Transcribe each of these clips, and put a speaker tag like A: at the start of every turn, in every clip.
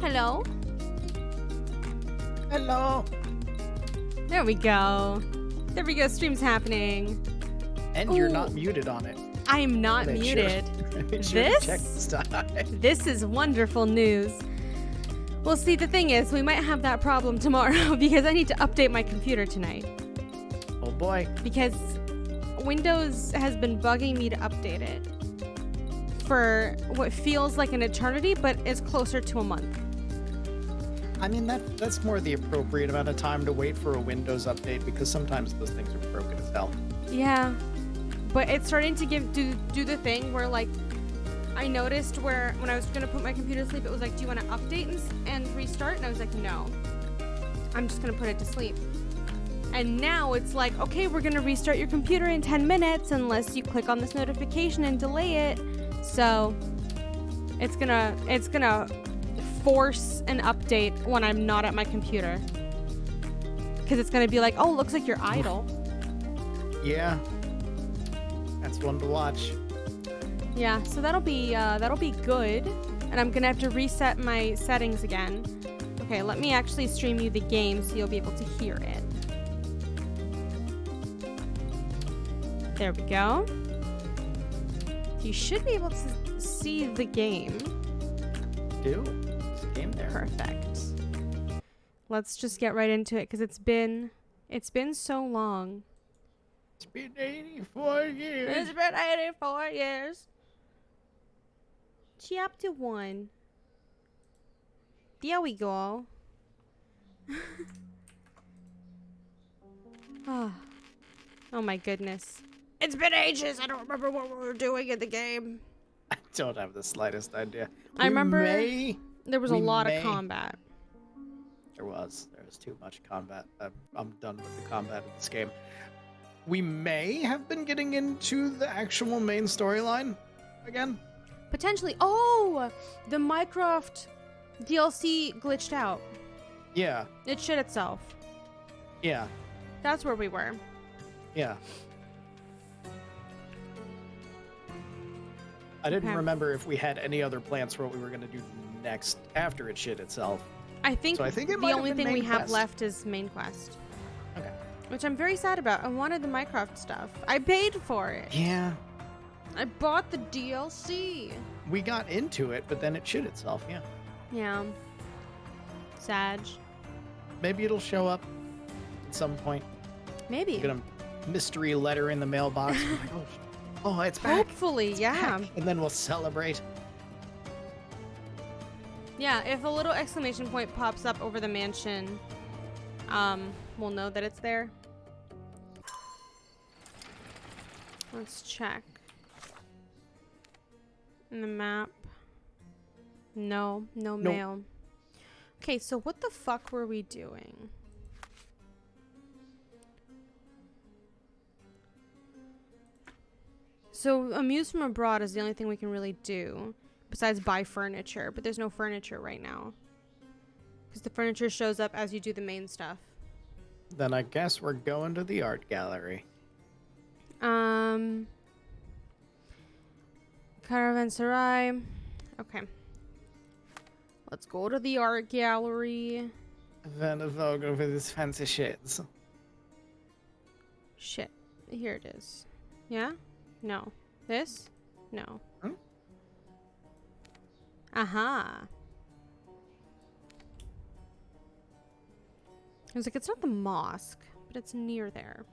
A: Hello?
B: Hello.
A: There we go. There we go. Stream's happening.
B: And you're not muted on it.
A: I am not muted. This is wonderful news. Well, see, the thing is, we might have that problem tomorrow because I need to update my computer tonight.
B: Oh boy.
A: Because Windows has been bugging me to update it for what feels like an eternity, but is closer to a month.
B: I mean, that's more the appropriate amount of time to wait for a Windows update because sometimes those things are broken as hell.
A: Yeah, but it's starting to do the thing where, like, I noticed where when I was gonna put my computer to sleep, it was like, do you want to update and restart? And I was like, no, I'm just gonna put it to sleep. And now it's like, okay, we're gonna restart your computer in 10 minutes unless you click on this notification and delay it. So it's gonna force an update when I'm not at my computer, because it's gonna be like, oh, looks like you're idle.
B: Yeah, that's one to watch.
A: Yeah, so that'll be good, and I'm gonna have to reset my settings again. Okay, let me actually stream you the game so you'll be able to hear it. There we go. You should be able to see the game.
B: There's a game there.
A: Perfect. Let's just get right into it because it's been so long.
B: It's been 84 years.
A: It's been 84 years. Chapter 1. There we go. Oh my goodness. It's been ages. I don't remember what we were doing in the game.
B: I don't have the slightest idea.
A: I remember there was a lot of combat.
B: There was too much combat. I'm done with the combat in this game. We may have been getting into the actual main storyline again.
A: Potentially. Oh, the Minecraft DLC glitched out.
B: Yeah.
A: It shit itself.
B: Yeah.
A: That's where we were.
B: Yeah. I didn't remember if we had any other plans for what we were going to do next after it shit itself.
A: I think
B: it
A: the only thing we have left is main quest.
B: Okay.
A: Which I'm very sad about. I wanted the Minecraft stuff. I paid for it.
B: Yeah.
A: I bought the DLC.
B: We got into it, but then it shit itself, yeah.
A: Yeah. Sag.
B: Maybe it'll show up at some point.
A: Maybe.
B: Get a mystery letter in the mailbox. Oh, it's back.
A: Hopefully,
B: it's
A: yeah.
B: back. And then we'll celebrate.
A: Yeah, if a little exclamation point pops up over the mansion, we'll know that it's there. Let's check. In the map. No mail. Okay, so what the fuck were we doing? So Amuse from Abroad is the only thing we can really do besides buy furniture, but there's no furniture right now because the furniture shows up as you do the main stuff.
B: Then I guess we're going to the art gallery.
A: Caravanserai. Okay. Let's go to the art gallery.
B: Then a Vogue over these fancy shades.
A: Shit. Here it is. Yeah? No. This? No.
B: Hmm?
A: Aha. I was like, it's not the mosque, but it's near there.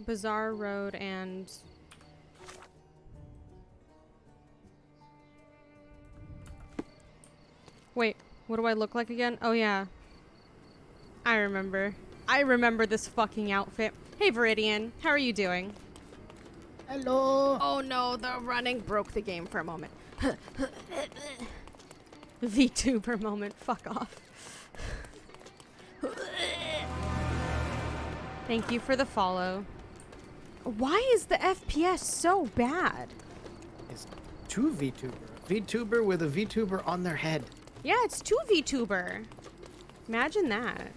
A: Bazaar Road and... Wait, what do I look like again? Oh, yeah. I remember. I remember this fucking outfit. Hey, Viridian. How are you doing?
B: Hello.
A: Oh, no. The running broke the game for a moment. VTuber moment. Fuck off. Thank you for the follow. Why is the FPS so bad?
B: It's two VTuber. VTuber with a VTuber on their head.
A: Yeah, it's two VTuber. Imagine that.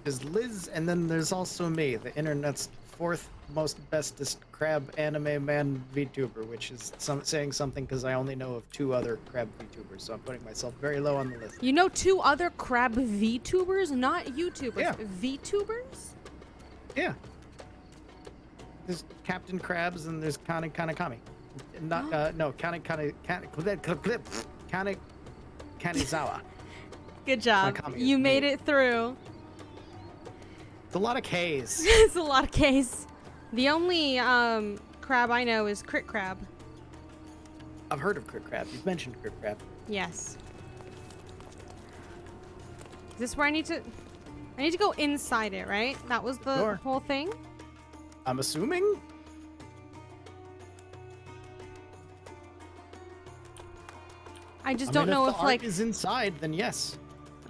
B: There's Liz, and then there's also me. The internet's fourth most bestest crab anime man VTuber, which is saying something because I only know of 2 other crab VTubers, so I'm putting myself very low on the list.
A: You know 2 other crab VTubers, not YouTubers.
B: Yeah.
A: VTubers?
B: Yeah. There's Captain Krabs and there's Kami. Not no Kanizawa.
A: Good job.
B: Kanekami is
A: You made
B: me.
A: it through.
B: It's a lot of K's.
A: It's a lot of K's. The only crab I know is Crit Crab.
B: I've heard of Crit Crab. You've mentioned Crit Crab.
A: Yes. Is this where I need to go inside it, right? That was the
B: Sure.
A: whole thing?
B: I'm assuming.
A: I just don't know
B: if
A: if
B: the
A: like
B: art is inside, then yes.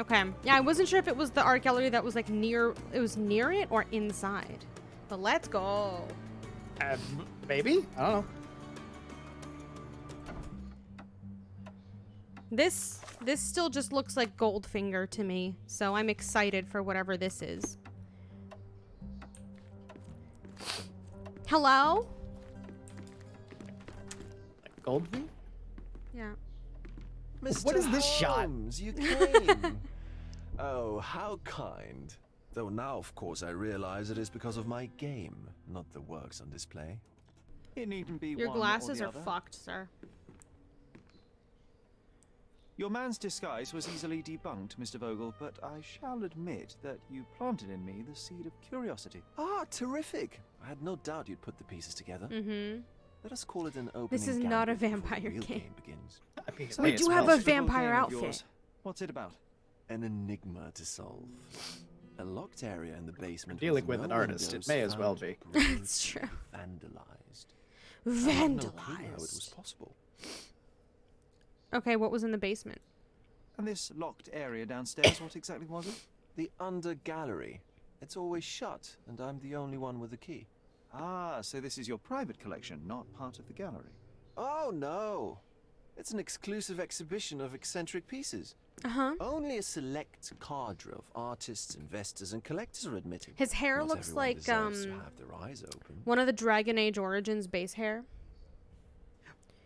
A: okay. Yeah, I wasn't sure if it was the art gallery that was like near it or inside. But let's go.
B: Maybe? I don't know.
A: This still just looks like Goldfinger to me, so I'm excited for whatever this is. Hello?
B: Goldfinger?
A: Yeah.
C: Mr.
B: What is this shot?
C: Holmes, you came. Oh, how kind. Though now, of course, I realize it is because of my game, not the works on display.
D: It needn't be
A: Your
D: one or
A: glasses
D: the
A: are
D: other.
A: fucked, sir.
D: Your man's disguise was easily debunked, Mr. Vogel, but I shall admit that you planted in me the seed of curiosity.
C: Ah, terrific. I had no doubt you'd put the pieces together.
A: Mm-hmm.
C: Let us call it an opening.
A: This is not a
C: gambit before
A: vampire
C: the real
A: game.
C: begins.
B: I mean,
D: So
A: We
B: may
A: do
B: as
A: have
B: well.
A: a vampire
D: Game of
A: outfit.
D: yours. What's it about?
C: An enigma to solve. A locked area in the basement.
B: Dealing
C: with
B: with
C: no
B: an artist, it
C: windows,
B: may as well
C: found,
B: be.
C: bruised,
A: It's true.
C: Vandalized. I had no clue how it was
A: Vandalized.
C: possible.
A: Okay, what was in the basement?
D: And this locked area downstairs, what exactly was it?
C: The under gallery. It's always shut, and I'm the only one with the key.
D: Ah, so this is your private collection, not part of the gallery.
C: Oh no! It's an exclusive exhibition of eccentric pieces.
A: Uh-huh.
C: Only a select cadre of artists, investors, and collectors are admitted.
A: His hair
C: Not
A: looks
C: everyone
A: like
C: deserves to have their eyes open.
A: one of the Dragon Age Origins base hair.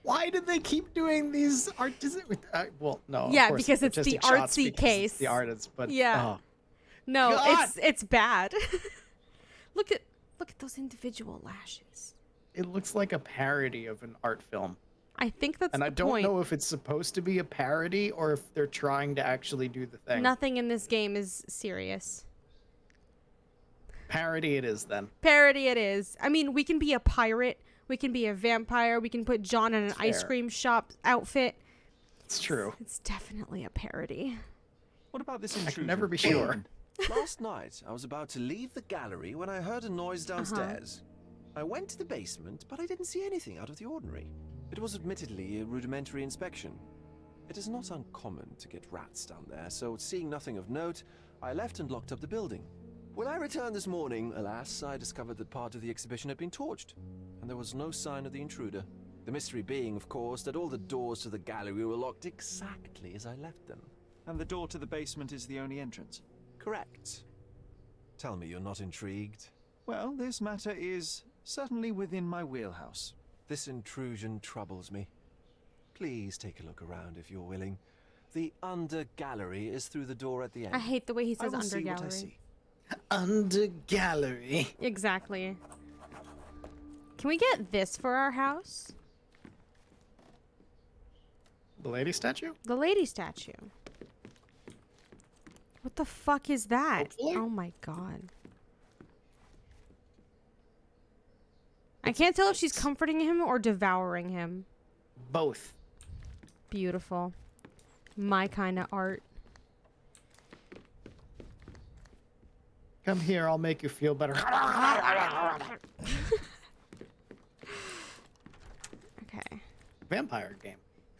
B: Why did they keep doing these art? Well, no. of
A: Yeah,
B: course,
A: because it's the
B: artistic shots
A: artsy
B: because it's
A: case.
B: the artist, but
A: Yeah.
B: oh.
A: No,
B: God!
A: it's bad. look at those individual lashes.
B: It looks like a parody of an art film.
A: I think that's
B: And
A: the
B: I don't
A: point.
B: know if it's supposed to be a parody or if they're trying to actually do the thing.
A: Nothing in this game is serious.
B: Parody it is then.
A: Parody it is. I mean, we can be a pirate. We can be a vampire. We can put John in an
B: It's
A: ice
B: fair.
A: cream shop outfit.
B: It's true.
A: It's definitely a parody.
D: What about this
B: I
D: intrusion?
B: can never be sure.
C: Last night, I was about to leave the gallery when I heard a noise downstairs. I went to the basement, but I didn't see anything out of the ordinary. It was admittedly a rudimentary inspection. It is not uncommon to get rats down there, so seeing nothing of note, I left and locked up the building. When I returned this morning, alas, I discovered that part of the exhibition had been torched, and there was no sign of the intruder. The mystery being, of course, that all the doors to the gallery were locked exactly as I left them.
D: And the door to the basement is the only entrance.
C: Correct. Tell me you're not intrigued.
D: Well, this matter is certainly within my wheelhouse.
C: This intrusion troubles me. Please take a look around if you're willing. The under gallery is through the door at the end.
A: I hate the way he
D: I
A: says
D: will
A: under
D: see what I
A: gallery.
D: see.
B: Under gallery.
A: Exactly. Can we get this for our house?
B: The lady statue?
A: The lady statue. What the fuck is that?
B: Hopefully.
A: Oh my god. I can't tell if she's comforting him or devouring him.
B: Both.
A: Beautiful. My kind of art.
B: Come here, I'll make you feel better.
A: Okay.
B: Vampire game.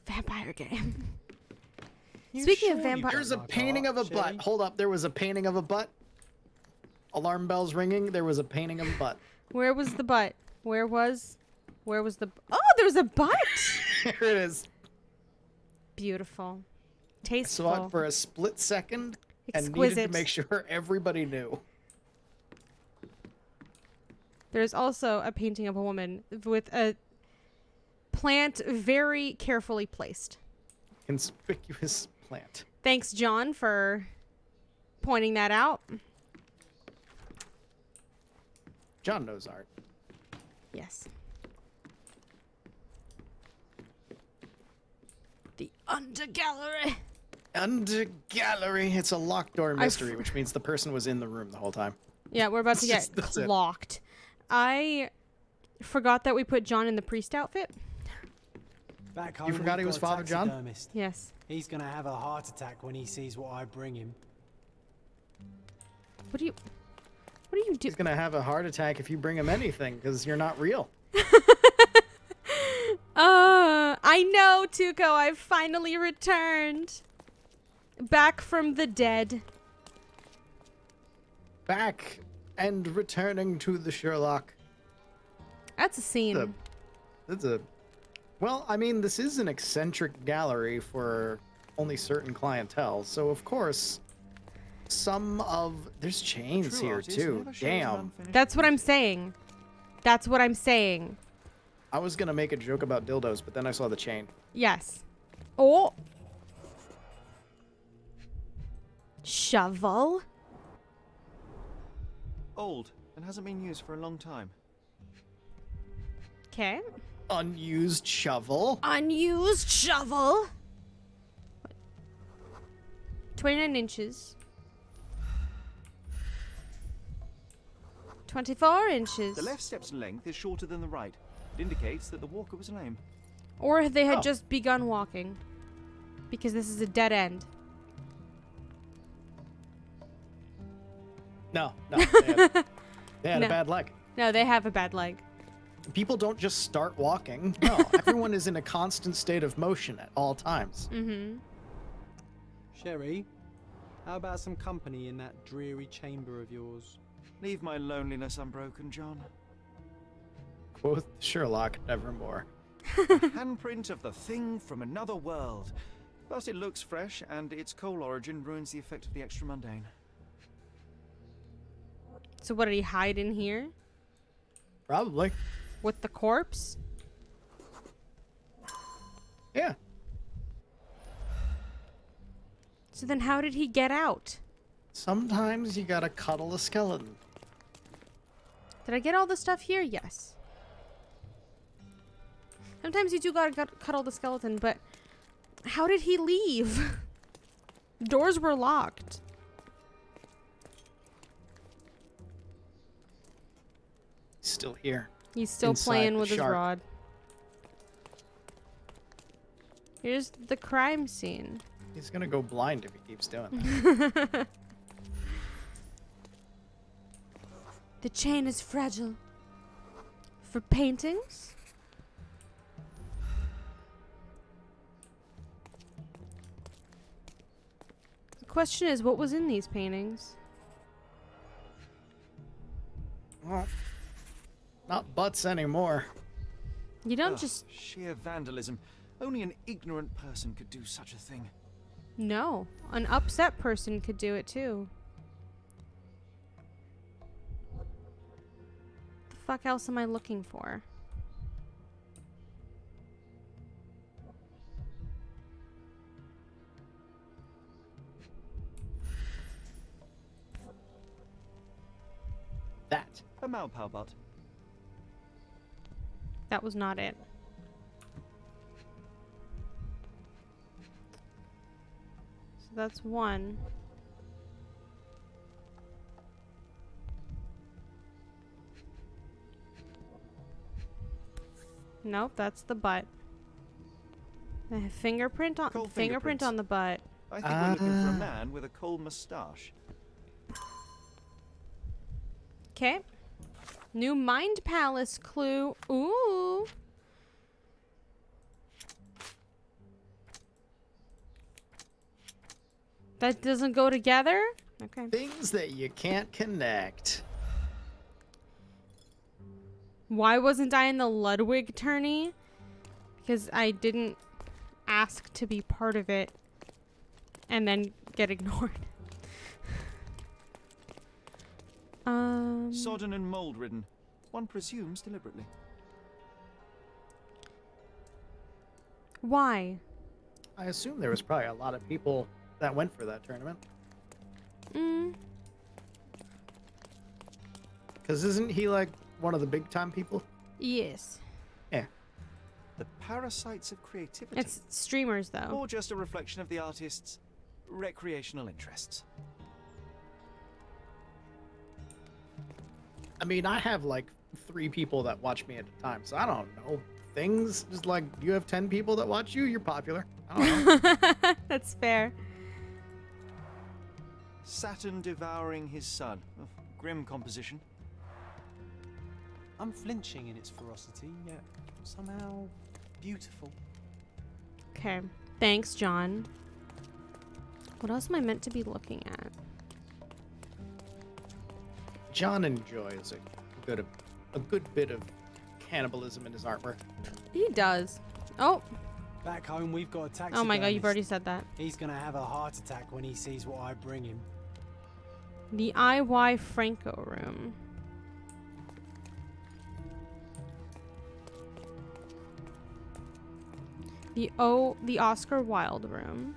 A: Vampire game.
D: You
A: Speaking of
D: sure you
A: vampire-
B: There's a
D: don't
B: painting of a
D: like
B: butt.
D: Shelly?
B: Hold up, there was a painting of a butt. Alarm bells ringing. There was a painting of a butt.
A: Where was the butt? Where was the... Oh, there was a butt!
B: Here it is.
A: Beautiful.
B: I
A: Tasteful.
B: saw it for a split second and needed
A: Exquisite.
B: to make sure everybody knew.
A: there's also a painting of a woman with a plant very carefully placed.
B: Conspicuous plant.
A: Thanks, John, for pointing that out.
B: John knows art.
A: Yes. The Undergallery.
B: Under gallery. It's a locked door mystery, which means the person was in the room the whole time.
A: Yeah, we're about to get
B: That's it.
A: clocked. I forgot that we put John in the priest outfit.
E: Back
B: You
E: home,
B: forgot
E: we've
B: he was
E: got a
B: Father John?
E: taxidermist.
A: Yes.
E: He's gonna have a heart attack when he sees what I bring him.
A: What do you do?
B: He's gonna have a heart attack if you bring him anything, because you're not real.
A: I know, Tuco. I've finally returned. Back from the dead.
B: Back and returning to the Sherlock.
A: That's a scene.
B: That's a... Well, I mean, this is an eccentric gallery for only certain clientele, so of course, some of... There's chains
D: True
B: here,
D: artist
B: too.
D: never shows
B: Damn.
D: an unfinished
A: That's what
D: piece.
A: I'm saying. That's what I'm saying.
B: I was gonna make a joke about dildos, but then I saw the chain.
A: Yes. Oh. Shovel.
D: Old and hasn't been used for a long time.
A: Okay.
B: Unused shovel.
A: Unused shovel. 29 inches. 24 inches.
D: The left step's length is shorter than the right. It indicates that the walker was lame.
A: Or they had
B: Oh.
A: just begun walking. Because this is a dead end.
B: No, they had, they had
A: No.
B: a bad leg.
A: No, they have a bad leg.
B: People don't just start walking. No, everyone is in a constant state of motion at all times.
A: Mm-hmm.
E: Sherry, how about some company in that dreary chamber of yours?
D: Leave my loneliness unbroken, John.
B: Quoth Sherlock nevermore.
D: Handprint of the thing from another world. Plus, it looks fresh, and its coal origin ruins the effect of the extra mundane.
A: So what did he hide in here?
B: Probably.
A: With the corpse?
B: Yeah.
A: So then how did he get out?
B: Sometimes you gotta cuddle a skeleton.
A: Did I get all the stuff here? Yes. Sometimes you do gotta cuddle the skeleton, but how did he leave? Doors were locked.
B: He's still here.
A: He's still
B: Inside
A: playing
B: the
A: with his
B: shark.
A: rod. Here's the crime scene.
B: He's gonna go blind if he keeps doing that.
A: The chain is fragile. For paintings? The question is, what was in these paintings?
B: Well, not butts anymore.
A: You don't
D: Ugh,
A: just...
D: sheer vandalism. Only an ignorant person could do such a thing.
A: No. An upset person could do it too. The fuck else am I looking for?
B: That.
D: A Malpal butt.
A: That was not it. So that's one. Nope, that's the butt. A fingerprint on
D: Cold
A: fingerprint
D: fingerprints.
A: on the butt.
D: I think we're looking for a
B: Ah.
D: man with a cold moustache.
A: Okay. New Mind Palace clue. Ooh. That doesn't go together? Okay.
B: Things that you can't connect.
A: Why wasn't I in the Ludwig tourney? Because I didn't ask to be part of it and then get ignored.
D: Sodden and mold-ridden. One presumes deliberately.
A: Why?
B: I assume there was probably a lot of people that went for that tournament. Because isn't he like one of the big time people?
A: Yes.
B: Yeah.
D: The parasites of creativity.
A: It's streamers, though.
D: Or just a reflection of the artist's recreational interests.
B: I mean, I have like 3 people that watch me at a time, so I don't know. Things just like you have 10 people that watch you, you're popular. I don't know.
A: That's fair.
D: Saturn devouring his sun. Oh, grim composition.
E: Unflinching in its ferocity, yet somehow beautiful.
A: Okay. Thanks, John. What else am I meant to be looking at?
B: John enjoys a good bit of cannibalism in his artwork.
A: He does. Oh.
E: Back home, we've got a taxidermist.
A: Oh my god, you've already said that.
E: He's gonna have a heart attack when he sees what I bring him.
A: The IY Franco room. The Oscar Wilde room.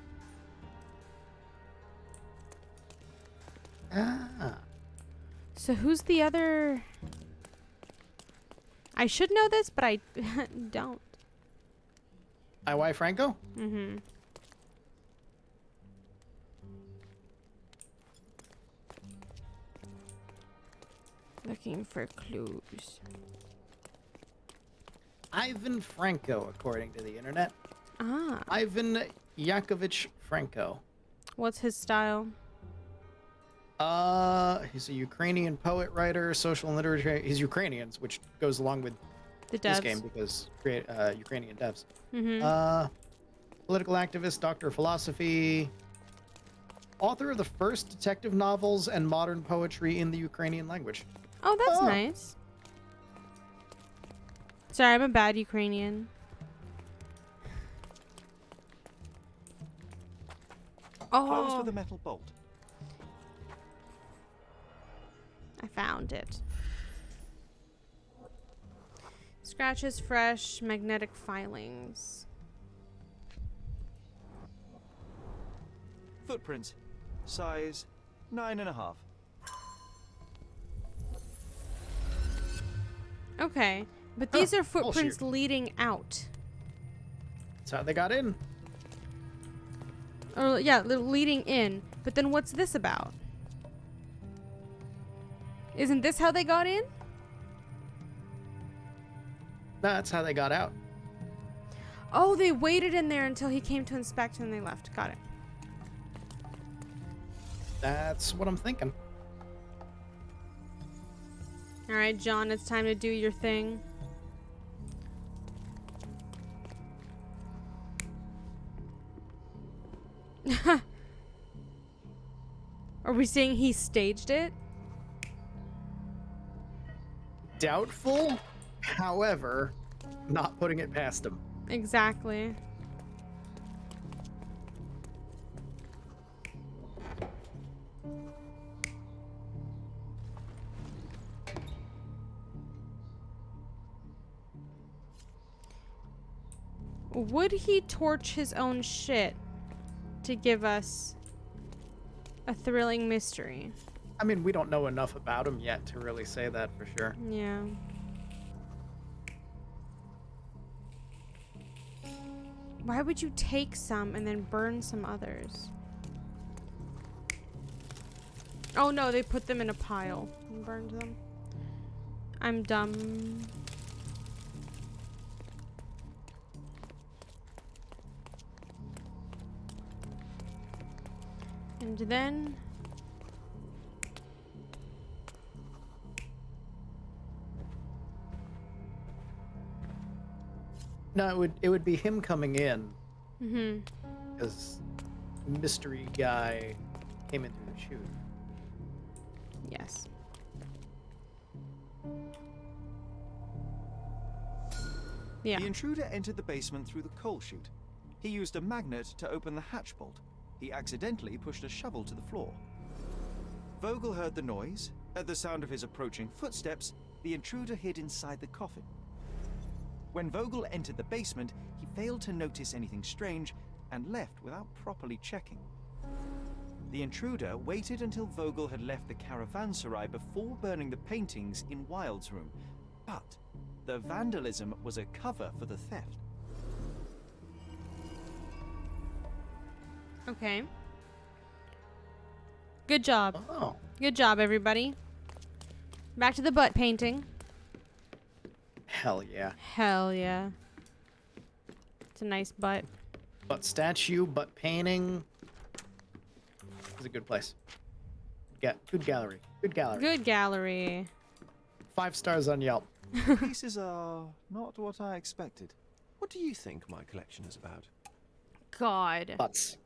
B: Ah.
A: So who's the other? I should know this, but I don't.
B: IY Franco?
A: Mm-hmm. Looking for clues.
B: Ivan Franco, according to the internet.
A: Ah.
B: Ivan Yakovich Franco.
A: What's his style?
B: He's a Ukrainian poet, writer, social and literature. He's Ukrainian, which goes along with
A: The devs.
B: this game because Ukrainian devs.
A: Mm-hmm.
B: Political activist, doctor of philosophy, author of the first detective novels and modern poetry in the Ukrainian language.
A: Oh, that's
B: Oh.
A: nice. Sorry, I'm a bad Ukrainian.
D: Closed
A: Oh,
D: with a metal bolt.
A: I found it. Scratches fresh, magnetic filings.
D: Footprints. Size 9.5.
A: Okay, but these are
B: bullshit.
A: footprints leading out.
B: That's how they got in.
A: Or yeah, they're leading in. But then what's this about? Isn't this how they got in?
B: That's how they got out.
A: Oh, they waited in there until he came to inspect and they left. Got it.
B: That's what I'm thinking.
A: All right, John, it's time to do your thing. Are we saying he staged it?
B: Doubtful, however, not putting it past him.
A: Exactly. Would he torch his own shit to give us a thrilling mystery?
B: I mean, we don't know enough about him yet to really say that for sure.
A: Yeah. Why would you take some and then burn some others? Oh no, they put them in a pile and burned them. I'm dumb. And then
B: No, it would be him coming in
A: mm-hmm.
B: because mystery guy came in through the chute.
A: Yes. Yeah.
D: The intruder entered the basement through the coal chute. He used a magnet to open the hatch bolt. He accidentally pushed a shovel to the floor. Vogel heard the noise. At the sound of his approaching footsteps, The intruder hid inside the coffin. When Vogel entered the basement, he failed to notice anything strange and left without properly checking. The intruder waited until Vogel had left the caravanserai before burning the paintings in Wilde's room. But the vandalism was a cover for the theft.
A: Okay. Good job.
B: Oh.
A: Good job, everybody. Back to the butt painting.
B: Hell yeah.
A: Hell yeah. It's a nice butt.
B: Butt statue, butt painting. It's a good place. Good gallery. Good gallery.
A: Good gallery.
B: 5 stars on Yelp.
D: Pieces are not what I expected.
C: What do you think my collection is about?
A: God.
B: Butts.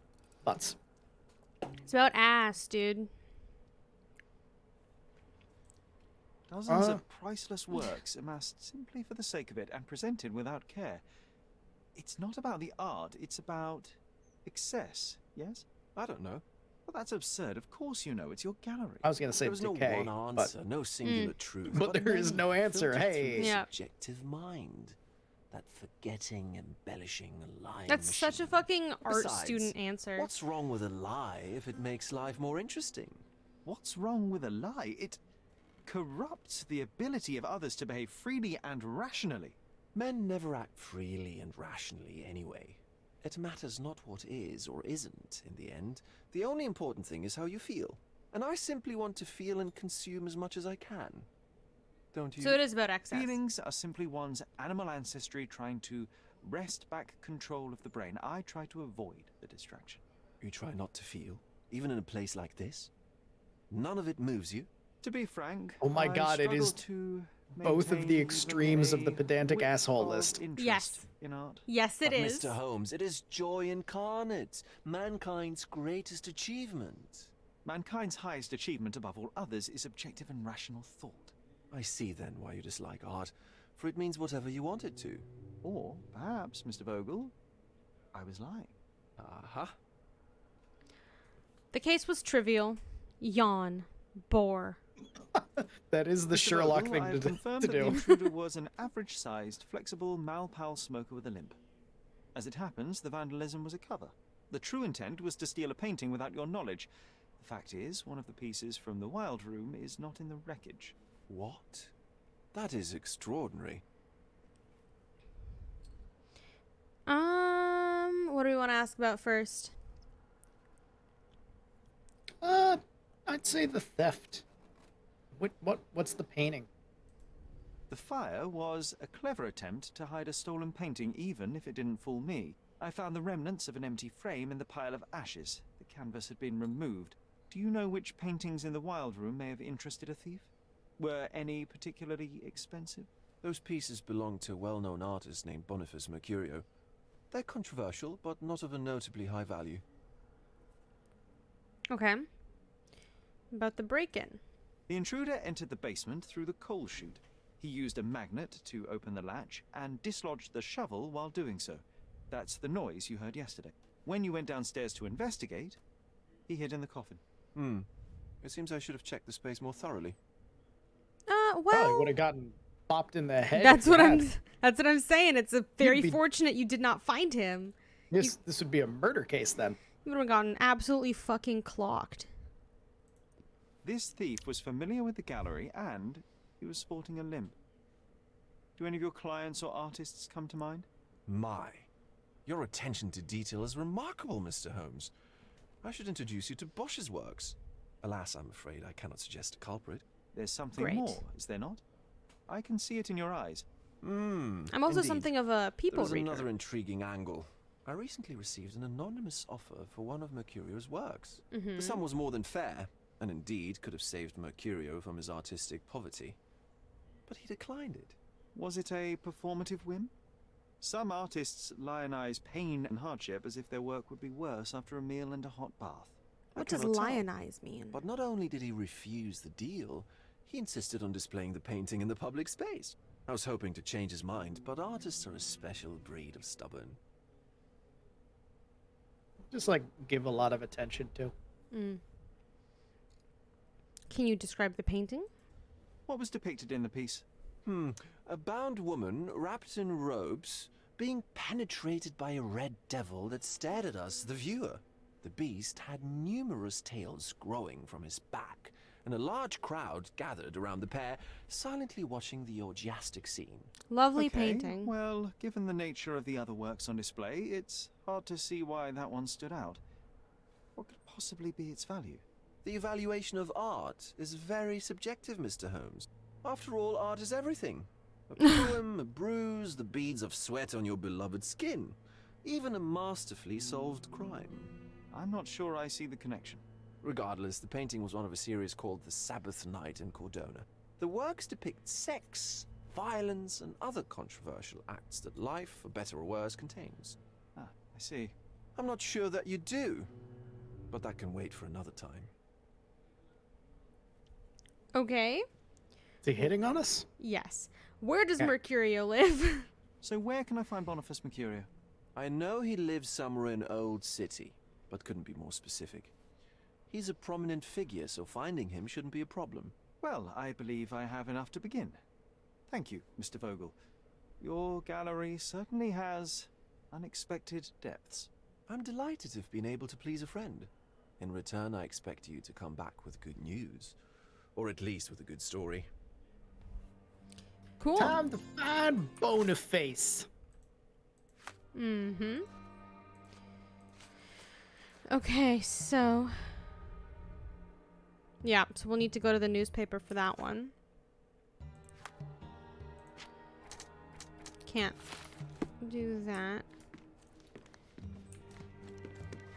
B: Butts.
A: It's about ass, dude.
D: Dozens of priceless works amassed simply for the sake of it and presented without care. It's not about the art, it's about excess, yes?
C: I don't know.
D: Well, that's absurd. Of course you know. It's your gallery.
B: I was gonna say
C: There was
B: decay,
C: no one
B: but
C: answer, no singular truth.
B: but there is no answer.
C: filtered
B: Hey.
C: through the
A: Yeah.
C: subjective mind. That forgetting, embellishing, lying
A: That's such a
C: machine.
A: fucking art
C: Besides,
A: student answer.
C: What's wrong with a lie if it makes life more interesting?
D: What's wrong with a lie? It corrupts the ability of others to behave freely and rationally.
C: Men never act freely and rationally anyway. It matters not what is or isn't in the end. The only important thing is how you feel. And I simply want to feel and consume as much as I can. Don't you?
A: So it is about excess.
D: Feelings are simply one's animal ancestry trying to wrest back control of the brain. I try to avoid the distraction.
C: You try not to feel, even in a place like this? None of it moves you?
D: To be frank,
B: Oh my
D: I
B: God, it
D: struggle
B: is
D: to
B: both of
D: maintain
B: the
D: even
B: extremes of the
D: a
B: pedantic
D: whit
B: asshole
D: of
B: list.
D: interest
A: Yes.
D: in art.
A: Yes, it
C: But
A: is.
C: Mr. Holmes, it is joy incarnate, mankind's greatest achievement.
D: Mankind's highest achievement above all others is objective and rational thought.
C: I see then why you dislike art, for it means whatever you want it to.
D: Or perhaps, Mr. Vogel, I was lying.
C: Aha.
A: The case was trivial. Yawn. Bore.
B: That is the
D: Mr.
B: Sherlock
D: Vogel,
B: thing
D: I
B: to,
D: have
B: do-
D: confirmed
B: to
D: that the
B: do.
D: intruder was an average-sized, flexible, Malpal smoker with a limp. As it happens, the vandalism was a cover. The true intent was to steal a painting without your knowledge. The fact is, one of the pieces from the Wild Room is not in the wreckage.
C: What? That is extraordinary.
A: What do we want to ask about first?
B: I'd say the theft. What's the painting?
D: The fire was a clever attempt to hide a stolen painting, even if it didn't fool me. I found the remnants of an empty frame in the pile of ashes. The canvas had been removed. Do you know which paintings in the Wild Room may have interested a thief? Were any particularly expensive?
C: Those pieces belong to a well-known artist named Boniface Mercurio. They're controversial, but not of a notably high value.
A: Okay. About the break-in.
D: The intruder entered the basement through the coal chute. He used a magnet to open the latch and dislodged the shovel while doing so. That's the noise you heard yesterday. When you went downstairs to investigate, he hid in the coffin.
C: It seems I should have checked the space more thoroughly.
B: Probably
A: Well,
B: would have gotten popped in the head.
A: that's
B: if
A: what
B: you
A: I'm.
B: had.
A: That's what I'm saying. It's a very
B: be-
A: fortunate you did not find him.
B: This would be a murder case then.
A: You would have gotten absolutely fucking clocked.
D: This thief was familiar with the gallery and he was sporting a limp. Do any of your clients or artists come to mind?
C: My, your attention to detail is remarkable, Mr. Holmes. I should introduce you to Bosch's works. Alas, I'm afraid I cannot suggest a culprit.
D: There's something
A: Great.
D: more, is there not? I can see it in your eyes.
A: I'm also
C: Indeed.
A: something of a people
C: There is
A: reader.
C: another intriguing angle. I recently received an anonymous offer for one of Mercurio's works. The sum was more than fair, and indeed could have saved Mercurio from his artistic poverty. But he declined it.
D: Was it a performative whim? Some artists lionize pain and hardship as if their work would be worse after a meal and a hot bath.
A: What
C: I
A: does
C: cannot tell.
A: lionize mean?
C: But not only did he refuse the deal, he insisted on displaying the painting in the public space. I was hoping to change his mind, but artists are a special breed of stubborn.
B: Just like give a lot of attention to.
A: Can you describe the painting?
D: What was depicted in the piece?
C: A bound woman wrapped in robes being penetrated by a red devil that stared at us, the viewer. The beast had numerous tails growing from his back, and a large crowd gathered around the pair, silently watching the orgiastic scene.
A: Lovely
D: Okay,
A: painting.
D: Well, given the nature of the other works on display, it's hard to see why that one stood out. What could possibly be its value?
C: The evaluation of art is very subjective, Mr. Holmes. After all, art is everything. A poem, a bruise, the beads of sweat on your beloved skin. Even a masterfully solved crime.
D: I'm not sure I see the connection.
C: Regardless, the painting was one of a series called The Sabbath Night in Cordona. The works depict sex, violence, and other controversial acts that life, for better or worse, contains.
D: Ah, I see.
C: I'm not sure that you do, but that can wait for another time.
A: Okay.
B: Is he hitting on us?
A: Yes. Where does
B: Okay.
A: Mercurio live?
D: So where can I find Boniface Mercurio?
C: I know he lives somewhere in Old City, but couldn't be more specific. He's a prominent figure, so finding him shouldn't be a problem.
D: Well, I believe I have enough to begin. Thank you, Mr. Vogel. Your gallery certainly has unexpected depths.
C: I'm delighted to have been able to please a friend. In return, I expect you to come back with good news. Or at least with a good story.
A: Cool.
B: Time to find Boniface.
A: Mm-hmm. Okay, so... Yeah, so we'll need to go to the newspaper for that one. Can't do that.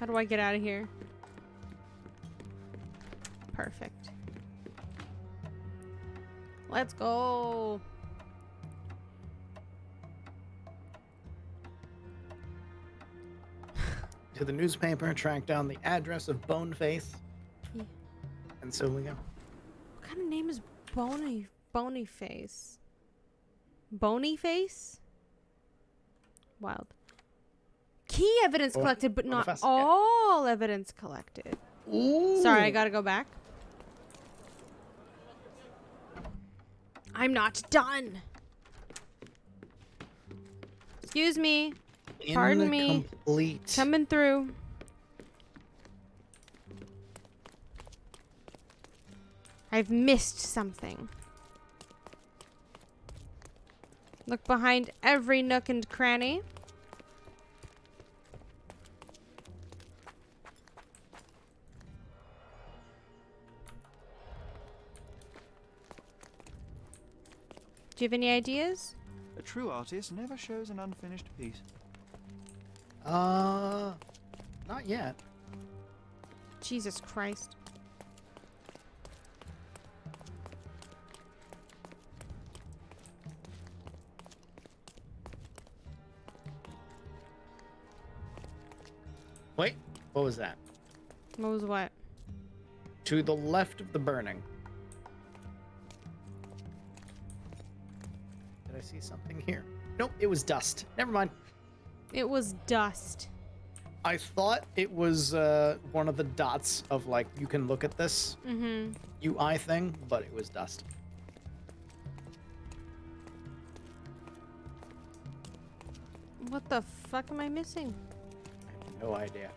A: How do I get out of here? Perfect. Let's go.
B: To the newspaper, track down the address of Boneface.
A: Yeah.
B: And so we go.
A: What kind of name is Bonyface? Bonyface? Wild. Key evidence collected, but not
B: Boniface, yeah.
A: all evidence collected.
B: Ooh.
A: Sorry, I gotta go back. I'm not done. Excuse me. Pardon me.
B: Incomplete.
A: Coming through. I've missed something. Look behind every nook and cranny. Do you have any ideas?
D: A true artist never shows an unfinished piece.
B: Not yet.
A: Jesus Christ.
B: Wait, what was that?
A: What was what?
B: To the left of the burning. Did I see something here? Nope, it was dust. Never mind.
A: It was dust.
B: I thought it was one of the dots of like, you can look at this
A: Mm-hmm.
B: UI thing, but it was dust.
A: What the fuck am I missing?
B: I have no idea.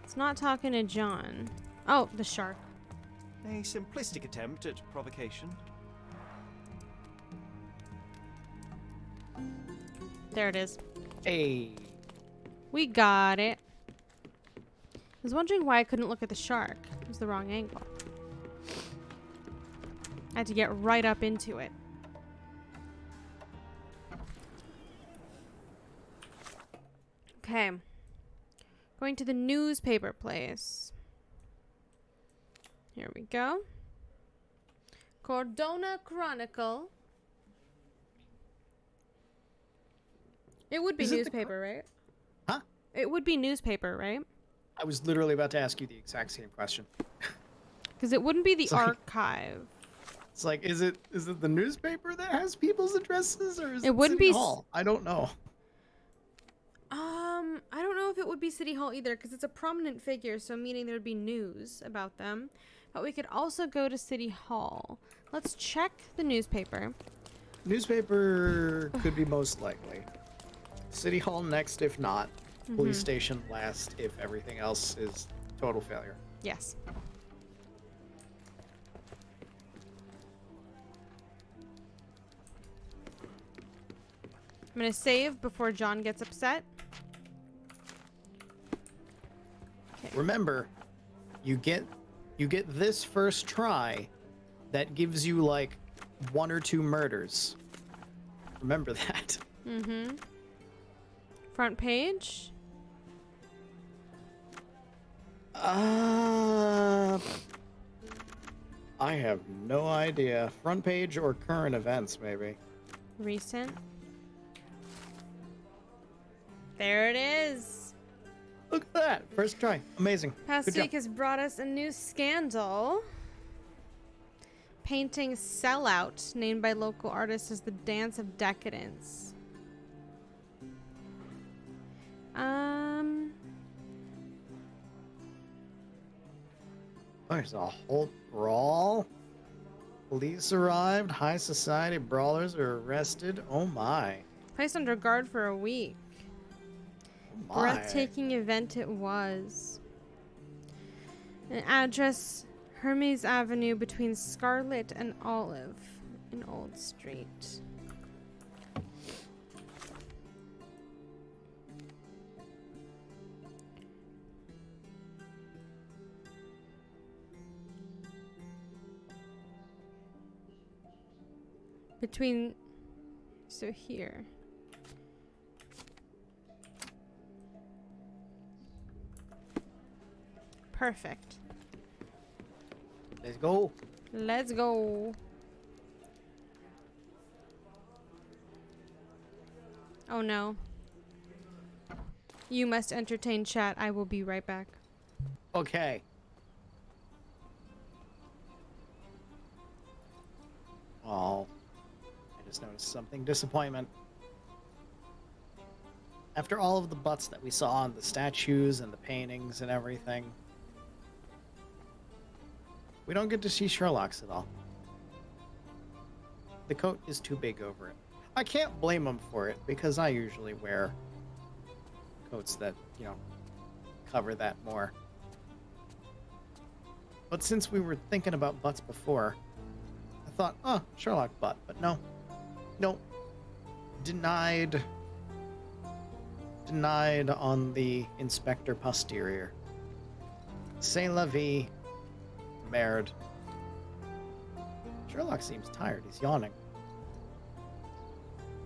A: It's not talking to John. Oh, the shark.
D: A simplistic attempt at provocation.
A: There it is.
B: Hey.
A: We got it. I was wondering why I couldn't look at the shark. It was the wrong angle. I had to get right up into it. Okay. Going to the newspaper place. Here we go. Cordona Chronicle. It would be
B: Is it the
A: newspaper, right?
B: Huh?
A: It would be newspaper, right?
B: I was literally about to ask you the exact same question.
A: Because it wouldn't be the
B: Sorry.
A: archive.
B: It's like, is it the newspaper that has people's addresses, or is
A: It
B: it
A: wouldn't
B: City
A: be
B: Hall? I don't know.
A: I don't know if it would be City Hall either, because it's a prominent figure, so meaning there would be news about them. But we could also go to City Hall. Let's check the newspaper.
B: Newspaper could be most likely. City Hall next, if not. Police station last, if everything else is total failure.
A: Yes. I'm gonna save before John gets upset.
B: Remember, you get this first try that gives you like 1 or 2 murders. Remember that.
A: Mm-hmm. Front page.
B: I have no idea. Front page or current events, maybe.
A: Recent. There it is.
B: Look at that. First try. Amazing.
A: Past
B: Good
A: week
B: job.
A: has brought us a new scandal. Painting Sellout, named by local artists as the Dance of Decadence.
B: There's a whole brawl. Police arrived. High society brawlers are arrested. Oh my.
A: Placed under guard for a week.
B: Oh my.
A: Breathtaking event it was. An address, Hermes Avenue between Scarlet and Olive in Old Street. Between, so here. Perfect.
B: Let's go.
A: Let's go. Oh no. You must entertain chat. I will be right back.
B: Okay. Oh. I just noticed something. Disappointment. After all of the butts that we saw on the statues and the paintings and everything, we don't get to see Sherlock's at all. The coat is too big over it. I can't blame him for it, because I usually wear coats that, you know, cover that more. But since we were thinking about butts before, I thought, oh, Sherlock butt. But no. Nope. Denied on the inspector posterior. C'est la vie. Merde. Sherlock seems tired. He's yawning.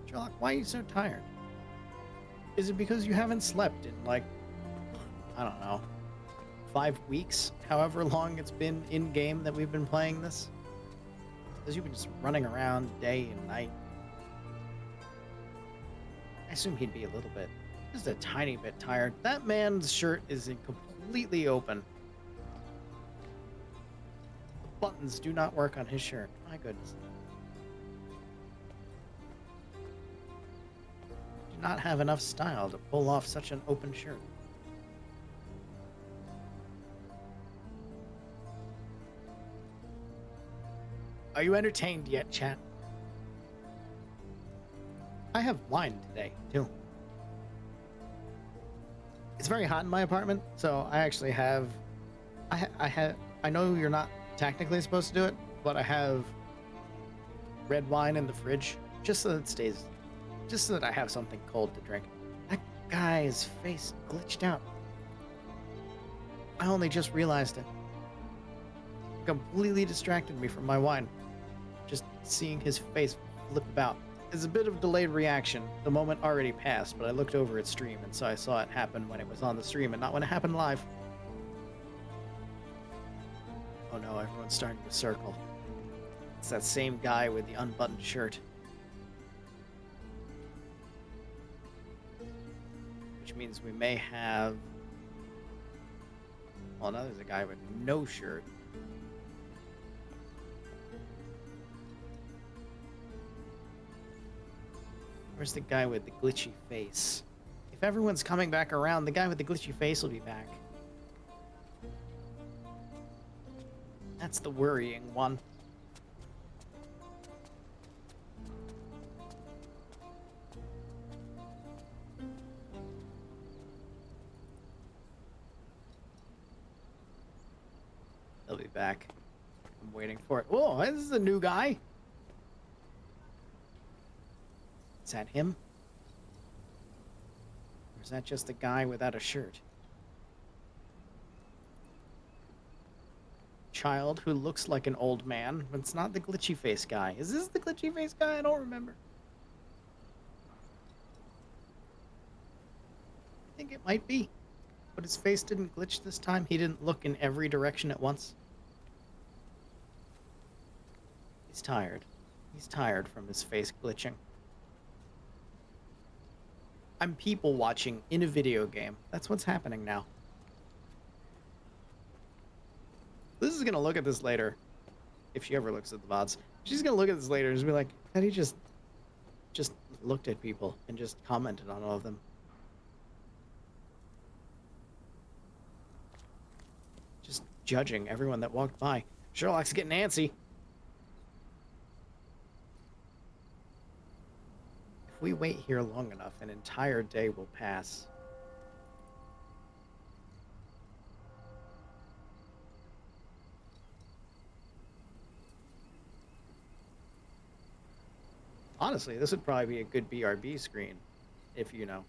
B: Sherlock, why are you so tired? Is it because you haven't slept in, like, I don't know, 5 weeks? However long it's been in-game that we've been playing this? Because you've been just running around day and night. I assume he'd be a little bit, just a tiny bit tired. That man's shirt is completely open. Buttons do not work on his shirt. My goodness. Do not have enough style to pull off such an open shirt. Are you entertained yet, chat? I have wine today, too. It's very hot in my apartment, so I actually have... I know you're not technically supposed to do it, but I have red wine in the fridge, just so that it stays... Just so that I have something cold to drink. That guy's face glitched out. I only just realized it. Completely distracted me from my wine. Just seeing his face flip about. It's a bit of delayed reaction. The moment already passed, but I looked over at stream, and so I saw it happen when it was on the stream and not when it happened live. Oh no, everyone's starting to circle. It's that same guy with the unbuttoned shirt. Which means we may have... Well, now there's a guy with no shirt. Where's the guy with the glitchy face? If everyone's coming back around, the guy with the glitchy face will be back. That's the worrying one. He'll be back. I'm waiting for it. Whoa, this is a new guy. Is that him? Or is that just a guy without a shirt? Child who looks like an old man, but it's not the glitchy face guy. Is this the glitchy face guy? I don't remember. I think it might be. But his face didn't glitch this time. He didn't look in every direction at once. He's tired. He's tired from his face glitching. I'm people watching in a video game. That's what's happening now. Liz is gonna look at this later. If she ever looks at the VODs. She's gonna look at this later and just be like, that he just looked at people and just commented on all of them. Just judging everyone that walked by. Sherlock's getting antsy. If we wait here long enough, an entire day will pass. Honestly, this would probably be a good BRB screen if, you know,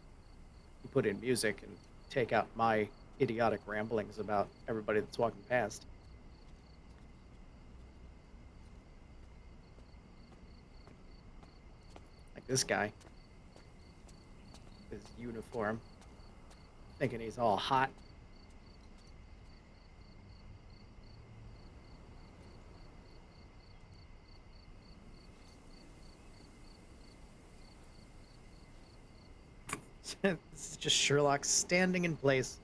B: you put in music and take out my idiotic ramblings about everybody that's walking past. Like this guy. His uniform. Thinking he's all hot. This is just Sherlock standing in place,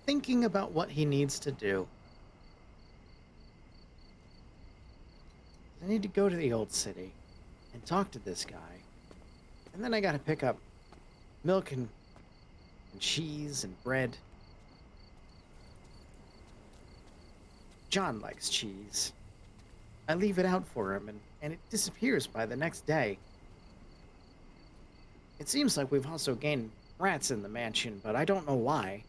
B: thinking about what he needs to do. I need to go to the old city and talk to this guy. And then I gotta pick up milk and cheese and bread. John likes cheese. I leave it out for him, and it disappears by the next day. It seems like we've also gained rats in the mansion, but I don't know why.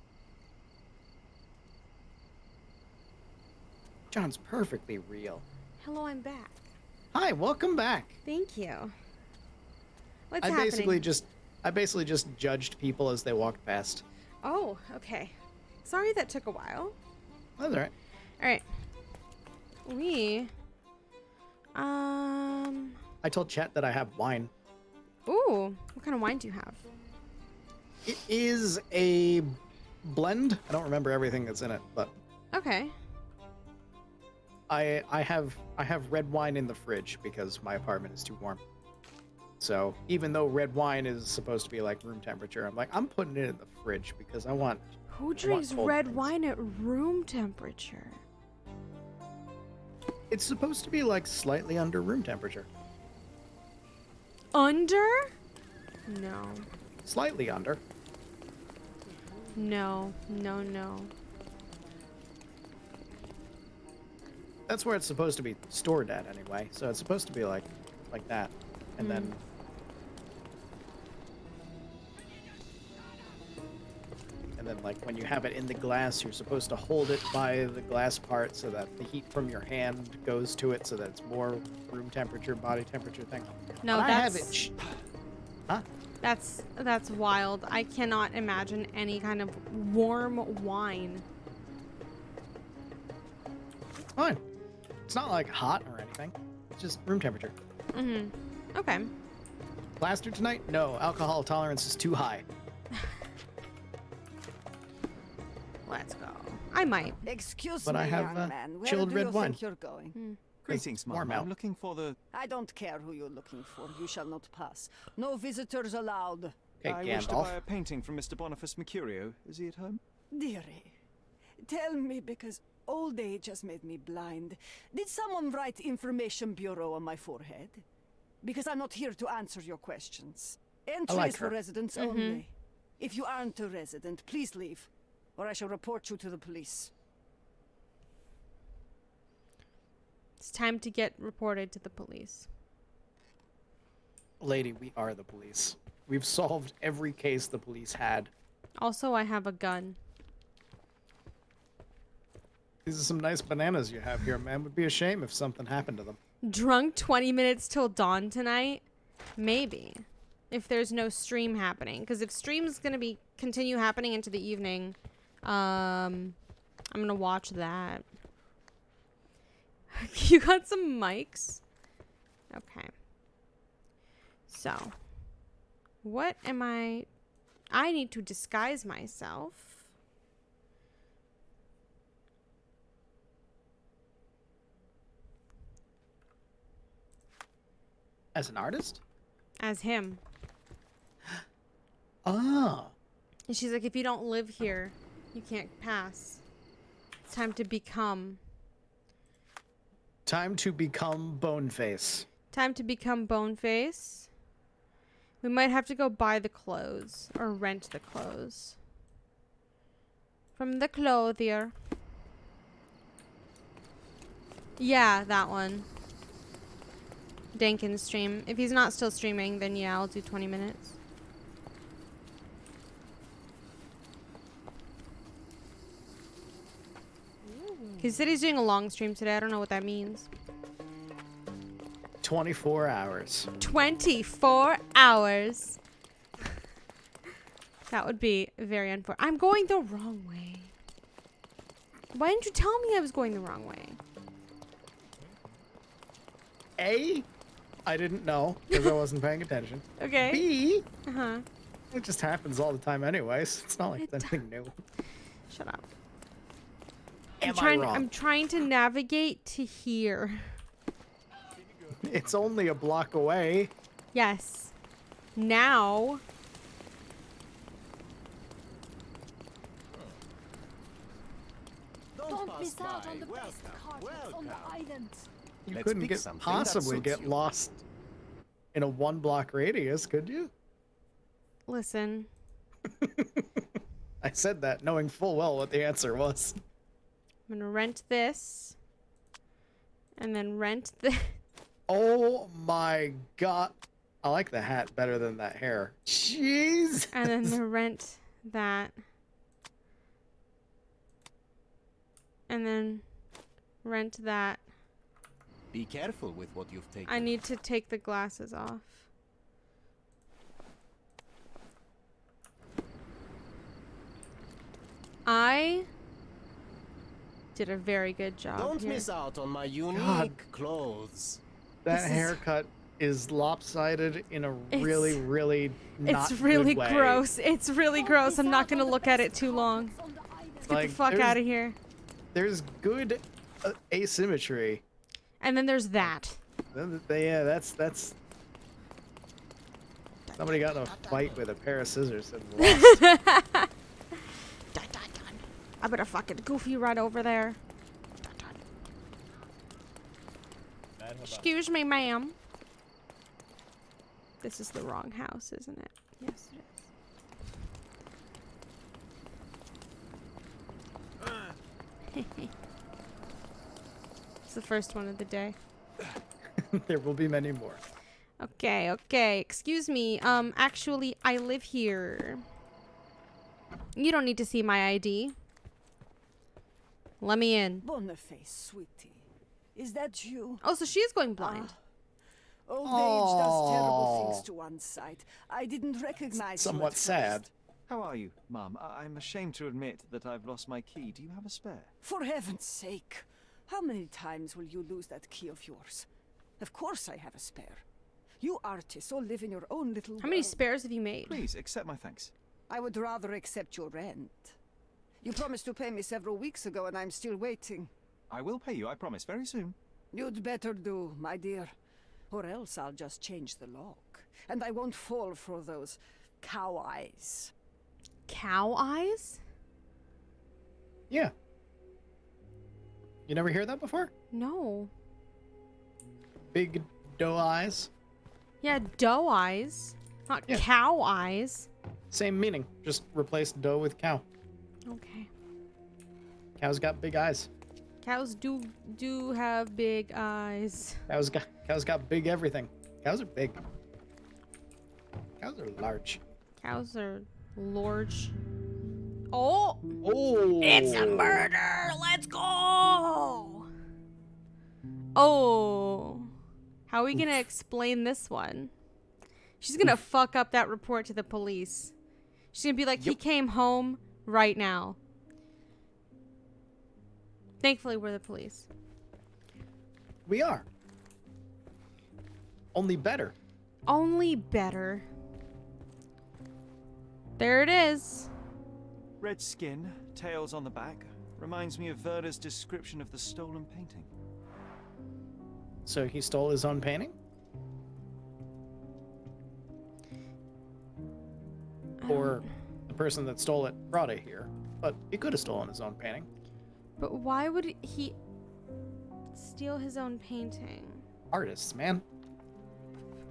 B: John's perfectly real.
A: Hello, I'm back.
B: Hi, welcome back.
A: Thank you. What's
B: I
A: happening?
B: basically just judged people as they walked past.
A: Oh, okay. Sorry that took a while.
B: That's all right.
A: All right.
B: I told chat that I have wine.
A: Ooh, what kind of wine do you have?
B: It is a blend. I don't remember everything that's in it, but
A: Okay.
B: I have red wine in the fridge because my apartment is too warm. So even though red wine is supposed to be like room temperature, I'm like, I'm putting it in the fridge because I want.
A: Who drinks
B: cold
A: red
B: things.
A: wine at room temperature?
B: It's supposed to be like slightly under room temperature.
A: Under? No.
B: Slightly under.
A: No.
B: That's where it's supposed to be stored at anyway. So it's supposed to be like that. And then like when you have it in the glass, you're supposed to hold it by the glass part so that the heat from your hand goes to it so that it's more room temperature, body temperature thing.
A: No,
B: But I have
A: that's
B: it. Huh?
A: that's wild. I cannot imagine any kind of warm wine.
B: It's fine. It's not like hot or anything. It's just room temperature.
A: Okay.
B: Plaster tonight? No, alcohol tolerance is too high.
A: Let's go. I might.
F: Excuse
B: But
F: me,
B: I have,
F: young man. Where
B: chilled
F: do
B: red
F: you
B: wine.
F: think you're going?
D: Greetings,
B: warm
D: ma'am.
B: out.
D: I'm looking for the...
F: I don't care who you're looking for. You shall not pass. No visitors allowed.
B: Okay,
D: I wish to
B: Gandalf.
D: buy a painting from Mr. Boniface Mercurio. Is he at home?
F: Dearie, tell me because old age has made me blind. Did someone write Information Bureau on my forehead? Because I'm not here to answer your questions. Entries
B: like
F: for
B: her.
F: residents only. If you aren't a resident, please leave, or I shall report you to the police.
A: It's time to get reported to the police.
B: Lady, we are the police. We've solved every case the police had.
A: Also, I have a gun.
B: These are some nice bananas you have here, man. Would be a shame if something happened to them.
A: Drunk 20 minutes till dawn tonight? Maybe. If there's no stream happening. Because if stream's going to continue happening into the evening, I'm going to watch that. You got some mics? Okay. So, what am I need to disguise myself.
B: As an artist?
A: As him.
B: Ah.
A: And she's like, if you don't live here, you can't pass. It's time to become.
B: Time to become Boneface.
A: Time to become Boneface. We might have to go buy the clothes. Or rent the clothes. From the clothier. Yeah, that one. Dankin's stream. If he's not still streaming, then yeah, I'll do 20 minutes. He said he's doing a long stream today. I don't know what that means.
B: 24 hours.
A: 24 hours. That would be very unfortunate. I'm going the wrong way. Why didn't you tell me I was going the wrong way?
B: A, I didn't know because I wasn't paying attention.
A: Okay.
B: B,
A: Uh-huh.
B: it just happens all the time anyways. It's not like it's anything new.
A: Shut up.
B: Am I wrong?
A: I'm trying to navigate to here.
B: It's only a block away.
A: Yes. Now.
F: Don't miss out on the best carpets on the island.
B: You
C: Let's
B: couldn't
C: pick
B: get
C: something that
B: possibly
C: suits
B: get
C: you.
B: lost in a 1-block radius, could you?
A: Listen.
B: I said that knowing full well what the answer was.
A: I'm gonna rent this. And then rent this.
B: Oh my god. I like the hat better than that hair. Jeez.
A: And then the rent that. And then rent that.
C: Be careful with what you've taken.
A: I need to take the glasses off. I did a very good job
G: Don't
A: here.
G: miss out on my unique
B: God.
G: clothes.
B: That
A: This is-
B: haircut is lopsided in a
A: It's-
B: really, really not
A: It's really
B: good way.
A: gross. It's really gross. I'm not gonna look at it too long. Let's get
B: Like,
A: the fuck
B: there's-
A: out of here.
B: There's good asymmetry.
A: And then there's that.
B: Yeah, that's. Somebody got in a fight with a pair of scissors and lost.
A: I better fucking goofy right over there. Excuse me, ma'am. This is the wrong house, isn't it? Yes, it is. It's the first one of the day.
B: There will be many more.
A: Okay, okay. Excuse me. Actually, I live here. You don't need to see my ID. Let me in.
F: Boniface, sweetie. Is that you?
A: Oh, so she is going blind.
F: Old age does terrible
B: Aw.
F: things to one's sight. I didn't recognize you
B: Somewhat
F: at first.
B: sad.
D: How are you, Mum? I'm ashamed to admit that I've lost my key. Do you have a spare?
F: For heaven's sake. How many times will you lose that key of yours? Of course I have a spare. You artists all live in your own little
A: How many
F: world.
A: spares have you made?
D: Please, accept my thanks.
F: I would rather accept your rent. You promised to pay me several weeks ago and I'm still waiting.
D: I will pay you, I promise, very soon.
F: You'd better do, my dear. Or else I'll just change the lock. And I won't fall for those cow eyes.
A: Cow eyes?
B: Yeah. You never hear that before?
A: No.
B: Big doe eyes.
A: Yeah, doe eyes. Not
B: Yeah.
A: cow eyes.
B: Same meaning. Just replace doe with cow.
A: Okay.
B: Cow's got big eyes.
A: Cows do have big eyes.
B: Cows got big everything. Cows are big. Cows are large.
A: Cows are large. Oh!
B: Oh!
A: It's a murder! Let's go! Oh. How are we gonna explain this one? She's gonna fuck up that report to the police. She's gonna be like, he came home right now. Thankfully, we're the police.
B: We are. Only better.
A: Only better. There it is.
D: Red skin, tails on the back. Reminds me of Werner's description of the stolen painting.
B: So he stole his own painting? Or the person that stole it brought it here. But he could have stolen his own painting.
A: But why would he steal his own painting?
B: Artists, man.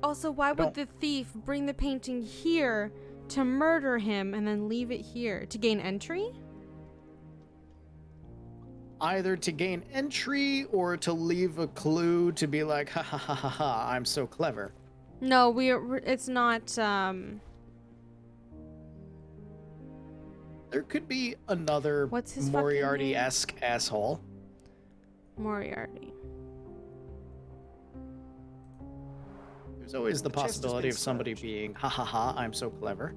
A: Also, why would the thief bring the painting here to murder him and then leave it here? To gain entry?
B: Either to gain entry or to leave a clue to be like, ha ha ha ha ha, I'm so clever.
A: No, it's not,
B: There could be another
A: What's his fucking
B: Moriarty-esque asshole.
A: Moriarty.
B: There's always the
D: The chest has
B: possibility
D: been
B: of somebody
D: searched.
B: being, ha ha ha, I'm so clever.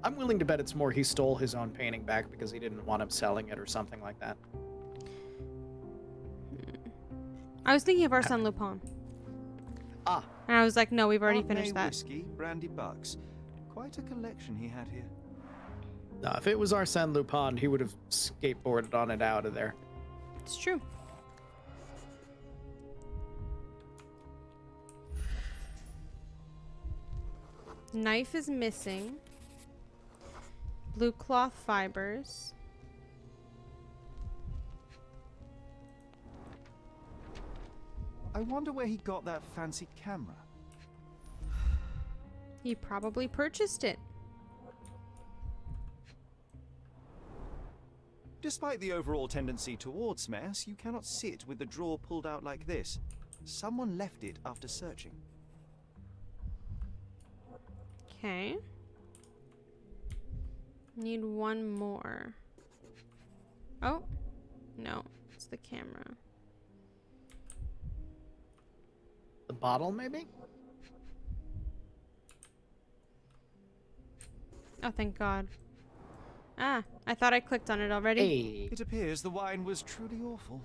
B: I'm willing to bet it's more he stole his own painting back because he didn't want him selling it or something like that.
A: I was thinking of Arsène Lupin.
B: Ah,
A: And I was like, no, we've already
D: Chardonnay
A: finished that.
D: whiskey, brandy bucks. Quite a collection he had here.
B: no, if it was Arsène Lupin, he would have skateboarded on it out of there.
A: It's true. Knife is missing. Blue cloth fibers.
D: I wonder where he got that fancy camera.
A: He probably purchased it.
D: Despite the overall tendency towards mess, you cannot sit with the drawer pulled out like this. Someone left it after searching.
A: Okay. Need one more. Oh. No, it's the camera.
B: The bottle, maybe?
A: Oh, thank God. Ah, I thought I clicked on it already.
B: Hey.
D: It appears the wine was truly awful.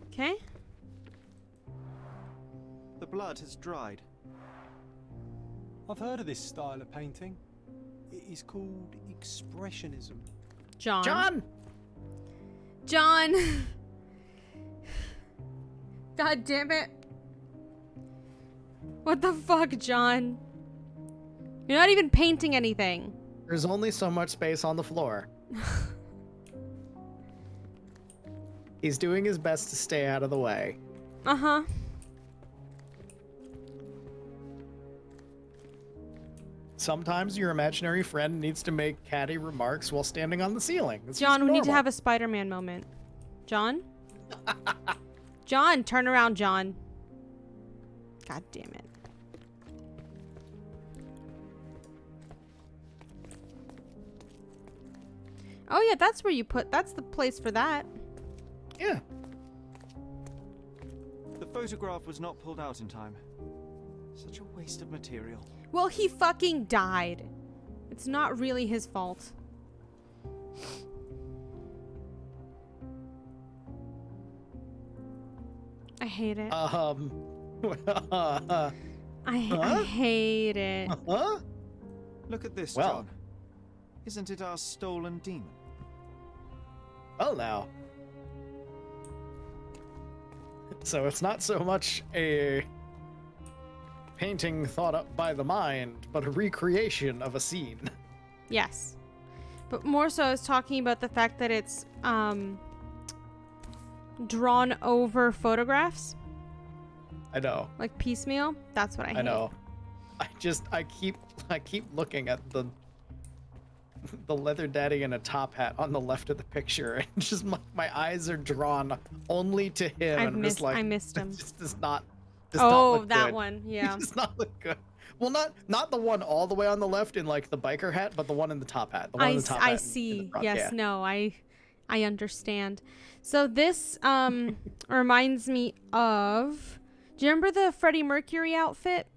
A: Okay.
D: The blood has dried.
E: I've heard of this style of painting. It is called expressionism.
A: John.
B: John!
A: John! God damn it. What the fuck, John? You're not even painting anything.
B: There's only so much space on the floor. He's doing his best to stay out of the way.
A: Uh-huh.
B: Sometimes your imaginary friend needs to make catty remarks while standing on the ceiling. It's
A: John,
B: just
A: we need to
B: normal.
A: have a Spider-Man moment. John? John, turn around, John. God damn it. Oh yeah, that's where you put, that's the place for that.
B: Yeah.
D: The photograph was not pulled out in time. Such a waste of material.
A: Well, he fucking died. It's not really his fault. I hate it.
B: Huh?
A: I hate it.
D: Look at this,
B: Well.
D: John. Isn't it our stolen demon?
B: Well, now. So it's not so much a painting thought up by the mind, but a recreation of a scene.
A: Yes. But more so I was talking about the fact that it's drawn over photographs.
B: I know.
A: Like piecemeal. That's what I hate.
B: I know. I keep looking at the leather daddy in a top hat on the left of the picture, and just my eyes are drawn only to him.
A: I
B: and I'm just like,
A: missed him.
B: This just does not
A: Oh,
B: look
A: that
B: good.
A: one.
B: It
A: Yeah.
B: does not look good. Well, not the one all the way on the left in like the biker hat, but the one in the top hat. The one in the top hat.
A: I
B: in
A: see.
B: the front.
A: Yes.
B: Yeah.
A: No. I understand. So this reminds me of. Do you remember the Freddie Mercury outfit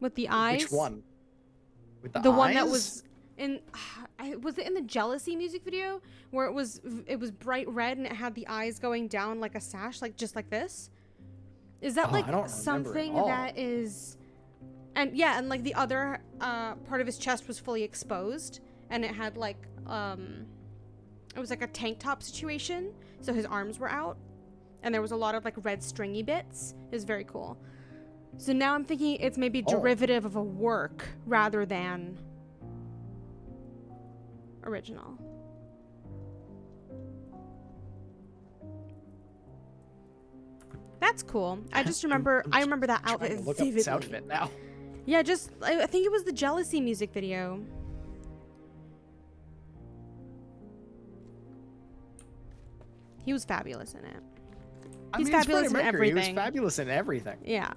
A: with the eyes?
B: Which one? With the
A: one that
B: eyes?
A: was in. Was it in the Jealousy music video where it was bright red and it had the eyes going down like a sash, like just like this? Is that
B: I don't remember
A: something
B: at all.
A: that is? And yeah, and like the other part of his chest was fully exposed, and it had like it was like a tank top situation, so his arms were out, and there was a lot of like red stringy bits. It was very cool. So now I'm thinking it's maybe derivative of a work rather than original. That's cool. I just remember. I remember that
B: Trying
A: outfit
B: to look up
A: vividly.
B: this outfit now.
A: Yeah, I think it was the Jealousy music video. He was fabulous in it. He's
B: it's
A: fabulous
B: Freddie
A: in
B: Mercury. He
A: everything.
B: was fabulous in everything.
A: Yeah.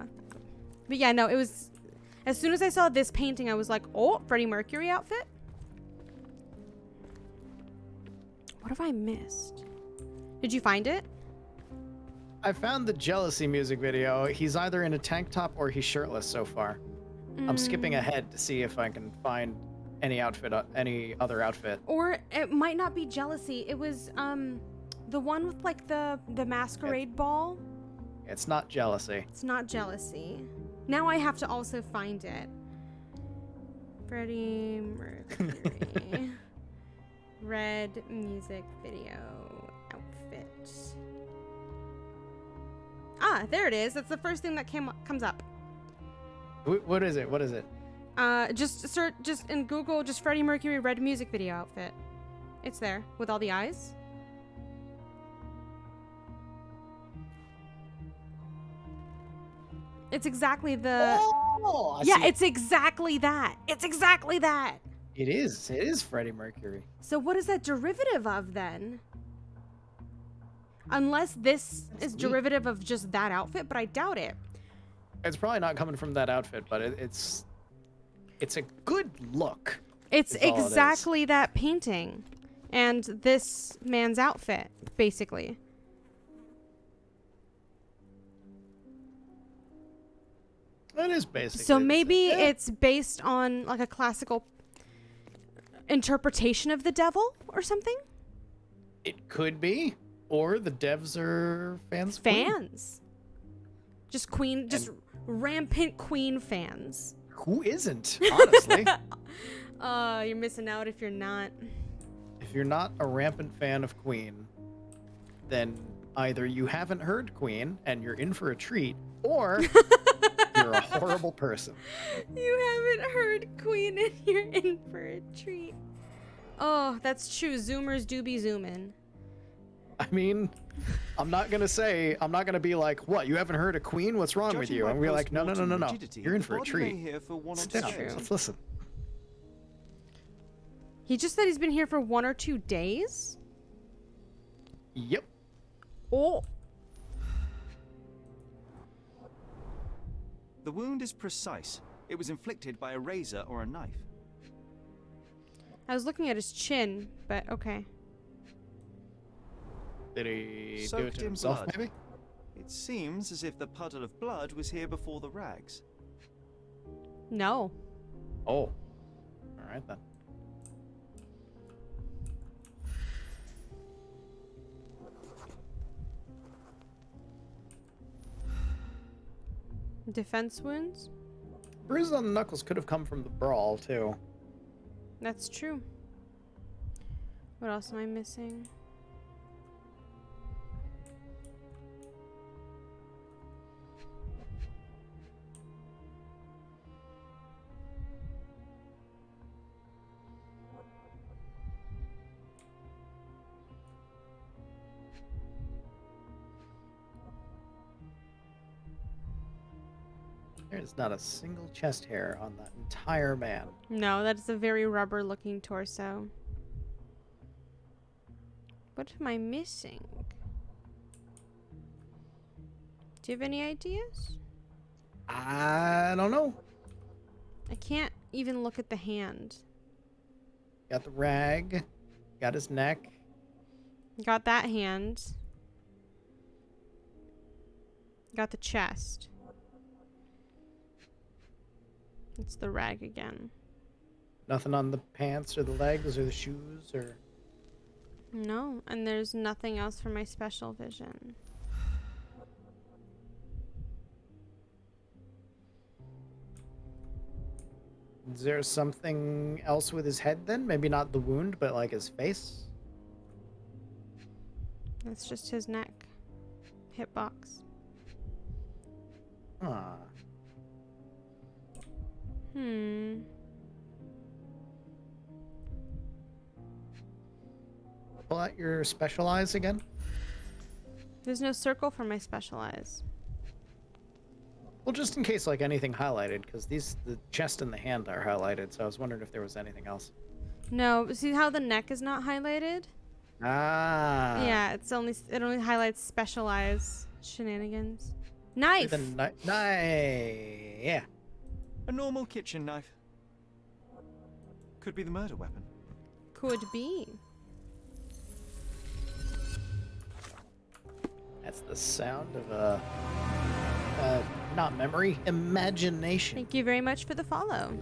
A: But yeah, no, it was. As soon as I saw this painting, I was like, oh, Freddie Mercury outfit? What have I missed? Did you find it?
B: I found the Jealousy music video. He's either in a tank top or he's shirtless so far. I'm skipping ahead to see if I can find any other outfit.
A: Or it might not be Jealousy. It was the one with like the masquerade ball.
B: It's not Jealousy.
A: It's not Jealousy. Now I have to also find it. Freddie Mercury. Red music video outfit. Ah, there it is. That's the first thing that comes up.
B: What is it? What is it?
A: Just search, just in Google, just Freddie Mercury red music video outfit. It's there with all the eyes. It's exactly the.
B: Oh, I
A: Yeah,
B: see it.
A: it's exactly that. It's exactly that.
B: It is. It is Freddie Mercury.
A: So what is that derivative of then? Unless this is
B: neat.
A: derivative of just that outfit, but I doubt it.
B: It's probably not coming from that outfit, but it's a good look.
A: It's
B: is all it is.
A: exactly that painting and this man's outfit, basically.
B: It is basically.
A: So
B: the
A: maybe
B: same. Yeah.
A: it's based on like a classical interpretation of the devil or something?
B: It could be, or the devs are fans. of Queen.
A: Fans. Just Queen, just rampant Queen fans.
B: Who isn't? Honestly,
A: You're missing out if you're not.
B: if you're not a rampant fan of Queen, then either you haven't heard Queen and you're in for a treat, or you're a horrible person.
A: You haven't heard Queen and you're in for a treat. Oh, that's true. Zoomers do be zooming.
B: I mean, I'm not gonna be like, what? You haven't heard of Queen? What's wrong with
D: Judging
B: you?
D: by
B: I'm gonna be like, no.
D: post-mortem rigidity,
B: You're in
D: the
B: for a
D: body lay
B: treat.
D: here for 1 or
B: Sit
D: 2
B: down.
D: days.
B: Let's listen.
A: He just said he's been here for 1 or 2 days?
B: Yep.
A: Oh.
D: The wound is precise. It was inflicted by a razor or a knife.
A: I was looking at his chin, but okay.
B: Did he do it
D: Soaked
B: to
D: in
B: himself?
D: blood.
B: Maybe.
D: It seems as if the puddle of blood was here before the rags.
A: No.
B: Oh. All right then.
A: Defense wounds?
B: Bruises on the knuckles could have come from the brawl too.
A: That's true. What else am I missing?
B: There's not a single chest hair on that entire man.
A: No, that's a very rubber-looking torso. What am I missing? Do you have any ideas?
B: I don't know.
A: I can't even look at the hand.
B: Got the rag. Got his neck.
A: Got that hand. Got the chest. It's the rag again.
B: Nothing on the pants or the legs or the shoes or...
A: No, and there's nothing else for my special vision.
B: Is there something else with his head then? Maybe not the wound, but like his face?
A: That's just his neck. Hitbox.
B: Ah. Pull out your special eyes again.
A: There's no circle for my special eyes.
B: Well, just in case like anything highlighted, because the chest and the hand are highlighted, so I was wondering if there was anything else.
A: No, see how the neck is not highlighted?
B: Ah.
A: Yeah, it only highlights special eyes shenanigans. Knife.
B: Yeah.
D: A normal kitchen knife. Could be the murder weapon.
A: Could be.
B: That's the sound of not memory, imagination.
A: Thank you very much for the follow.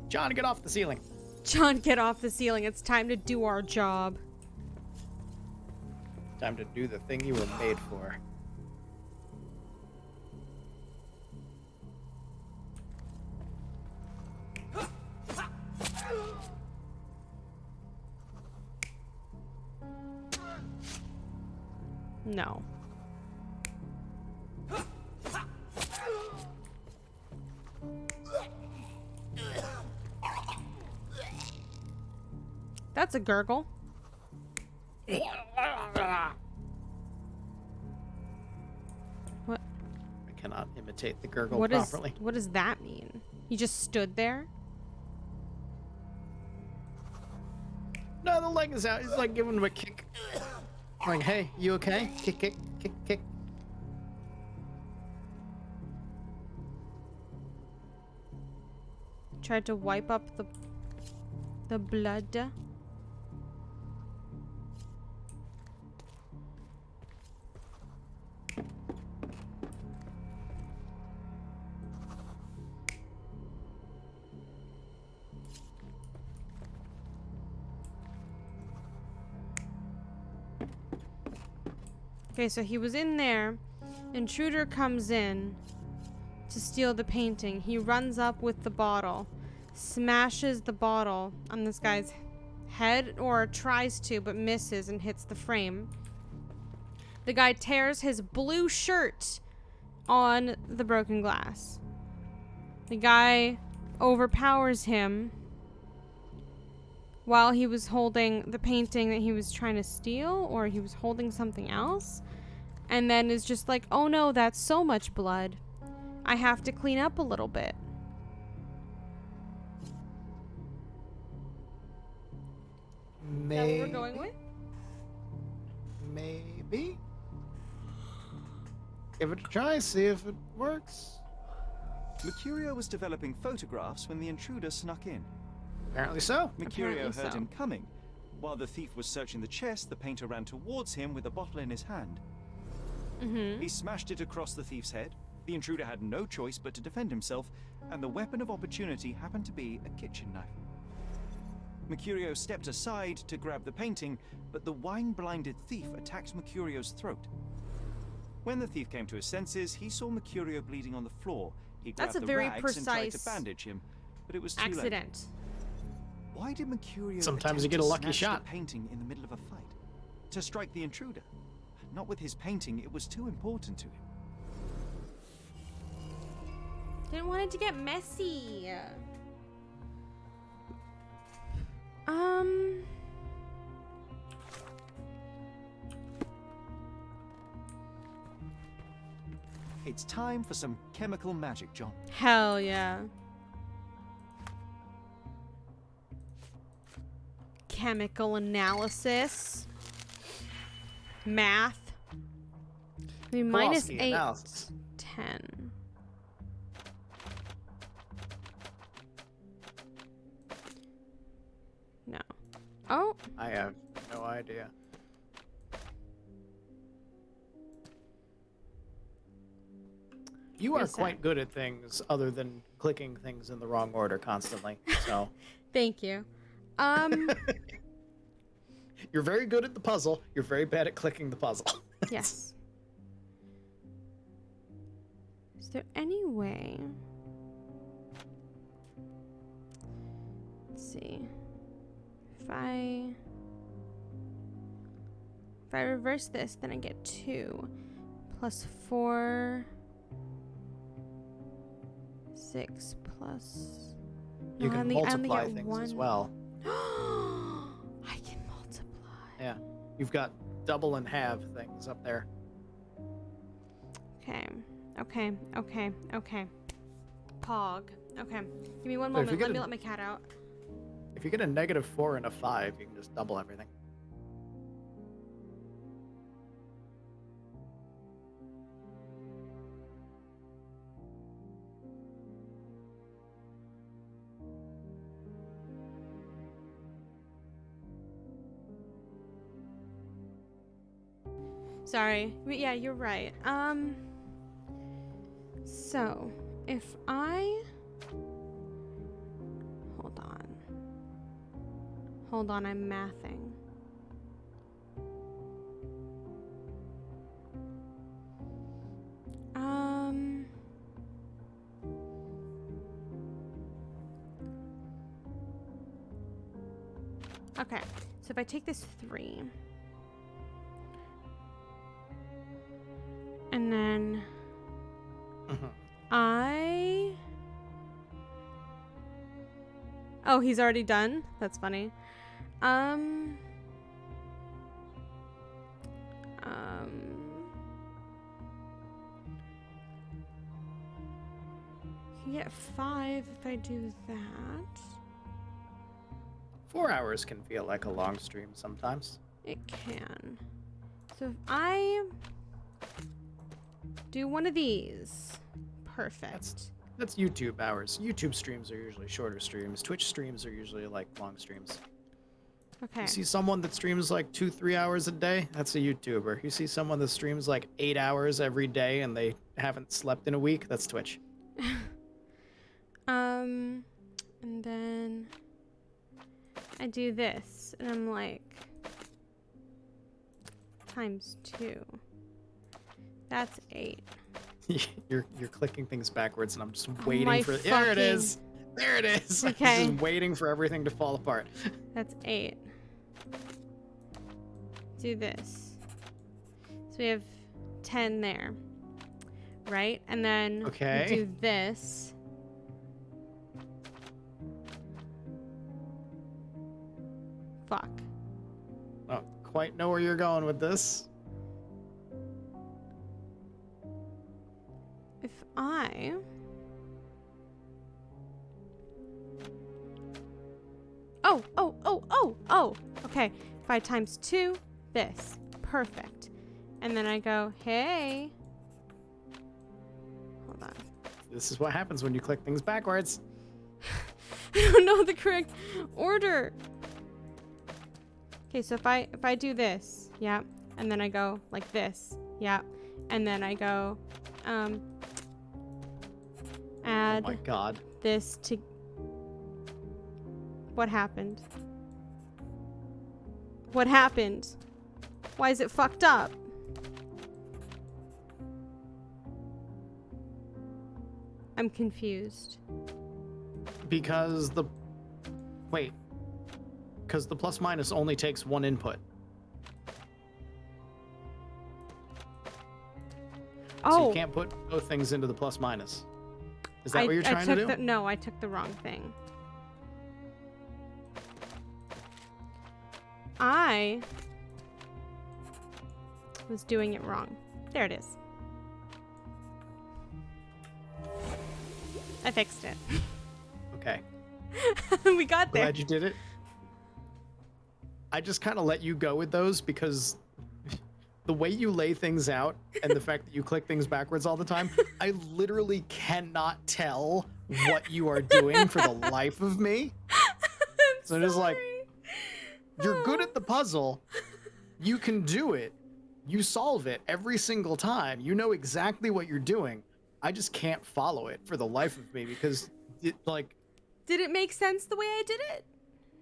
B: John, get off the ceiling.
A: John, get off the ceiling. It's time to do our job.
B: Time to do the thing you were made for.
A: No. That's a gurgle. What?
B: I cannot imitate the gurgle
A: What
B: properly.
A: what does that mean? He just stood there?
B: No, the leg is out. He's like giving him a kick. Like, hey, you okay? Kick, kick, kick, kick.
A: Tried to wipe up the blood. Okay, so he was in there. Intruder comes in to steal the painting. He runs up with the bottle, smashes the bottle on this guy's head, or tries to, but misses and hits the frame. The guy tears his blue shirt on the broken glass. The guy overpowers him while he was holding the painting that he was trying to steal, or he was holding something else, and then is just like, oh no, that's so much blood. I have to clean up a little bit. Is that what we're going with?
B: Maybe. Give it a try, see if it works.
D: Mercurio was developing photographs when the intruder snuck in.
B: Apparently so.
D: Mercurio
A: Apparently
D: heard
A: so.
D: him coming. While the thief was searching the chest, the painter ran towards him with a bottle in his hand. He smashed it across the thief's head. The intruder had no choice but to defend himself, and the weapon of opportunity happened to be a kitchen knife. Mercurio stepped aside to grab the painting, but the wine-blinded thief attacked Mercurio's throat. When the thief came to his senses, he saw Mercurio bleeding on the floor. He grabbed
A: That's a
D: the
A: very
D: rags and tried to
A: precise
D: bandage him, but it was too late.
A: Accident.
D: Why did Mercurio
B: Sometimes you
D: attempt
B: get a
D: to
B: lucky
D: smash
B: shot.
D: the painting in the middle of a fight? To strike the intruder? Not with his painting, it was too important to him.
A: Didn't want it to get messy.
D: It's time for some chemical magic, John.
A: Hell yeah. Chemical analysis. Math. I mean, minus
B: Philosophy
A: 8,
B: analysis.
A: 10. No. Oh,
B: I have no idea. You are
A: Yes, sir.
B: quite good at things other than clicking things in the wrong order constantly. So
A: thank you.
B: you're very good at the puzzle. You're very bad at clicking the puzzle.
A: Yes. Is there any way? Let's see. If I reverse this, then I get 2 plus 4, 6 plus.
B: You
A: No,
B: can
A: I only
B: multiply
A: get
B: things
A: 1.
B: as well.
A: I can multiply.
B: Yeah. You've got double and halve things up there.
A: Okay. Pog. Okay. Give me one
B: So if
A: moment.
B: you get
A: Let me
B: a-
A: let my cat out.
B: If you get a -4 and a 5, you can just double everything.
A: Sorry. Yeah, you're right. So if I hold on, I'm mathing. Okay, so if I take this 3 and then Oh, he's already done? That's funny. You get 5 if I do that.
B: 4 hours can feel like a long stream sometimes.
A: It can. So if I do one of these, perfect.
B: That's YouTube hours. YouTube streams are usually shorter streams. Twitch streams are usually like long streams.
A: Okay.
B: You see someone that streams like 2-3 hours a day, that's a YouTuber. You see someone that streams like 8 hours every day and they haven't slept in a week, that's Twitch.
A: And then I do this, and I'm like, times 2. That's 8.
B: You're clicking things backwards, and I'm just
A: Oh
B: waiting
A: my
B: for. There it
A: fucking-
B: is. There it is.
A: Okay.
B: I'm just waiting for everything to fall apart.
A: That's 8. Do this. So we have 10 there, right? And then
B: Okay.
A: we do this. Fuck.
B: I don't quite know where you're going with this.
A: If I Oh, okay. If I times 2, this. Perfect. And then I go, hey. Hold on.
B: This is what happens when you click things backwards.
A: I don't know the correct order. Okay, so if I do this, yeah, and then I go like this, yeah, and then I go add
B: Oh my god.
A: this to what happened? What happened? Why is it fucked up? I'm confused.
B: Because the plus minus only takes one input. So
A: Oh,
B: you can't put both things into the plus minus. Is that what you're trying to do?
A: No, I took the wrong thing. I was doing it wrong. There it is. I fixed it.
B: Okay.
A: We got there.
B: Glad you did it. I just kind of let you go with those because the way you lay things out and the fact that you click things backwards all the time, I literally cannot tell what you are doing for the life of me. So I'm just like, you're good at the puzzle. You can do it. You solve it every single time. You know exactly what you're doing. I just can't follow it for the life of me because it like.
A: Did it make sense the way I did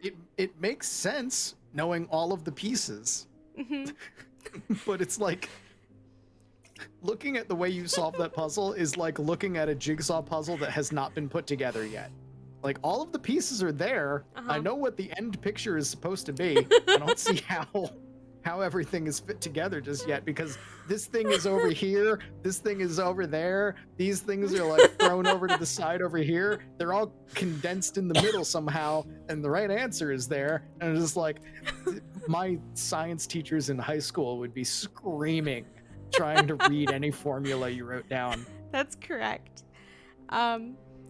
A: it?
B: It makes sense knowing all of the pieces.
A: Mm-hmm.
B: But it's like looking at the way you solve that puzzle is like looking at a jigsaw puzzle that has not been put together yet. Like all of the pieces are there. I know what the end picture is supposed to be. I don't see how everything is fit together just yet because this thing is over here, this thing is over there, these things are like thrown over to the side over here. They're all condensed in the middle somehow, and the right answer is there. And it's just like my science teachers in high school would be screaming trying to read any formula you wrote down.
A: That's correct.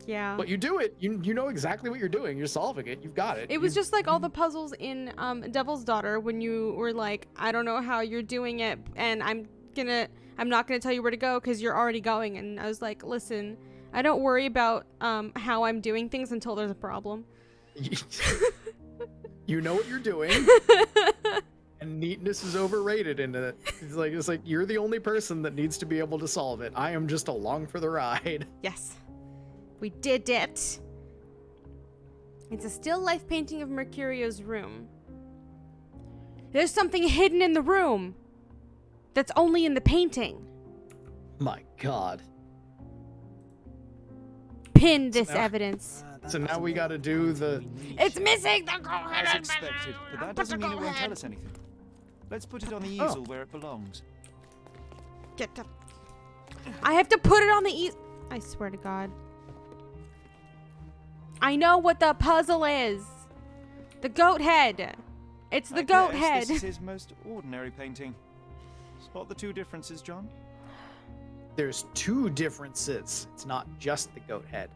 A: Yeah.
B: But you do it. You know exactly what you're doing. You're solving it. You've got it.
A: It was just like all the puzzles in Devil's Daughter when you were like, I don't know how you're doing it, and I'm not gonna tell you where to go because you're already going. And I was like, listen, I don't worry about how I'm doing things until there's a problem.
B: You know what you're doing. And neatness is overrated in it. It's like you're the only person that needs to be able to solve it. I am just along for the ride.
A: Yes. We did it. It's a still life painting of Mercurio's room. There's something hidden in the room that's only in the painting.
B: My God.
A: Pin this
B: now-
A: evidence.
B: So now we got to do the.
A: It's missing the
D: As expected, but that doesn't mean it won't tell us anything. Let's put it on the easel where it belongs.
A: Get up. I have to put it on the easel. I swear to God. I know what the puzzle is. The goat head. It's the goat head.
D: This is his most ordinary painting. Spot the two differences, John?
B: There's two differences. It's not just the goat head.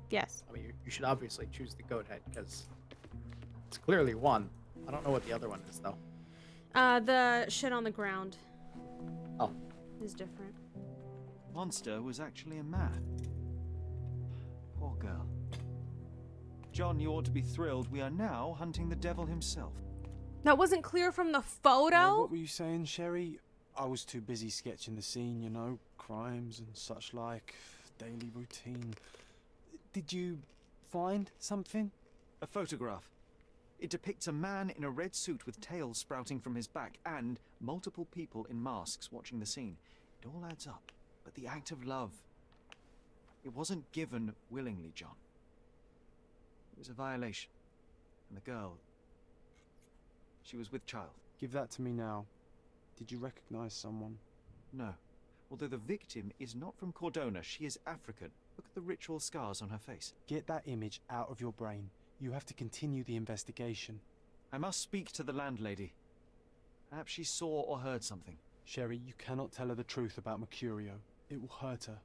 A: Yes.
B: I mean, you should obviously choose the goat head because it's clearly one. I don't know what the other one is though.
A: The shit on the ground.
B: Oh.
A: Is different.
D: Monster was actually a man. Poor girl. John, you ought to be thrilled. We are now hunting the devil himself.
A: That wasn't clear from the photo?
E: What were you saying, Sherry? I was too busy sketching the scene, you know, crimes and such like, daily routine. Did you find something?
D: A photograph. It depicts a man in a red suit with tails sprouting from his back and multiple people in masks watching the scene. It all adds up. But the act of love, it wasn't given willingly, John. It was a violation. And the girl, she was with child.
E: Give that to me now. Did you recognize someone?
D: No. Although the victim is not from Cordona, she is African. Look at the ritual scars on her face.
E: Get that image out of your brain. You have to continue the investigation.
D: I must speak to the landlady. Perhaps she saw or heard something.
E: Sherry, you cannot tell her the truth about Mercurio. It will hurt her.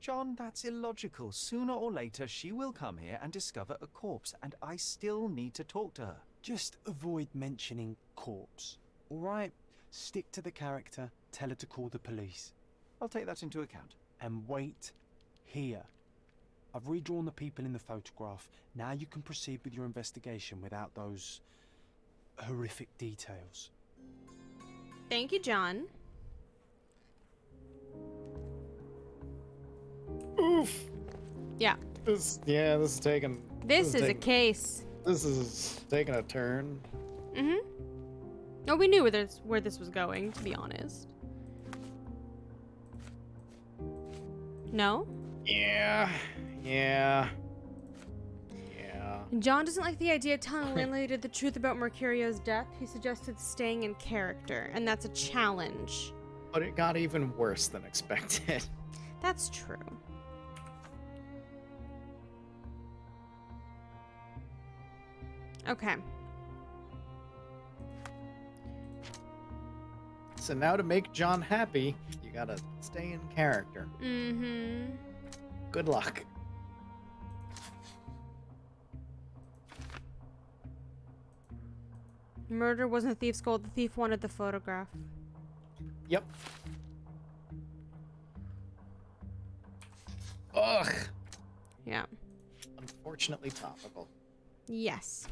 D: John, that's illogical. Sooner or later, she will come here and discover a corpse, and I still need to talk to her.
E: Just avoid mentioning corpse, all right? Stick to the character, tell her to call the police.
D: I'll take that into account.
E: And wait here. I've redrawn the people in the photograph. Now you can proceed with your investigation without those horrific details.
A: Thank you, John.
B: Oof.
A: Yeah.
B: This is taking.
A: This is a case.
B: This is taking a turn.
A: Mm-hmm. No, we knew where this was going, to be honest. No?
B: Yeah.
A: John doesn't like the idea of telling the landlady the truth about Mercurio's death. He suggested staying in character, and that's a challenge.
B: But it got even worse than expected.
A: That's true. Okay.
B: Yes, and now to make John happy, you gotta stay in character.
A: Mm-hmm.
B: Good luck.
A: Murder wasn't a thief's goal. The thief wanted the photograph.
B: Yep. Ugh.
A: Yeah.
B: Unfortunately topical.
A: Yes.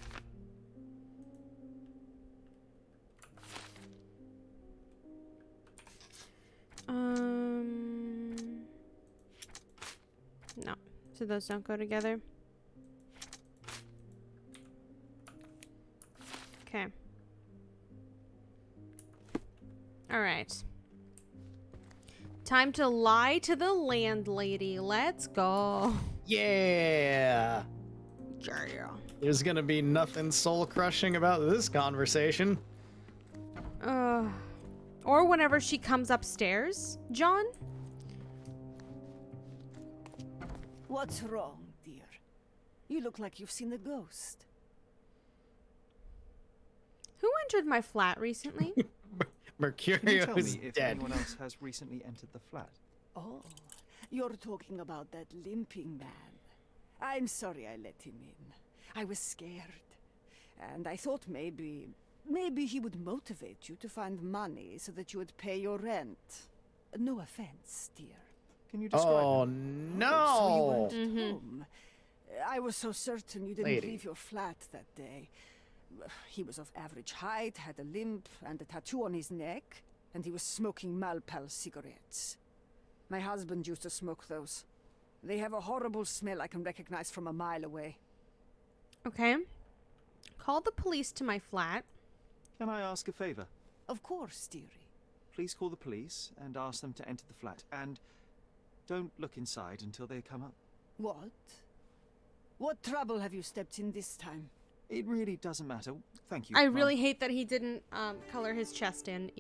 A: No. So those don't go together. Okay. All right. Time to lie to the landlady. Let's go.
B: Yeah.
A: Yeah.
B: There's gonna be nothing soul crushing about this conversation.
A: Or whenever she comes upstairs, John.
F: What's wrong, dear? You look like you've seen a ghost.
A: Who entered my flat recently?
D: Can you
B: Mercurio
D: tell
B: is
D: me if
B: dead.
D: anyone else has recently entered the flat?
F: Oh, you're talking about that limping man. I'm sorry I let him in. I was scared. And I thought maybe he would motivate you to find money so that you would pay your rent. No offense, dear.
D: Can you describe
B: Oh
D: him?
B: no!
F: So you weren't home. I was so certain you didn't
B: Lady.
F: leave your flat that day. He was of average height, had a limp and a tattoo on his neck, and he was smoking Malpal cigarettes. My husband used to smoke those. They have a horrible smell I can recognize from a mile away.
A: Okay. Call the police to my flat.
D: Can I ask a favor?
F: Of course, dearie.
D: Please call the police and ask them to enter the flat. And don't look inside until they come up.
F: What? What trouble have you stepped in this time?
D: It really doesn't matter. Thank you.
A: I
D: Mum.
A: really hate that he didn't color his chest in.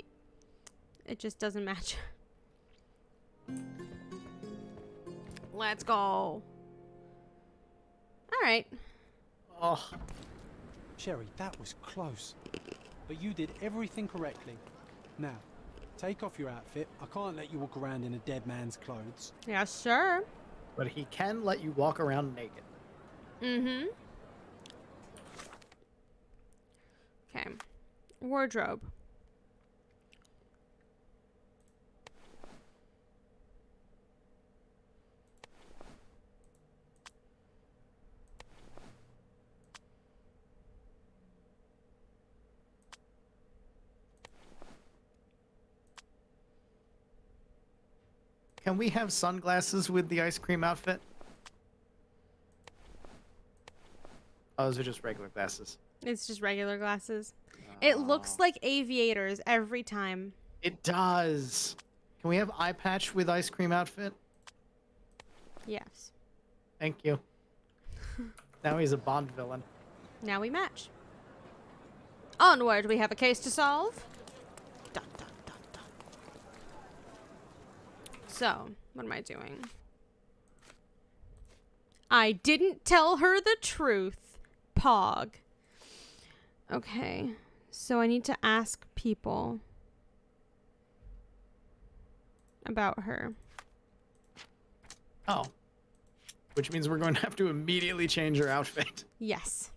A: It just doesn't match. Let's go. All right.
B: Oh,
E: Sherry, that was close. But you did everything correctly. Now, take off your outfit. I can't let you walk around in a dead man's clothes.
A: Yeah, sure.
B: but he can let you walk around naked.
A: Mm-hmm. Okay. Wardrobe.
B: Can we have sunglasses with the ice cream outfit? Oh, those are just regular glasses.
A: It's just regular glasses. It looks like aviators every time.
B: It does. Can we have eye patch with ice cream outfit?
A: Yes.
B: Thank you. Now he's a Bond villain.
A: Now we match. Onward, we have a case to solve. Dun, dun, dun, dun. So, what am I doing? I didn't tell her the truth. Pog. Okay. So I need to ask people about her.
B: Oh. Which means we're going to have to immediately change her outfit.
A: Yes.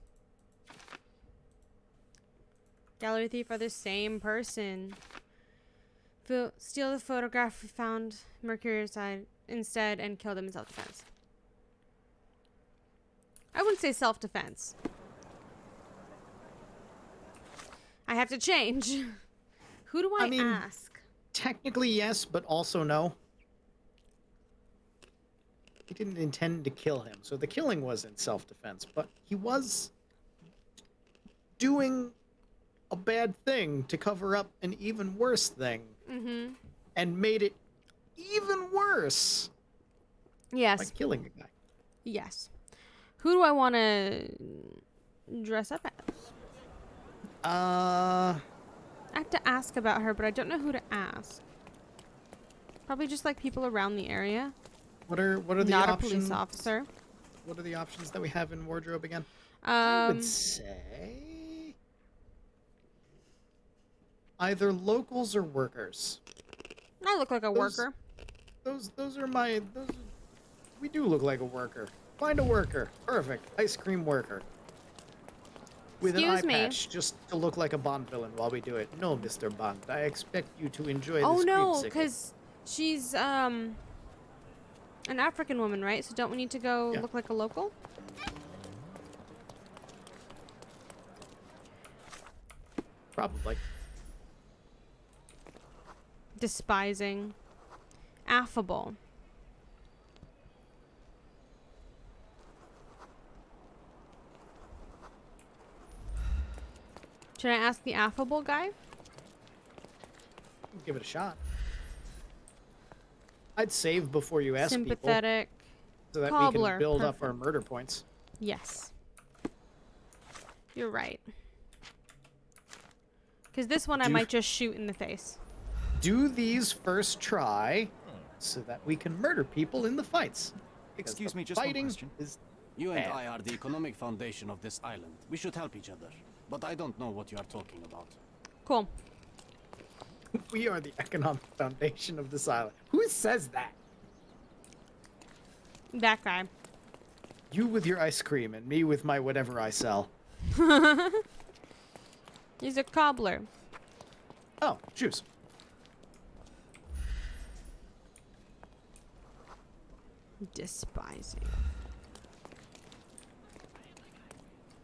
A: Gallery thief are the same person. Steal the photograph we found Mercury's side instead and kill them in self-defense. I wouldn't say self-defense. I have to change. Who do I
B: mean,
A: ask?
B: Technically, yes, but also no. He didn't intend to kill him, so the killing was in self-defense, but he was doing a bad thing to cover up an even worse thing.
A: Mm-hmm.
B: And made it even worse
A: Yes.
B: by killing a guy.
A: Yes. Who do I want to dress up as? I have to ask about her, but I don't know who to ask. Probably just like people around the area.
B: What are the
A: Not
B: options?
A: a police officer.
B: What are the options that we have in wardrobe again? I would say either locals or workers.
A: I look like a
B: Those-
A: worker.
B: Those are my we do look like a worker. Find a worker. Perfect. Ice cream worker. With
A: Excuse
B: an eye
A: me.
B: patch, just to look like a Bond villain while we do it. No, Mr. Bond. I expect you to enjoy
A: Oh
B: this
A: no,
B: creamsicle.
A: because she's an African woman, right? So don't we need to go
B: Yeah.
A: look like a local?
B: Probably.
A: Despising. Affable. Should I ask the affable guy?
B: Give it a shot. I'd save before you ask people,
A: Sympathetic.
B: so that we
A: cobbler.
B: can build up our
A: Perfect.
B: murder points.
A: Yes. You're right. Because this one I
B: Do-
A: might just shoot in the face.
B: Do these first try, so that we can murder people in the fights. Because
D: Excuse
B: the
D: me, just one
B: fighting
D: question.
B: is
G: You and
B: bad.
G: I are the economic foundation of this island. We should help each other. But I don't know what you are talking about.
A: Cool.
B: We are the economic foundation of this island. Who says that?
A: That guy.
B: You with your ice cream and me with my whatever I sell.
A: He's a cobbler.
B: Oh, juice.
A: Despising.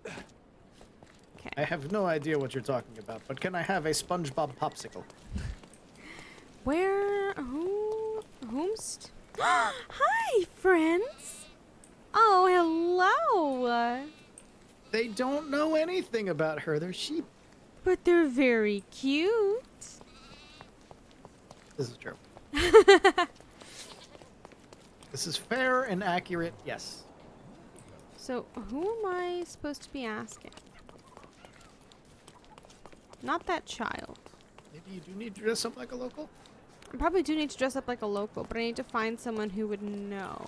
A: Okay.
B: I have no idea what you're talking about, but can I have a SpongeBob popsicle?
A: Where? Whomst? Hi, friends. Oh, hello.
B: They don't know anything about her. They're sheep.
A: But they're very cute.
B: This is true. This is fair and accurate, yes.
A: So, who am I supposed to be asking? Not that child.
B: Maybe you do need to dress up like a local?
A: I probably do need to dress up like a local, but I need to find someone who would know.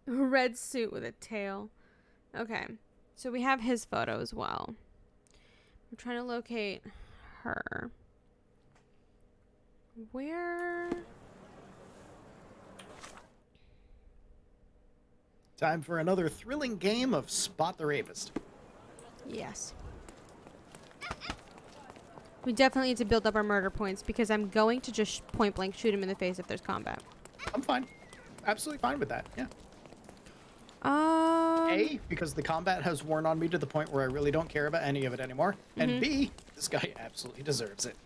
A: A red suit with a tail. Okay. So we have his photo as well. I'm trying to locate her. Where?
B: Time for another thrilling game of Spot the Rapist.
A: Yes. We definitely need to build up our murder points because I'm going to just point blank shoot him in the face if there's combat.
B: I'm fine. Absolutely fine with that, yeah. A, because the combat has worn on me to the point where I really don't care about any of it anymore. And B, this guy absolutely deserves it.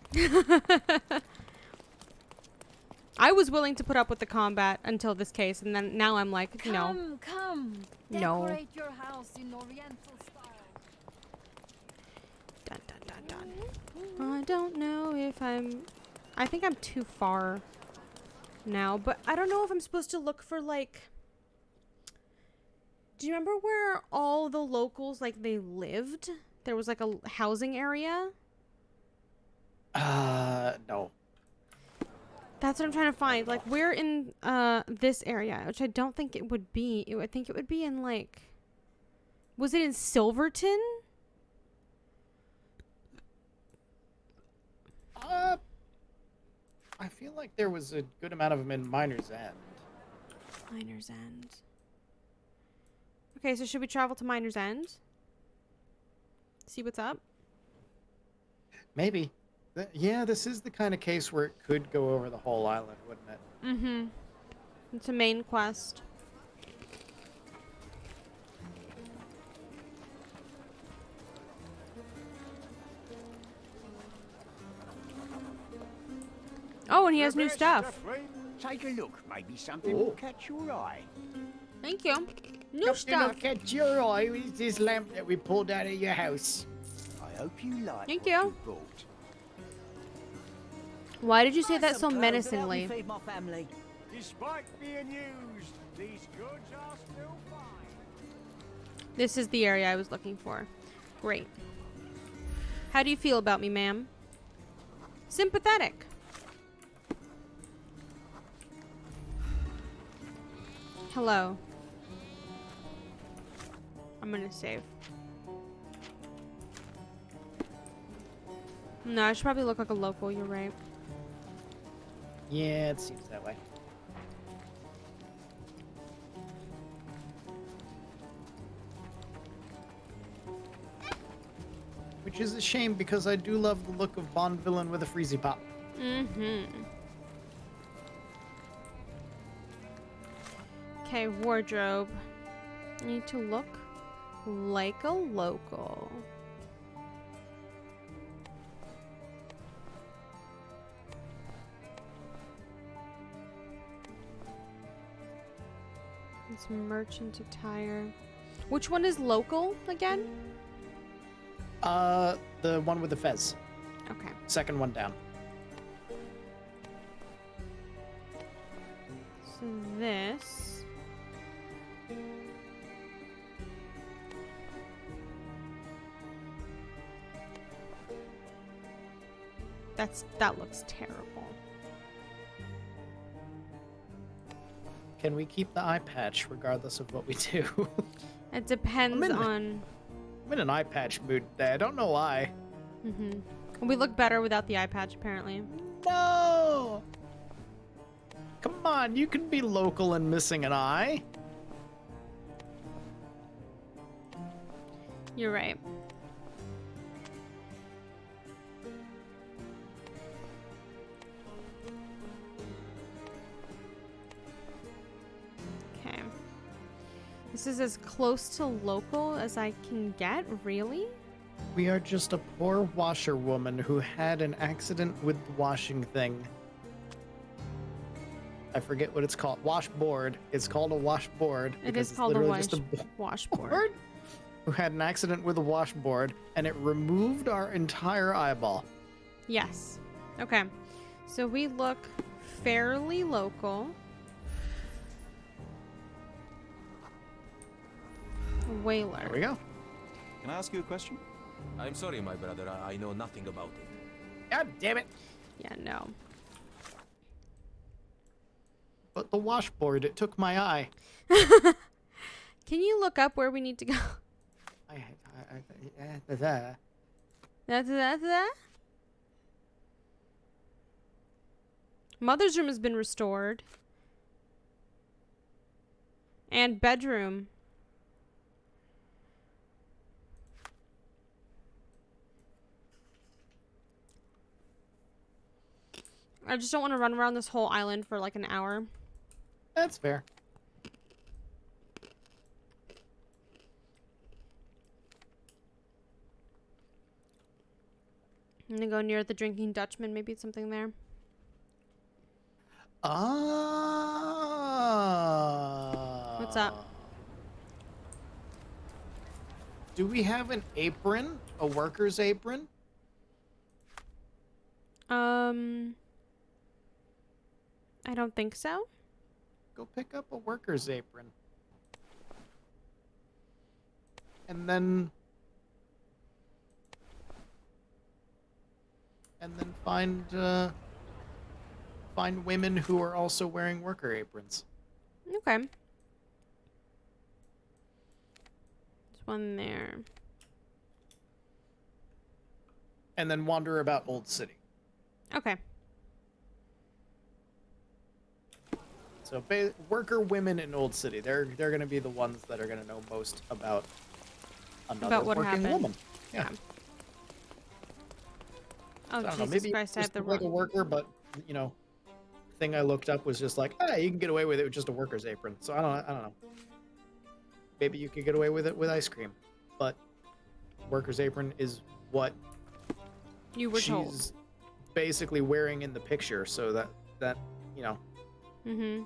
A: I was willing to put up with the combat until this case, and then now I'm like, no.
H: Come.
A: No.
H: Decorate your house in Oriental style.
A: Dun, dun, dun, dun. I don't know if I think I'm too far now, but I don't know if I'm supposed to look for, like... Do you remember where all the locals, like, they lived? There was, like, a housing area?
B: No.
A: That's what I'm trying to find. Like, where in this area, which I don't think it would be. I think it would be in, like... Was it in Silverton?
B: I feel like there was a good amount of them in Miner's End.
A: Miner's End. Okay, so should we travel to Miner's End? See what's up?
B: Maybe. Yeah, this is the kind of case where it could go over the whole island, wouldn't it?
A: Mm-hmm. It's a main quest. Oh, and he has new stuff.
I: Take a look. Maybe something will catch your eye.
A: Thank you. New
B: Something
A: stuff.
B: will catch your eye with this lamp that we pulled out of your house.
I: I hope you like
A: Thank
I: what
A: you.
I: you bought.
A: Why did you say that so menacingly?
F: Feed my family.
I: Despite being used, these goods are still fine.
A: This is the area I was looking for. Great. How do you feel about me, ma'am? Sympathetic. Hello. I'm gonna save. No, I should probably look like a local, you're right.
B: Yeah, it seems that way. Which is a shame because I do love the look of Bond villain with a freezy pop.
A: Mm-hmm. Okay, wardrobe. I need to look like a local. It's merchant attire. Which one is local again?
B: The one with the fez.
A: Okay.
B: Second one down.
A: So this. That looks terrible.
B: Can we keep the eye patch regardless of what we do?
A: It depends on.
B: I'm in an eye patch mood today. I don't know why.
A: We look better without the eye patch, apparently.
B: No! Come on, you can be local and missing an eye.
A: You're right. Okay. This is as close to local as I can get, really?
B: We are just a poor washerwoman who had an accident with the washing thing. I forget what it's called. Washboard. It's called a washboard.
A: It is called a washboard.
B: Who had an accident with a washboard, and it removed our entire eyeball.
A: Yes. Okay. So we look fairly local. Whaler.
B: There we go.
D: Can I ask you a question?
J: I'm sorry, my brother. I know nothing about it.
B: God damn it.
A: Yeah, no.
B: But the washboard, it took my eye.
A: Can you look up where we need to go? That. Mother's room has been restored. And bedroom. I just don't want to run around this whole island for like an hour.
B: That's fair.
A: I'm gonna go near the Drinking Dutchman. Maybe it's something there. What's up?
B: Do we have an apron? A worker's apron?
A: I don't think so.
B: Go pick up a worker's apron. And then find women who are also wearing worker aprons.
A: Okay. There's one there.
B: And then wander about Old City.
A: Okay.
B: So worker women in Old City, they're going to be the ones that are going to know most about another
A: what
B: working
A: happened.
B: woman. Yeah.
A: Oh,
B: So I don't know,
A: Jesus
B: maybe
A: Christ, I have
B: just
A: the
B: like a
A: wrong.
B: worker, but you know, thing I looked up was just like, you can get away with it with just a worker's apron. So I don't know. Maybe you could get away with it with ice cream, but worker's apron is what
A: You were
B: she's
A: told.
B: basically wearing in the picture. So that you know.
A: Mm-hmm.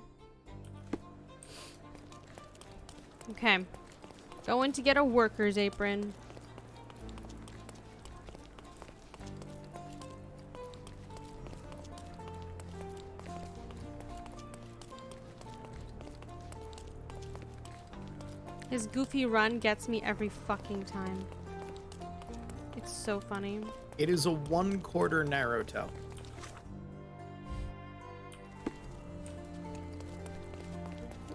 A: Okay. Going to get a worker's apron. His goofy run gets me every fucking time. It's so funny.
B: It is a 1/4 Naruto.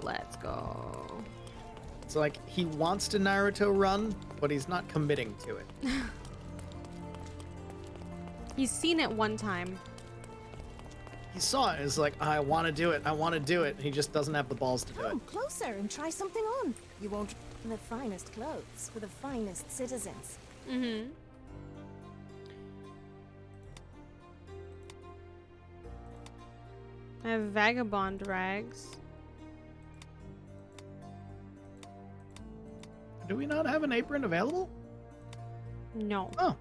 A: Let's go. Oh.
B: It's like he wants to Naruto run, but he's not committing to it.
A: He's seen it one time.
B: He saw it. It's like, I want to do it. I want to do it. He just doesn't have the balls to do it.
K: Come closer and try something on. You won't. The finest clothes for the finest citizens.
A: Mm-hmm. I have vagabond rags.
B: Do we not have an apron available?
A: No.
B: Oh.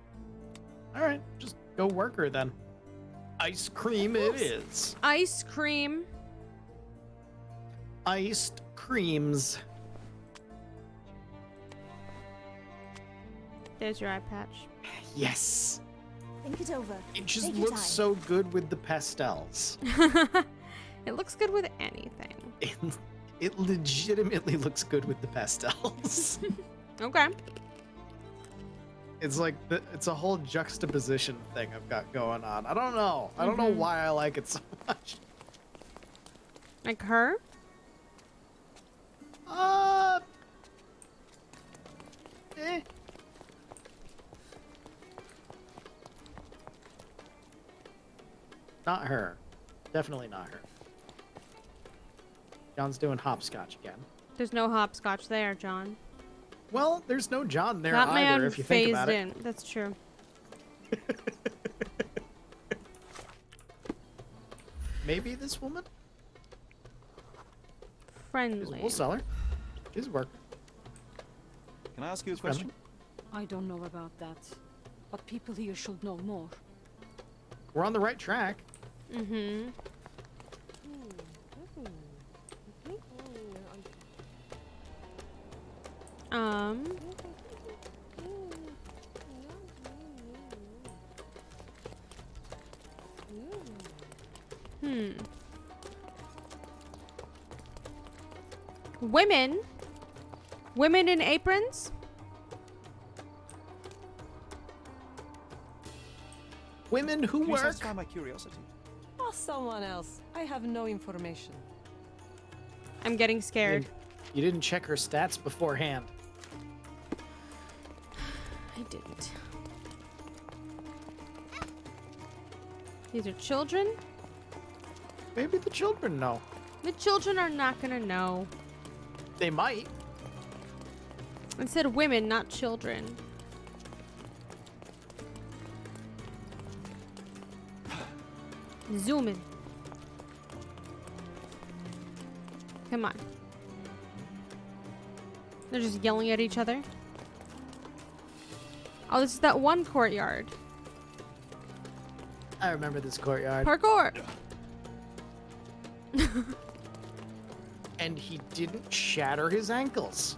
B: All right. Just go work her then. Ice cream it is.
A: Ice cream.
B: Iced creams.
A: There's your eye patch.
B: Yes.
K: Think it over.
B: It just
K: Take your
B: looks
K: time.
B: so good with the pastels.
A: It looks good with anything.
B: It legitimately looks good with the pastels.
A: Okay.
B: It's like it's a whole juxtaposition thing I've got going on. I don't know. I don't know why I like it so much.
A: Like her?
B: Eh. Not her. Definitely not her. John's doing hopscotch again.
A: There's no hopscotch there, John.
B: Well, there's no John there
A: That
B: either,
A: man
B: if you think
A: phased
B: about it.
A: in. That's true.
B: Maybe this woman?
A: Friendly.
B: We'll sell her. She's work.
D: Can I ask you a
B: Friendly.
D: question?
H: I don't know about that, but people here should know more.
B: We're on the right track.
A: Mm-hmm. Women? Women in aprons?
B: Women who
D: Can you
B: work.
D: satisfy my curiosity?
H: Ask someone else. I have no information.
A: I'm getting scared.
B: You didn't check her stats beforehand.
A: I didn't. These are children?
B: Maybe the children know.
A: The children are not gonna know.
B: They might.
A: I said women, not children. Zoom in. Come on. They're just yelling at each other. Oh, this is that one courtyard.
B: I remember this courtyard.
A: Parkour!
B: And he didn't shatter his ankles.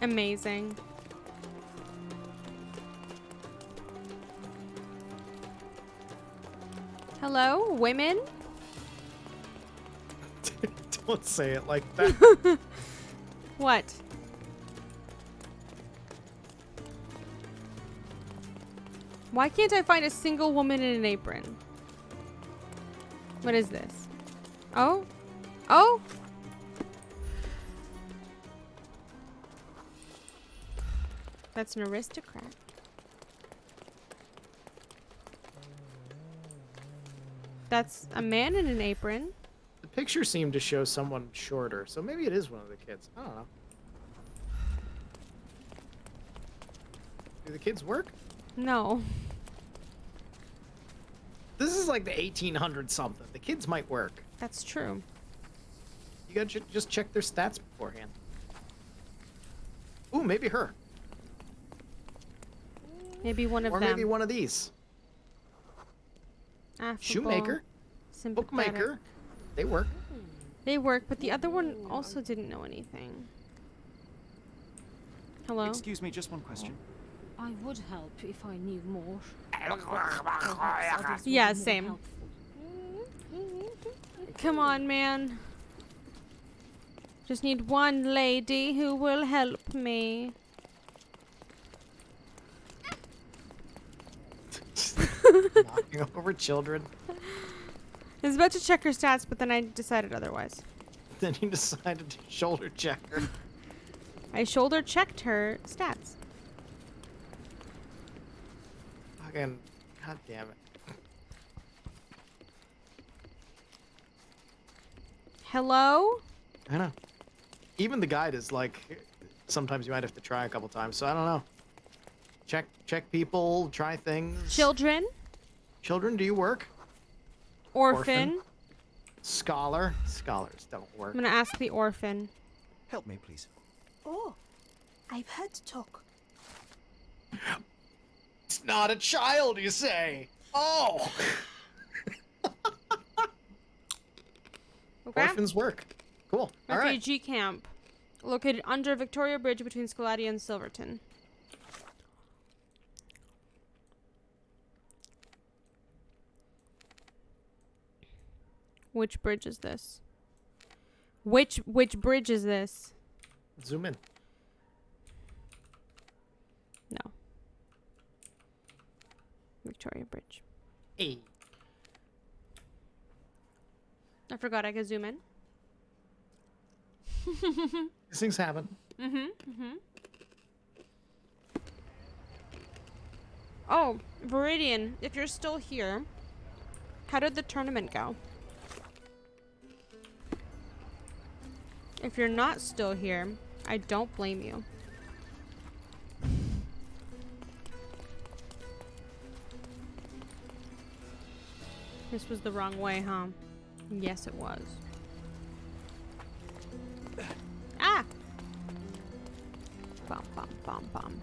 A: Amazing. Hello, women?
B: Don't say it like that.
A: What? Why can't I find a single woman in an apron? What is this? Oh? Oh? That's an aristocrat. That's a man in an apron.
B: The picture seemed to show someone shorter, so maybe it is one of the kids. I don't know. Do the kids work?
A: No.
B: This is like the 1800 something. The kids might work.
A: That's true.
B: You gotta just check their stats beforehand. Ooh, maybe her.
A: Maybe one of
B: Or
A: them.
B: maybe one of these.
A: Affable,
B: Shoemaker,
A: sympathetic.
B: bookmaker. They work.
A: They work, but the other one also didn't know anything. Hello?
D: Excuse me, just one question.
H: I would help if I knew more.
A: Yeah, same. Come on, man. Just need one lady who will help me.
B: Knocking over children.
A: I was about to check her stats, but then I decided otherwise.
B: Then you decided to shoulder check her.
A: I shoulder checked her stats.
B: Fucking, god damn it.
A: Hello?
B: I know. Even the guide is like, sometimes you might have to try a couple times, so I don't know. Check people, try things.
A: Children?
B: Children, do you work?
A: Orphan?
B: Scholar? Scholars don't work.
A: I'm gonna ask the orphan.
D: Help me, please.
K: Oh, I've heard talk.
B: It's not a child, you say? Oh!
A: Okay.
B: Orphans work. Cool. All right.
A: Refugee camp. Located under Victoria Bridge between Scalatia and Silverton. Which bridge is this? Which bridge is this?
B: Zoom in.
A: No. Victoria Bridge.
B: Hey.
A: I forgot I could zoom in.
B: These things happen.
A: Oh, Viridian, if you're still here, how did the tournament go? If you're not still here, I don't blame you. This was the wrong way, huh? Yes, it was. Ah! Bum, bum, bum, bum.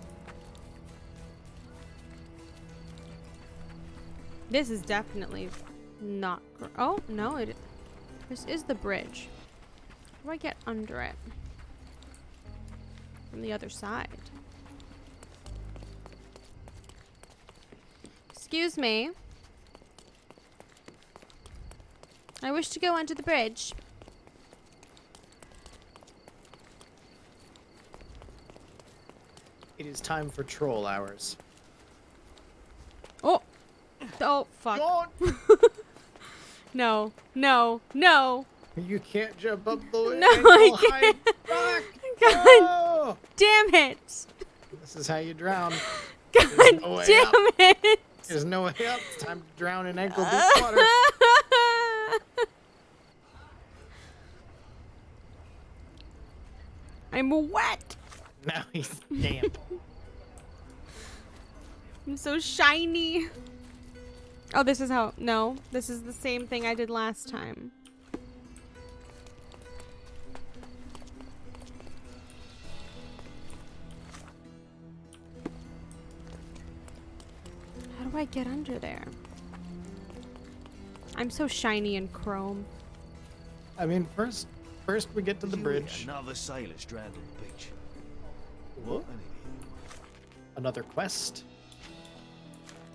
A: This is definitely not... Oh, no, this is the bridge. How do I get under it? From the other side. Excuse me. I wish to go under the bridge.
B: It is time for troll hours.
A: Oh! Oh, fuck.
B: Don't!
A: No, no, no!
B: You can't jump up the way.
A: No, I can't.
B: Back.
A: God
B: No!
A: damn it!
B: This is how you drown.
A: God
B: no way
A: damn
B: up.
A: it!
B: There's no way up. It's time to drown in ankle deep water.
A: I'm wet!
B: Now he's damp.
A: I'm so shiny. Oh, this is how... No, this is the same thing I did last time. How do I get under there? I'm so shiny and chrome.
B: I mean, first we get to the bridge.
I: Another sailor stranded on the beach.
B: What? Another quest?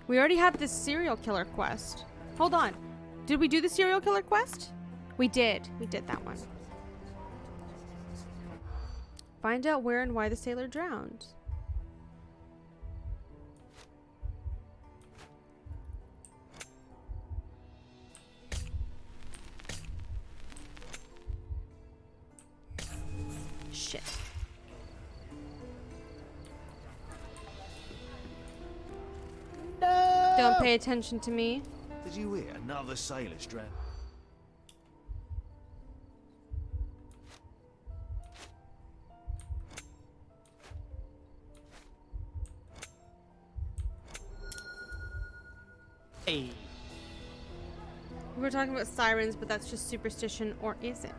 A: We already have this serial killer quest. Hold on. Did we do the serial killer quest? We did. We did that one. Find out where and why the sailor drowned. Shit.
B: No!
A: Don't pay attention to me.
I: Did you hear? Another sailor stranded.
B: Hey.
A: We were talking about sirens, but that's just superstition, or is it?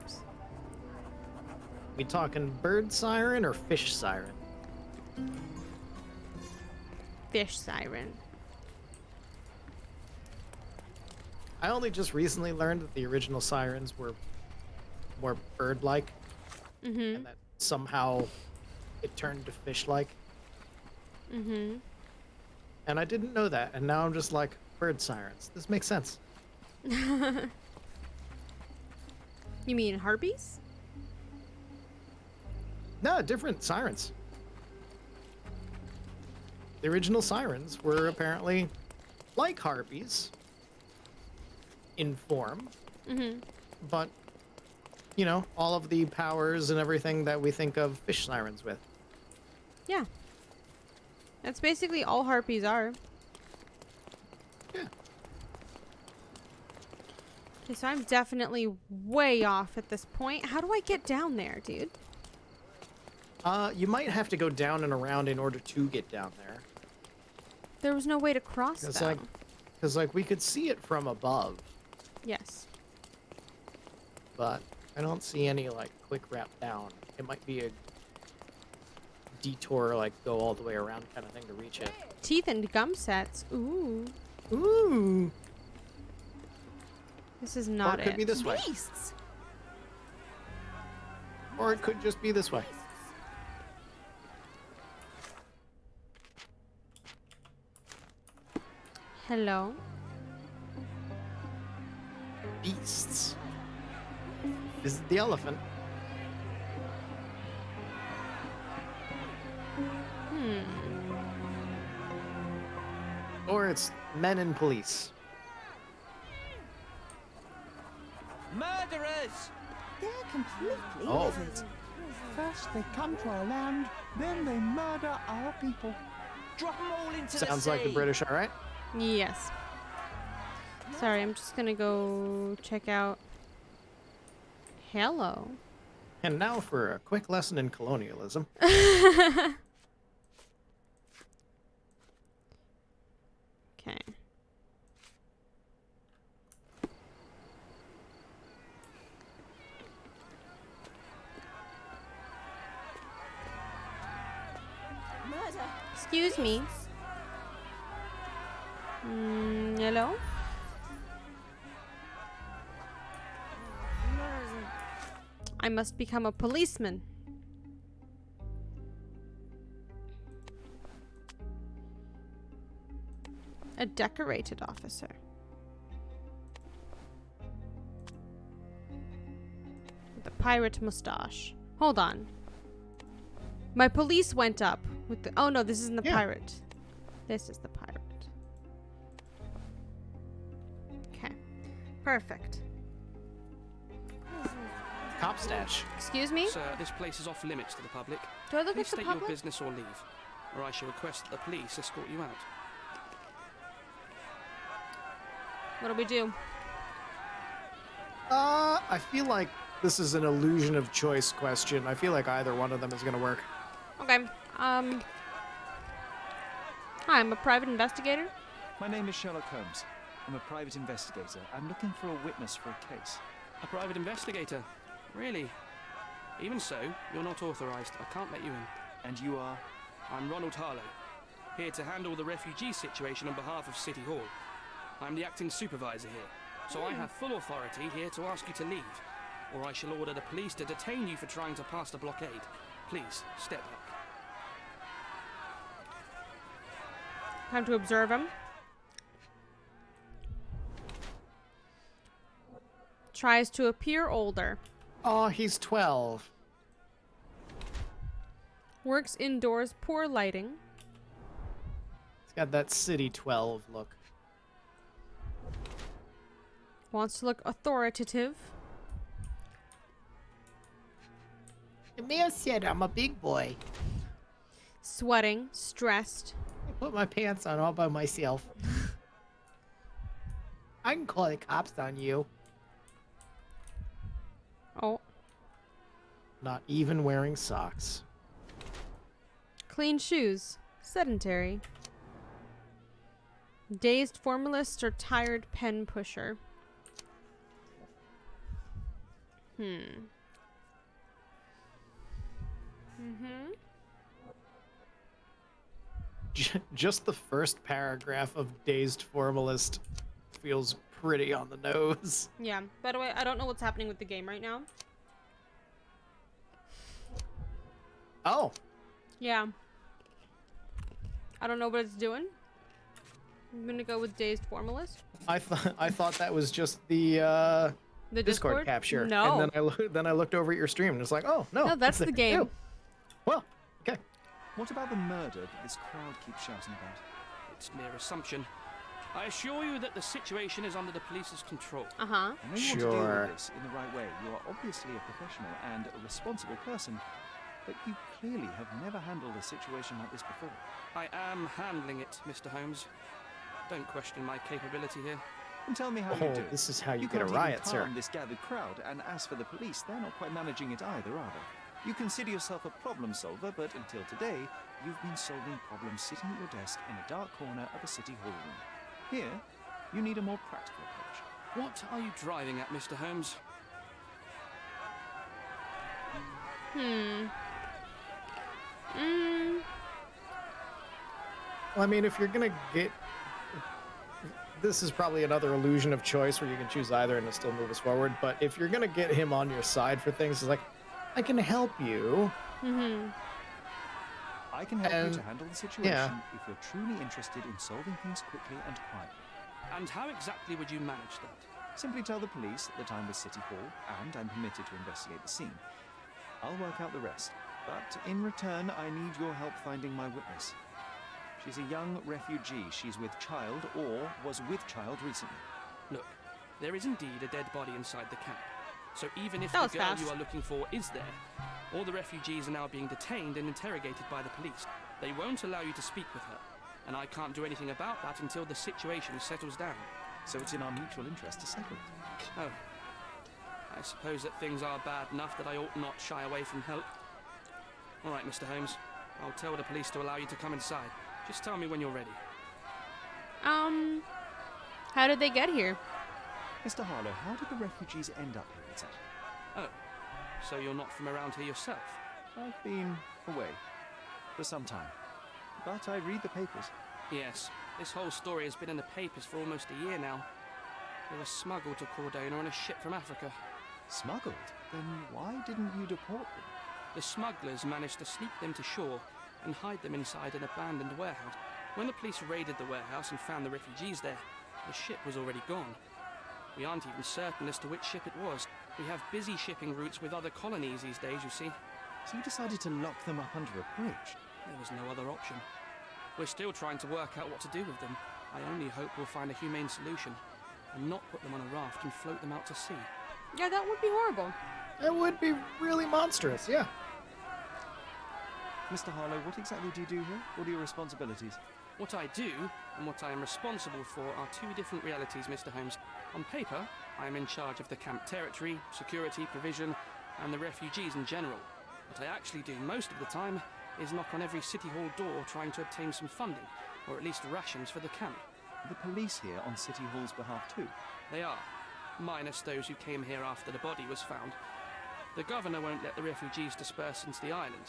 B: We talking bird siren or fish siren?
A: Fish siren.
B: I only just recently learned that the original sirens were more bird-like,
A: Mm-hmm.
B: and that somehow it turned to fish-like.
A: Mm-hmm.
B: And I didn't know that, and now I'm just like, bird sirens. This makes sense.
A: You mean harpies?
B: No, different sirens. The original sirens were apparently like harpies in form,
A: Mm-hmm.
B: but you know, all of the powers and everything that we think of fish sirens with.
A: Yeah. That's basically all harpies are.
B: Yeah.
A: Okay, so I'm definitely way off at this point. How do I get down there, dude?
B: You might have to go down and around in order to get down there.
A: There was no way to cross
B: It's
A: though.
B: because we could see it from above,
A: Yes.
B: but I don't see any like quick wrap down. It might be a detour, like go all the way around kind of thing to reach it.
A: Teeth and gum sets. Ooh.
B: Ooh.
A: This is
B: Or
A: not
B: it could
A: it.
B: be this way.
K: Beasts!
B: Or it could just be this way.
A: Hello.
B: Beasts. This is the elephant. Or it's men in police.
G: Murderers!
F: They're completely
B: Oh.
F: livid.
I: First they come to our land, then they murder our people.
G: Drop them all into the
B: Sounds
G: sea!
B: like the British, all right?
A: Yes. Sorry, I'm just gonna go check out. Hello.
B: And now for a quick lesson in colonialism.
A: Okay.
K: Murder!
A: Excuse me. Hello?
K: Murder!
A: I must become a policeman. A decorated officer. With a pirate mustache. Hold on. My police went up with the. Oh no, this isn't the
B: Yeah.
A: pirate. This is the pirate. Okay. Perfect.
B: Cop stash.
A: Excuse me?
L: Sir, this place is off limits to the public.
A: Do I look
L: Please
A: like the
L: state your
A: public?
L: business or leave, or I shall request that the police escort you out.
A: What do we do?
B: I feel like this is an illusion of choice question. I feel like either one of them is gonna work.
A: Okay. Hi, I'm a private investigator.
D: My name is Sherlock Holmes. I'm a private investigator. I'm looking for a witness for a case.
L: A private investigator? Really? Even so, you're not authorized. I can't let you in.
D: And you are?
L: I'm Ronald Harlow, here to handle the refugee situation on behalf of City Hall. I'm the acting supervisor here, so I have full authority here to ask you to leave, or I shall order the police to detain you for trying to pass the blockade. Please, step back.
A: Time to observe him. Tries to appear older.
B: Oh, he's 12.
A: Works indoors, poor lighting.
B: He's got that city 12 look.
A: Wants to look authoritative.
B: The mayor said I'm a big boy.
A: Sweating, stressed.
B: I put my pants on all by myself. I can call the cops on you.
A: Oh.
B: Not even wearing socks.
A: Clean shoes. Sedentary. Dazed formalist or tired pen pusher.
B: Just the first paragraph of Dazed Formalist feels pretty on the nose.
A: Yeah. By the way, I don't know what's happening with the game right now.
B: Oh,
A: Yeah. I don't know what it's doing. I'm gonna go with Dazed Formalist.
B: I thought that was just the
A: The
B: Discord capture.
A: No.
B: And then I looked over at your stream and it's like, oh no.
A: No, that's
B: it's
A: the
B: there
A: game.
B: too. Well,
D: What about the murder that this crowd keeps shouting about?
L: It's mere assumption. I assure you that the situation is under the police's control.
A: Uh-huh.
D: I know you want to deal
B: Sure.
D: with this in the right way. You are obviously a professional and a responsible person, but you clearly have never handled a situation like this before.
L: I am handling it, Mr. Holmes. Don't question my capability here.
D: And tell me how
B: Oh,
D: you do it.
B: this is how you get
D: can't
B: a
D: even
B: riot, sir.
D: calm this gathered crowd, and as for the police, they're not quite managing it either, are they? You consider yourself a problem solver, but until today, you've been solving problems sitting at your desk in a dark corner of a city hall room. Here, you need a more practical approach.
L: What are you driving at, Mr. Holmes?
B: Well, I mean, if you're gonna get... This is probably another illusion of choice where you can choose either and it'll still move us forward, but if you're gonna get him on your side for things, it's like, I can help you.
D: I can help
B: And-
D: you to handle the situation
B: yeah.
D: if you're truly interested in solving things quickly and quietly.
L: And how exactly would you manage that?
D: Simply tell the police that I'm with City Hall and I'm permitted to investigate the scene. I'll work out the rest, but in return, I need your help finding my witness. She's a young refugee. She's with child or was with child recently.
L: Look, there is indeed a dead body inside the camp. So even if
A: That
L: the
A: was
L: girl
A: fast.
L: you are looking for is there, all the refugees are now being detained and interrogated by the police. They won't allow you to speak with her, and I can't do anything about that until the situation settles down.
D: So it's in our mutual interest to settle it.
L: Oh. I suppose that things are bad enough that I ought not shy away from help. All right, Mr. Holmes. I'll tell the police to allow you to come inside. Just tell me when you're ready.
A: How did they get here?
D: Mr. Harlow, how did the refugees end up here exactly?
L: Oh, so you're not from around here yourself?
D: I've been away for some time, but I read the papers.
L: Yes, this whole story has been in the papers for almost a year now. They were smuggled to Cordona on a ship from Africa.
D: Smuggled? Then why didn't you deport them?
L: The smugglers managed to sneak them to shore and hide them inside an abandoned warehouse. When the police raided the warehouse and found the refugees there, the ship was already gone. We aren't even certain as to which ship it was. We have busy shipping routes with other colonies these days, you see.
D: So you decided to lock them up under a bridge?
L: There was no other option. We're still trying to work out what to do with them. I only hope we'll find a humane solution and not put them on a raft and float them out to sea.
A: Yeah, that would be horrible.
B: It would be really monstrous, yeah.
D: Mr. Harlow, what exactly do you do here? What are your responsibilities?
L: What I do and what I am responsible for are two different realities, Mr. Holmes. On paper, I am in charge of the camp territory, security, provision, and the refugees in general. What I actually do most of the time is knock on every City Hall door trying to obtain some funding, or at least rations for the camp.
D: The police here on City Hall's behalf too?
L: They are, minus those who came here after the body was found. The governor won't let the refugees disperse into the island,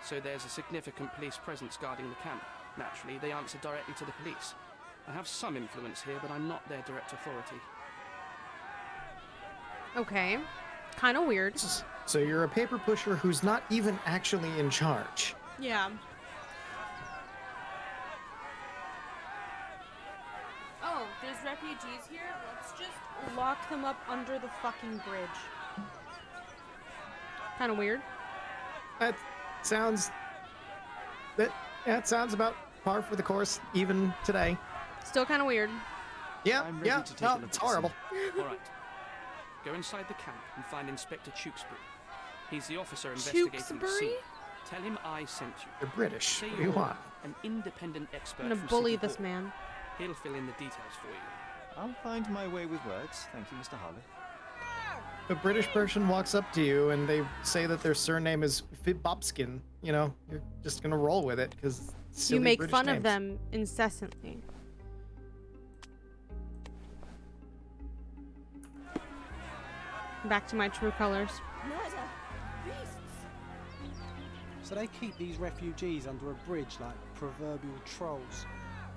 L: so there's a significant police presence guarding the camp. Naturally, they answer directly to the police. I have some influence here, but I'm not their direct authority.
A: Okay. Kind of weird.
B: So you're a paper pusher who's not even actually in charge.
A: Yeah. Oh, there's refugees here? Let's just lock them up under the fucking bridge. Kind of weird.
B: That sounds... That sounds about par for the course, even today.
A: Still kind of weird.
B: Yeah,
D: I'm ready
B: yeah,
D: to take a
B: no,
D: look
B: it's
D: at the
B: horrible.
L: All right. Go inside the camp and find Inspector Tewksbury. He's the officer investigating the
A: Tewksbury?
L: scene. Tell him I sent you.
B: You're British.
L: Say
B: What do you
L: you're
B: want?
L: an independent expert
A: I'm gonna
L: from
A: bully
L: City
A: this
L: Hall.
A: man.
L: He'll fill in the details for you.
D: I'll find my way with words. Thank you, Mr. Harlow.
B: If a British person walks up to you and they say that their surname is Fibbobskin, you know, you're just gonna roll with it because
A: You make fun of them incessantly. Back to my true colors.
F: Murder! Beasts!
E: So they keep these refugees under a bridge like proverbial trolls.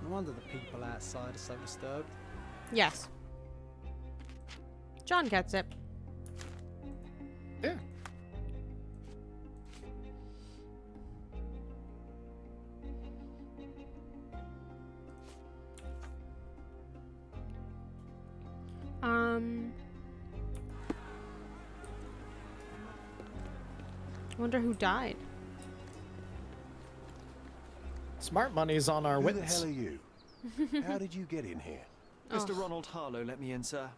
E: No wonder the people outside are so disturbed.
A: Yes. John gets it.
B: Yeah.
A: Wonder who died.
B: Smart money's on our
I: Who
B: witness.
I: the hell are you? How did you get in here?
D: Mr. Ronald Harlow let me in, sir.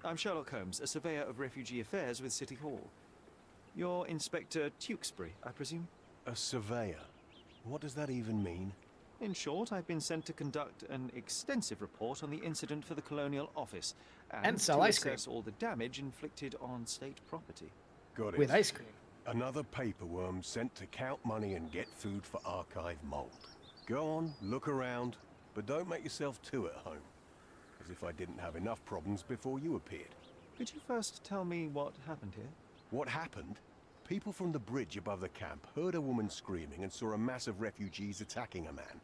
D: I'm Sherlock Holmes, a surveyor of refugee affairs with City Hall. You're Inspector Tewkesbury, I presume?
M: A surveyor? What does that even mean?
D: In short, I've been sent to conduct an extensive report on the incident for the Colonial Office
B: And sell
D: to
B: ice cream.
D: assess all the damage inflicted on state property.
M: Got it.
B: With ice cream.
M: Another paperworm sent to count money and get food for archive mold. Go on, look around, but don't make yourself too at home. As if I didn't have enough problems before you appeared.
D: Could you first tell me what happened here?
M: What happened? People from the bridge above the camp heard a woman screaming and saw a mass of refugees attacking a man.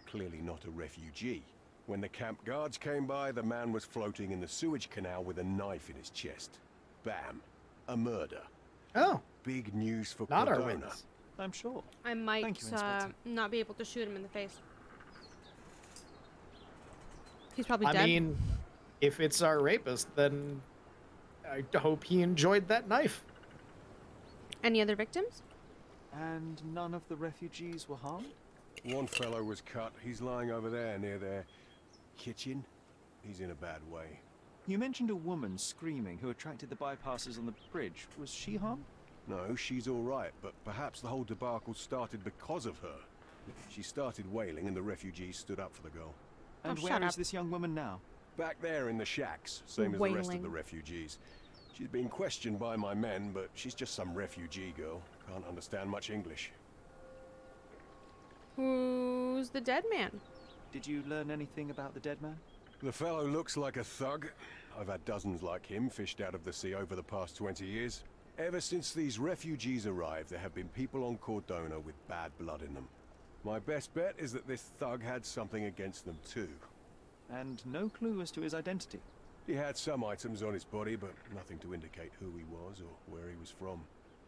M: Clearly not a refugee. When the camp guards came by, the man was floating in the sewage canal with a knife in his chest. Bam. A murder.
B: Oh.
M: Big news for
B: Not our
M: Cordona.
B: witness.
D: I'm sure.
A: I might
D: Thank you, Inspector.
A: not be able to shoot him in the face. He's probably
B: I
A: dead.
B: mean, if it's our rapist, then I hope he enjoyed that knife.
A: Any other victims?
D: And none of the refugees were harmed?
M: One fellow was cut. He's lying over there near their kitchen. He's in a bad way.
D: You mentioned a woman screaming who attracted the bypassers on the bridge. Was she harmed?
M: No, she's all right, but perhaps the whole debacle started because of her. She started wailing and the refugees stood up for the girl.
D: And
A: Oh,
D: where
A: shut
D: is
A: up.
D: this young woman now?
M: Back there in the shacks, same as the rest of
A: Wailing.
M: the refugees. She's been questioned by my men, but she's just some refugee girl. Can't understand much English.
A: Who's the dead man?
D: Did you learn anything about the dead man?
M: The fellow looks like a thug. I've had dozens like him fished out of the sea over the past 20 years. Ever since these refugees arrived, there have been people on Cordona with bad blood in them. My best bet is that this thug had something against them too.
D: And no clue as to his identity.
M: He had some items on his body, but nothing to indicate who he was or where he was from.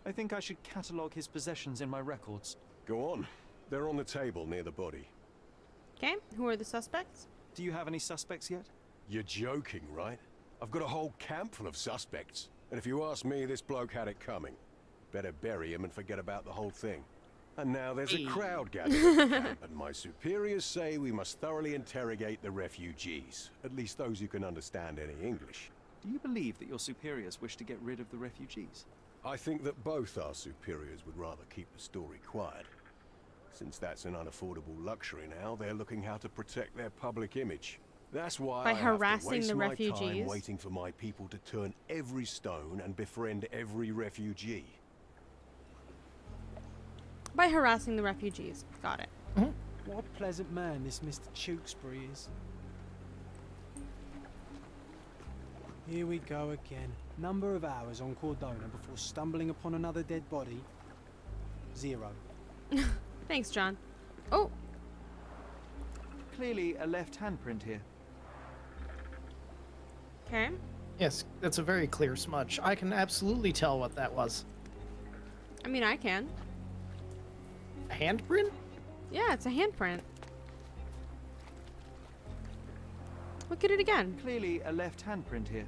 D: I think I should catalogue his possessions in my records.
M: Go on. They're on the table near the body.
A: Okay, who are the suspects?
D: Do you have any suspects yet?
M: You're joking, right? I've got a whole camp full of suspects. And if you ask me, this bloke had it coming. Better bury him and forget about the whole thing. And now there's a crowd gathered at the camp, and my superiors say we must thoroughly interrogate the refugees. At least those who can understand any English.
D: Do you believe that your superiors wish to get rid of the refugees?
M: I think that both our superiors would rather keep the story quiet. Since that's an unaffordable luxury now, they're looking how to protect their public image. That's why
A: By
M: I have to
A: harassing
M: waste
A: the
M: my
A: refugees?
M: time waiting for my people to turn every stone and befriend every refugee.
A: By harassing the refugees. Got it.
E: What a pleasant man this Mr. Tewkesbury is. Here we go again. Number of hours on Cordona before stumbling upon another dead body. 0.
A: Thanks, John. Oh,
D: Clearly a left handprint here.
A: okay.
B: Yes, that's a very clear smudge. I can absolutely tell what that was.
A: I mean, I can.
B: A handprint?
A: Yeah, it's a handprint. Look at it again.
D: Clearly a left handprint here.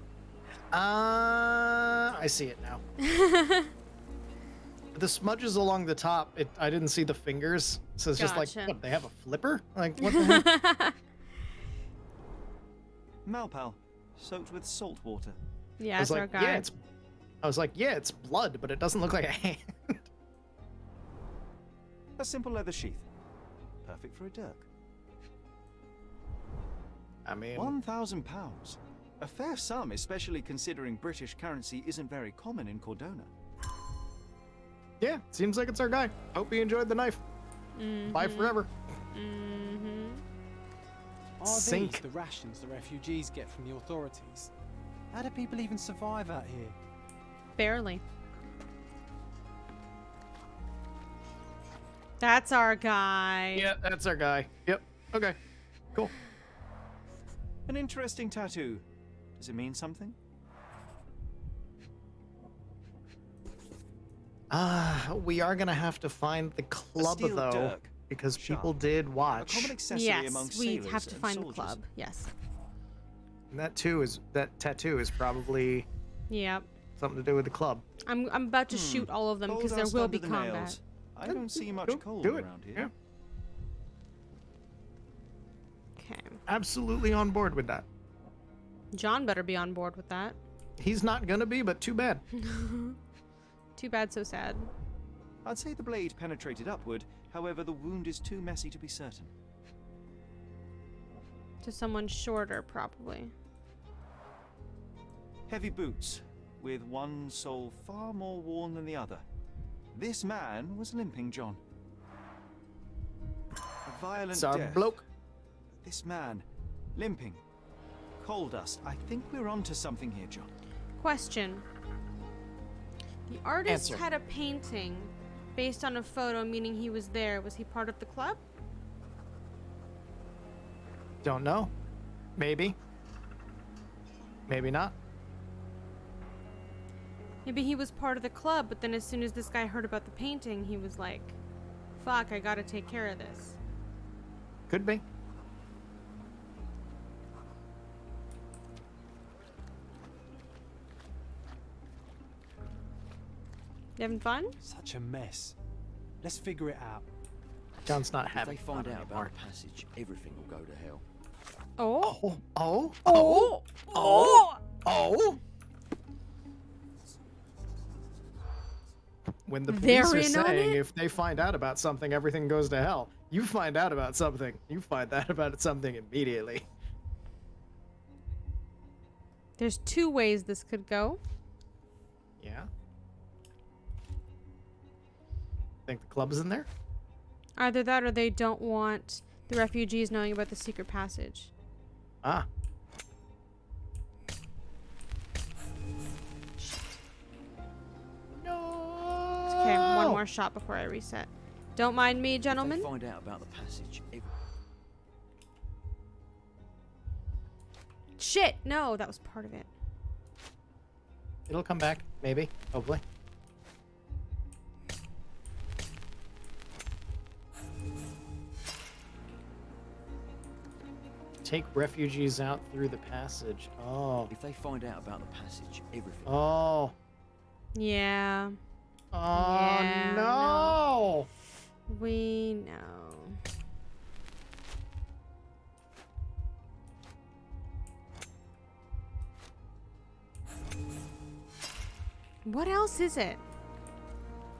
B: I see it now. The smudges along the top, I didn't see the fingers. So it's just like,
A: Gotcha.
B: what, they have a flipper? Like, what the heck?
D: Malpal, soaked with salt water.
A: Yeah,
B: I was
A: it's our
B: like,
A: guy.
B: yeah, I was like, yeah, it's blood, but it doesn't look like a hand.
D: A simple leather sheath. Perfect for a dirk.
B: I mean,
D: £1,000. A fair sum, especially considering British currency isn't very common in Cordona.
B: yeah, seems like it's our guy. Hope he enjoyed the knife. Bye forever.
E: Are
B: Sink.
E: these the rations the refugees get from the authorities? How do people even survive out here?
A: Barely. That's our guy.
B: Yeah, that's our guy. Yep. Okay. Cool.
D: An interesting tattoo. Does it mean something?
B: We are gonna have to find the club
D: steel
B: though,
D: dirk.
B: because
D: Sharp.
B: people did
D: A
B: watch.
D: common accessory
A: Yes,
D: amongst
A: we
D: sailors
A: have to
D: and
A: find the
D: soldiers.
A: club. Yes.
B: And that tattoo is probably
A: Yep.
B: something to do with the club.
A: I'm about to shoot all of them
D: Coal
A: because there
D: dust
A: will
D: under
A: be
D: the
A: combat.
D: nails. I don't see much
B: Go-
D: coal
B: do it.
D: around here.
B: Yeah.
A: Okay.
B: Absolutely on board with that.
A: John better be on board with that.
B: He's not gonna be, but too bad.
A: Too bad, so sad.
D: I'd say the blade penetrated upward, however, the wound is too messy to be certain.
A: To someone shorter, probably.
D: Heavy boots, with one sole far more worn than the other. This man was limping, John. A violent
B: It's our
D: death.
B: bloke.
D: This man, limping. Coal dust. I think we're onto something here, John.
A: Question. The artist
B: Answer.
A: had a painting based on a photo, meaning he was there. Was he part of the club?
B: Don't know. Maybe. Maybe not.
A: Maybe he was part of the club, but then as soon as this guy heard about the painting, he was like, fuck, I gotta take care of this.
B: Could be.
A: You having fun?
E: Such a mess. Let's figure it out.
B: John's not
N: If
B: having
N: they find
B: fun
N: out
B: anymore.
N: about the passage, everything will go to hell.
A: Oh.
B: Oh.
A: Oh. Oh.
B: Oh. When the
A: They're
B: police are
A: in on
B: saying
A: it?
B: if they find out about something, everything goes to hell. You find out about something. You find out about something immediately.
A: There's two ways this could go.
B: Yeah. Think the club is in there?
A: Either that or they don't want the refugees knowing about the secret passage.
B: Ah. No.
A: It's okay, one more shot before I reset. Don't mind me, gentlemen.
N: If they find out about the passage,
A: Shit! No, that was part of it.
B: It'll come back, maybe, hopefully. Take refugees out through the passage. Oh.
N: if they find out about the passage, everything.
B: Oh.
A: Yeah.
B: Oh,
A: Yeah,
B: no.
A: We know. What else is it?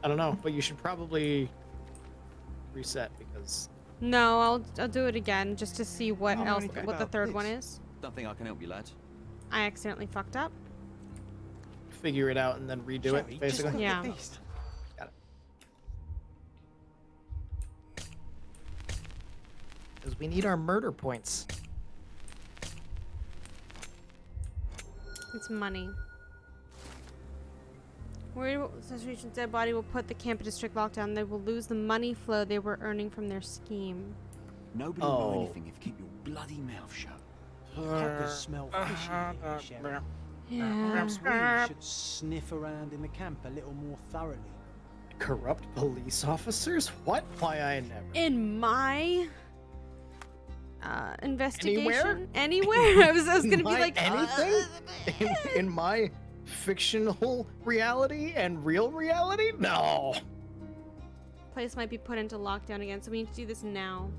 B: I don't know, but you should probably reset because
A: No, I'll do it again just to see what
N: I know
A: else,
N: anything
A: what the
N: about
A: third
N: this.
A: one is.
N: Don't think I can help you, lads.
A: I accidentally fucked up.
B: figure it out and then redo
E: Sherry,
B: it,
E: just
B: basically.
E: look
A: Yeah.
E: at this.
B: Got it. Because we need our murder points.
A: It's money. Worried Association's dead body will put the camp into strict lockdown. They will lose the money flow they were earning from their scheme.
N: Nobody will know anything if you keep your bloody mouth shut.
E: I can smell fish in here, Sherry.
A: Yeah.
E: Perhaps we should sniff around in the camp a little more thoroughly.
B: Corrupt police officers? What? Why I never.
A: In my investigation,
B: Anywhere?
A: anywhere. I was gonna be
B: My
A: like
B: anything in my fictional reality and real reality? No.
A: Place might be put into lockdown again, so we need to do this now.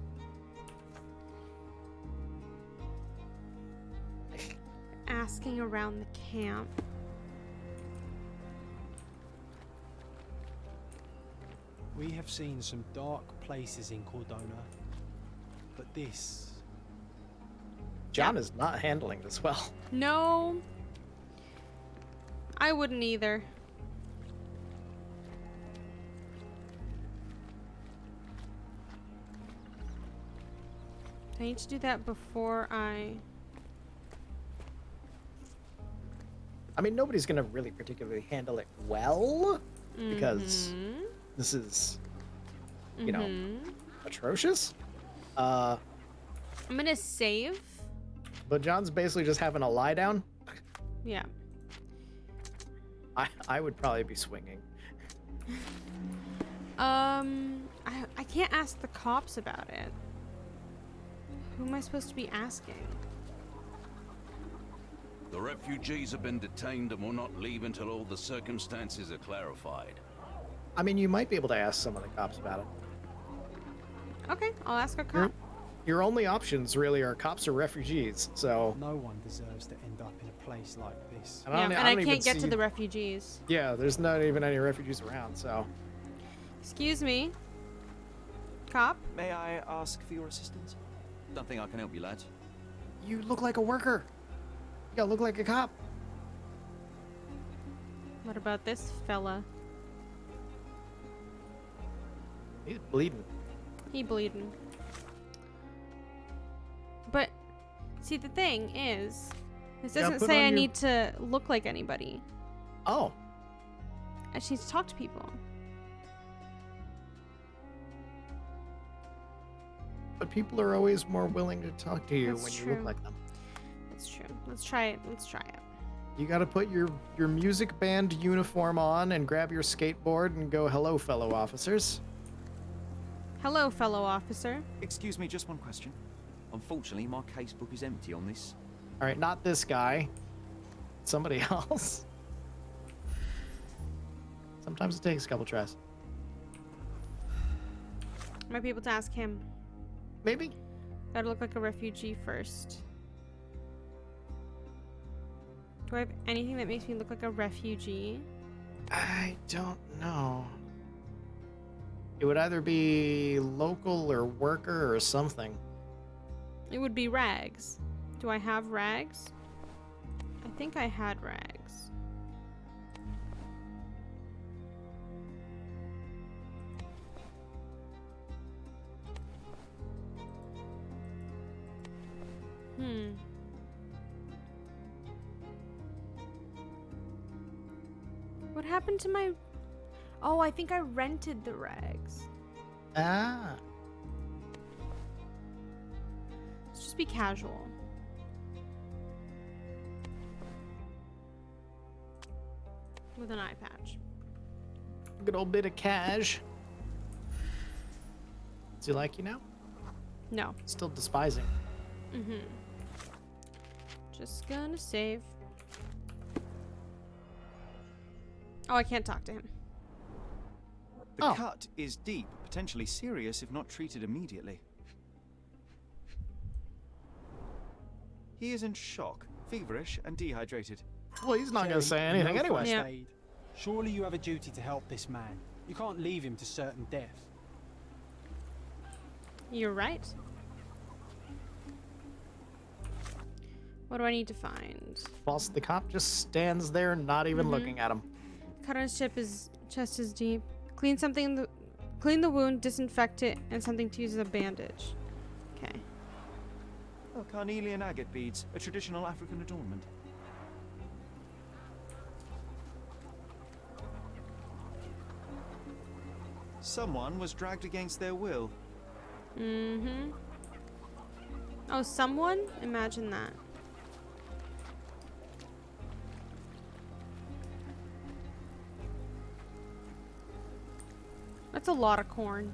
A: Asking around the camp.
E: We have seen some dark places in Cordona, but this...
B: John is not handling this well.
A: No. I wouldn't either. I need to do that before I
B: mean, nobody's gonna really particularly handle it well because this is, you know, atrocious.
A: I'm gonna save.
B: But John's basically just having a lie down.
A: Yeah.
B: I would probably be swinging.
A: I can't ask the cops about it. Who am I supposed to be asking?
O: The refugees have been detained and will not leave until all the circumstances are clarified.
B: I mean, you might be able to ask some of the cops about it.
A: Okay, I'll ask a cop.
B: your only options really are cops or refugees. So
E: No one deserves to end up in a place like this.
B: I
A: Yeah,
B: don't,
A: and
B: I
A: I
B: don't even
A: can't get to
B: see-
A: the refugees.
B: Yeah, there's not even any refugees around. So
A: Excuse me. Cop?
D: May I ask for your assistance?
N: Don't think I can help you, lad.
B: you look like a worker. You gotta look like a cop.
A: What about this fella?
B: He's bleeding.
A: He bleeding. But, see, the thing is, this
B: Yeah,
A: doesn't
B: put
A: say
B: on
A: I
B: your-
A: need to look like anybody.
B: Oh,
A: I just need to talk to people.
B: but people are always more willing to talk to you
A: That's
B: when you
A: true.
B: look like them.
A: That's true. Let's try it. Let's try it.
B: You gotta put your music band uniform on and grab your skateboard and go, hello, fellow officers.
A: Hello, fellow officer.
D: Excuse me, just one question.
N: Unfortunately, my casebook is empty on this.
B: All right, not this guy. Somebody else. Sometimes it takes a couple tries.
A: Might be able to ask him.
B: Maybe.
A: Gotta look like a refugee first. Do I have anything that makes me look like a refugee?
B: I don't know. It would either be local or worker or something.
A: It would be rags. Do I have rags? I think I had rags. What happened to my... Oh, I think I rented the rags.
B: Ah.
A: Let's just be casual. With an eye patch.
B: Good old bit of cash. Does he like you now?
A: No.
B: Still despising.
A: Mm-hmm. Just gonna save. Oh, I can't talk to him.
D: The cut is deep, potentially serious if not treated immediately. He is in shock, feverish, and dehydrated.
B: Well, he's not going to say anything anyway.
E: First aid. Surely you have a duty to help this man. You can't leave him to certain death.
A: You're right. What do I need to find?
B: Whilst the cop just stands there, not even looking at him.
A: Cut on his chest is deep. Clean the wound, disinfect it, and something to use as a bandage. Okay.
D: Oh, carnelian agate beads, a traditional African adornment. Someone was dragged against their will.
A: Mm-hmm. Oh, someone? Imagine that. That's a lot of corn.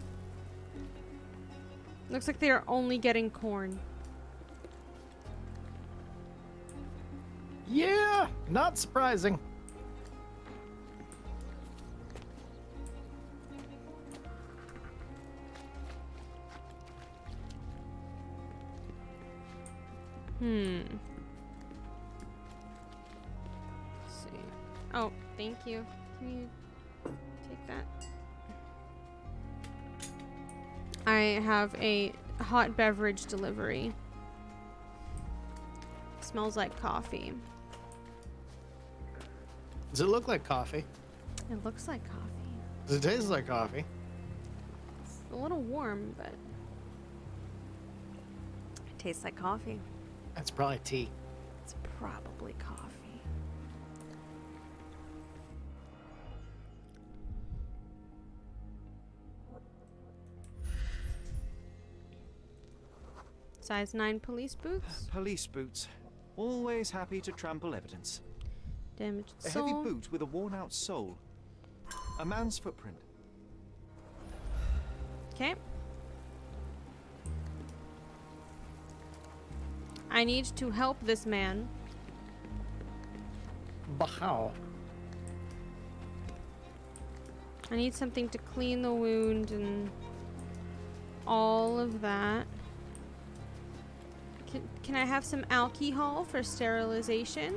A: Looks like they are only getting corn.
B: Yeah, not surprising.
A: Let's see. Oh, thank you. Can you take that? I have a hot beverage delivery. Smells like coffee.
B: Does it look like coffee?
A: It looks like coffee.
B: Does it taste like coffee?
A: It's a little warm, but it tastes like coffee.
B: That's probably tea.
A: It's probably coffee. Size 9 police boots.
D: Police boots. Always happy to trample evidence.
A: Damaged
D: A
A: sole.
D: heavy boot with a worn-out sole. A man's footprint.
A: Okay. I need to help this man.
B: But how?
A: I need something to clean the wound and all of that. Can I have some alcohol for sterilization?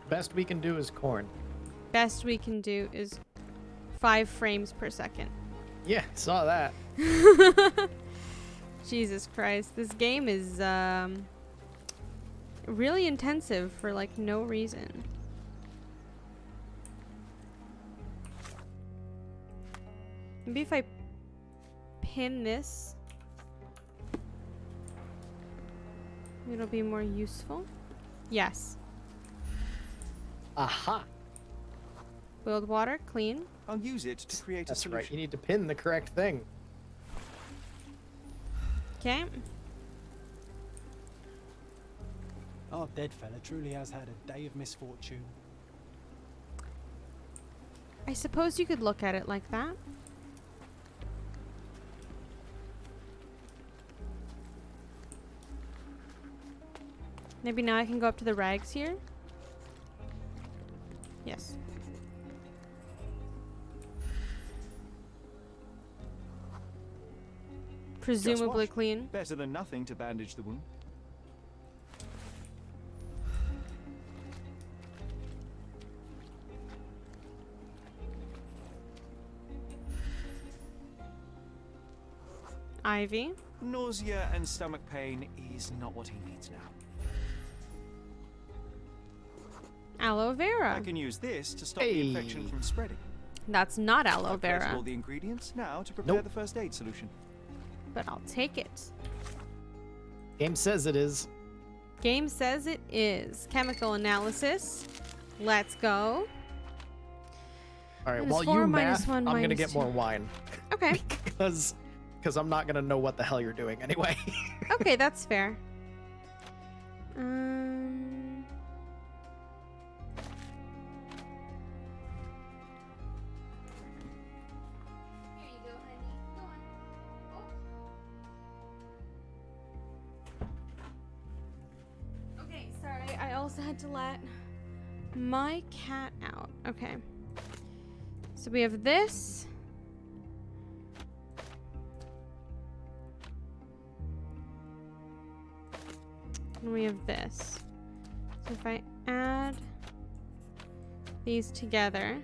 B: Best we can do is corn.
A: Best we can do is 5 frames per second.
B: Yeah, saw that.
A: Jesus Christ. This game is really intensive for like no reason. Maybe if I pin this, it'll be more useful. Yes.
B: Aha.
A: Boiled water, clean.
D: I'll use it to create a
B: That's
D: solution.
B: right. You need to pin the correct thing.
A: Okay.
E: Our dead fella truly has had a day of misfortune.
A: I suppose you could look at it like that. Maybe now I can go up to the rags here. Yes. Presumably
D: Just wash.
A: clean.
D: Better than nothing to bandage the wound.
A: Ivy.
D: Nausea and stomach pain is not what he needs now.
A: Aloe vera.
D: I can use this to stop the infection from spreading.
A: That's not aloe
D: I've collected
A: vera,
D: all the ingredients now to prepare the first aid solution.
A: but I'll take it.
B: Game says it is.
A: Game says it is. Chemical analysis. Let's go.
B: All right,
A: Minus
B: while
A: 4,
B: you
A: minus
B: math,
A: 1,
B: I'm gonna
A: minus
B: get
A: 2.
B: more wine.
A: Okay.
B: Because I'm not gonna know what the hell you're doing anyway.
A: Okay, that's fair. Okay, sorry. I also had to let my cat out. Okay. So we have this. And we have this. So if I add these together,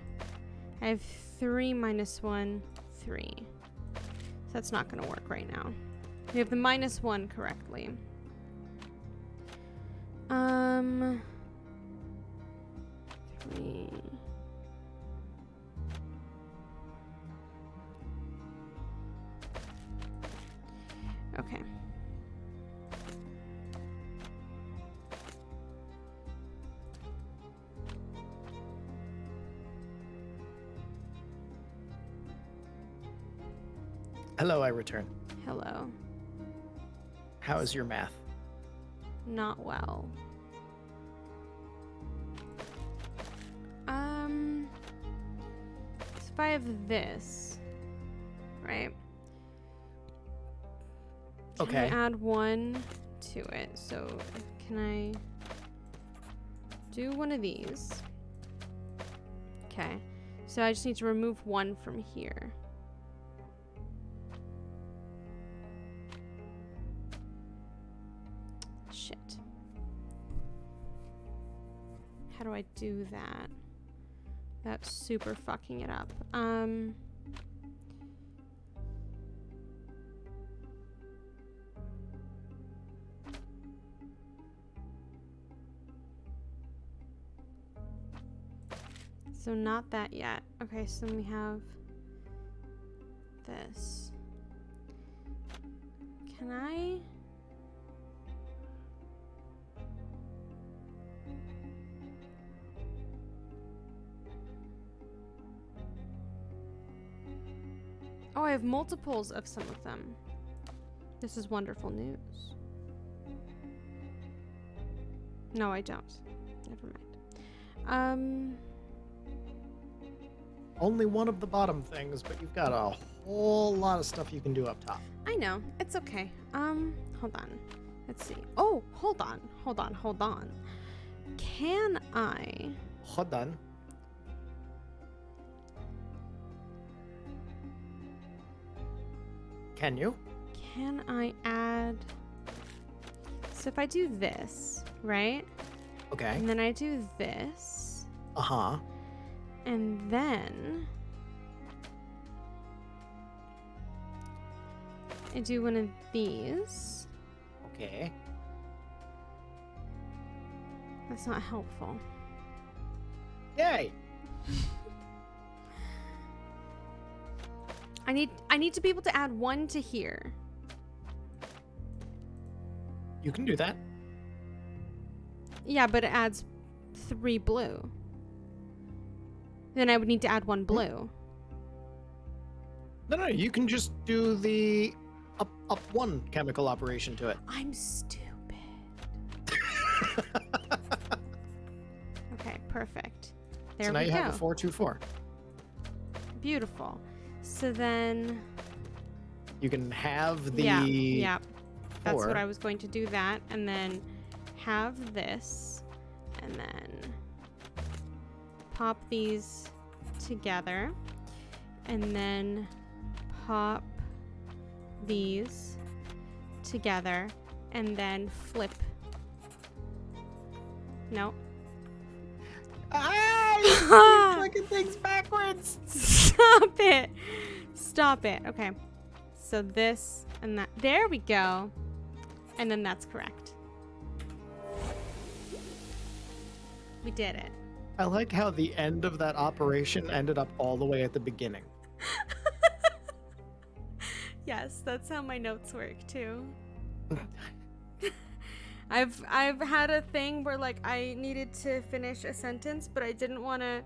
A: I have 3 minus 1, 3. So that's not going to work right now. We have the minus 1 correctly. 3. Okay.
B: Hello, I return.
A: Hello.
B: How is your math?
A: Not well. So if I have this, right? Can
B: Okay.
A: I add 1 to it? So can I do one of these? Okay. So I just need to remove 1 from here. Shit. How do I do that? That's super fucking it up. So not that yet. Okay, so then we have this. Can I? Oh, I have multiples of some of them. This is wonderful news. No, I don't. Never mind.
B: Only one of the bottom things, but you've got a whole lot of stuff you can do up top.
A: I know. It's okay. Hold on. Let's see. Oh, hold on. Hold on. Can I?
B: Hold on. Can you?
A: Can I add... So if I do this, right?
B: Okay.
A: And then I do this.
B: Uh-huh.
A: And then... I do one of these.
B: Okay.
A: That's not helpful.
B: Yay!
A: I need to be able to add one to here.
B: You can do that.
A: Yeah, but it adds 3 blue. Then I would need to add 1 blue.
B: No, you can just do the up 1 chemical operation to it.
A: I'm stupid. Okay, perfect. There
B: so now
A: we
B: you
A: go.
B: have a 4-2-4.
A: Beautiful. So then...
B: You can have the...
A: Yeah. That's
B: 4.
A: what I was going to do that. And then have this. And then pop these together. And then pop these together. And then flip. No.
B: Ah! You're clicking things backwards!
A: Stop it. Stop it. Okay. So this and that. There we go. And then that's correct. We did it.
B: I like how the end of that operation ended up all the way at the beginning.
A: Yes, that's how my notes work too. I've had a thing where like I needed to finish a sentence, but I didn't want to.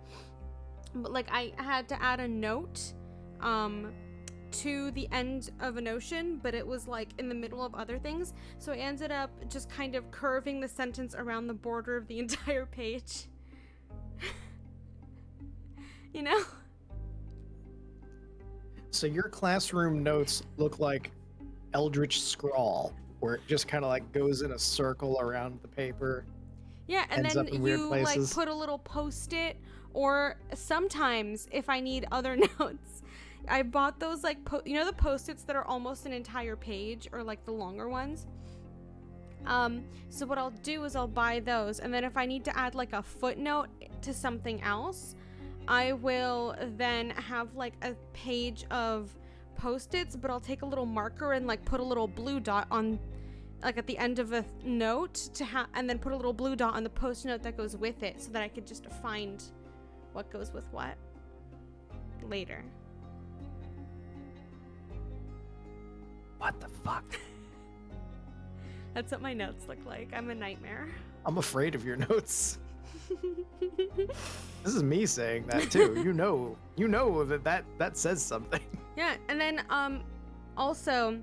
A: But like I had to add a note, to the end of a notion, but it was like in the middle of other things. So I ended up just kind of curving the sentence around the border of the entire page. You know?
B: So your classroom notes look like Eldritch Scrawl, where it just kind of like goes in a circle around the paper.
A: Yeah, and
B: ends
A: then
B: up in weird
A: you like
B: places.
A: put a little post-it, or sometimes if I need other notes, I bought those like you know the post-its that are almost an entire page, or like the longer ones. So what I'll do is I'll buy those, and then if I need to add like a footnote to something else, I will then have like a page of post-its, but I'll take a little marker and like put a little blue dot on like at the end of a note to and then put a little blue dot on the post note that goes with it, so that I could just find what goes with what later.
B: What the fuck?
A: That's what my notes look like. I'm a nightmare.
B: I'm afraid of your notes. This is me saying that too. You know that says something.
A: Yeah, and then also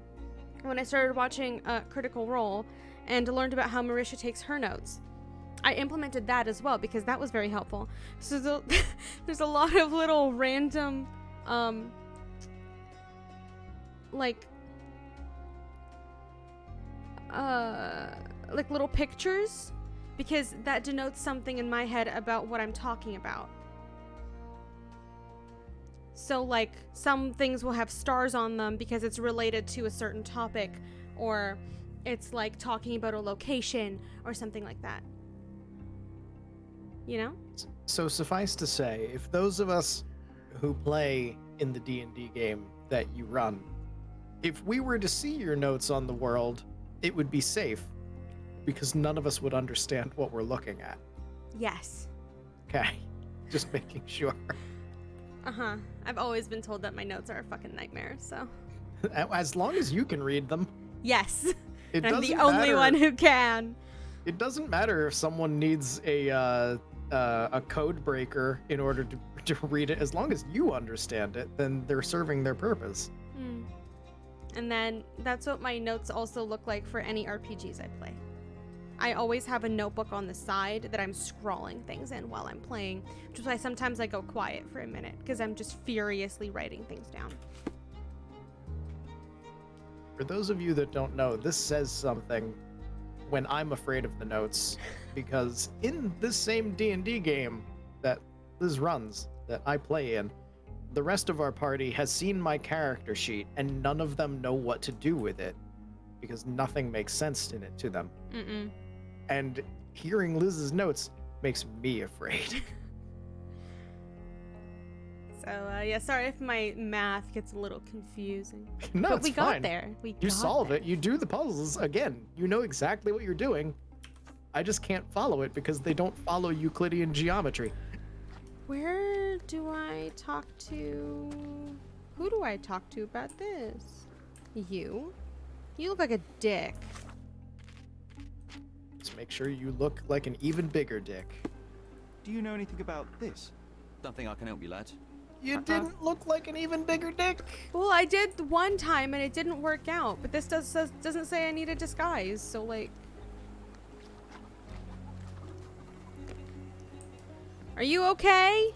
A: when I started watching Critical Role and learned about how Marisha takes her notes, I implemented that as well because that was very helpful. So there's a lot of little random like little pictures, because that denotes something in my head about what I'm talking about. So like some things will have stars on them because it's related to a certain topic, or it's like talking about a location or something like that. You know?
B: So suffice to say, if those of us who play in the D&D game that you run, if we were to see your notes on the world, it would be safe because none of us would understand what we're looking at.
A: Yes.
B: Okay. Just making sure.
A: Uh-huh. I've always been told that my notes are a fucking nightmare, so.
B: As long as you can read them.
A: Yes.
B: It
A: I'm the
B: doesn't
A: only
B: matter.
A: one who can.
B: It doesn't matter if someone needs a code breaker in order to read it. As long as you understand it, then they're serving their purpose.
A: And then that's what my notes also look like for any RPGs I play. I always have a notebook on the side that I'm scrawling things in while I'm playing, which is why sometimes I go quiet for a minute because I'm just furiously writing things down.
B: For those of you that don't know, this says something when I'm afraid of the notes, because in this same D&D game that Liz runs, that I play in, the rest of our party has seen my character sheet, and none of them know what to do with it because nothing makes sense in it to them.
A: Mm-mm.
B: And hearing Liz's notes makes me afraid.
A: So, yeah, sorry if my math gets a little confusing.
B: No,
A: but
B: it's
A: we
B: fine.
A: got there.
B: You solve it. You do the puzzles. Again, you know exactly what you're doing. I just can't follow it because they don't follow Euclidean geometry.
A: Where do I talk to... Who do I talk to about this? You? You look like a dick.
B: Just make sure you look like an even bigger dick.
D: Do you know anything about this?
N: Don't think I can help you, lad.
B: You didn't look like an even bigger dick.
A: Well, I did one time and it didn't work out, but this doesn't say I need a disguise, so like... Are you okay?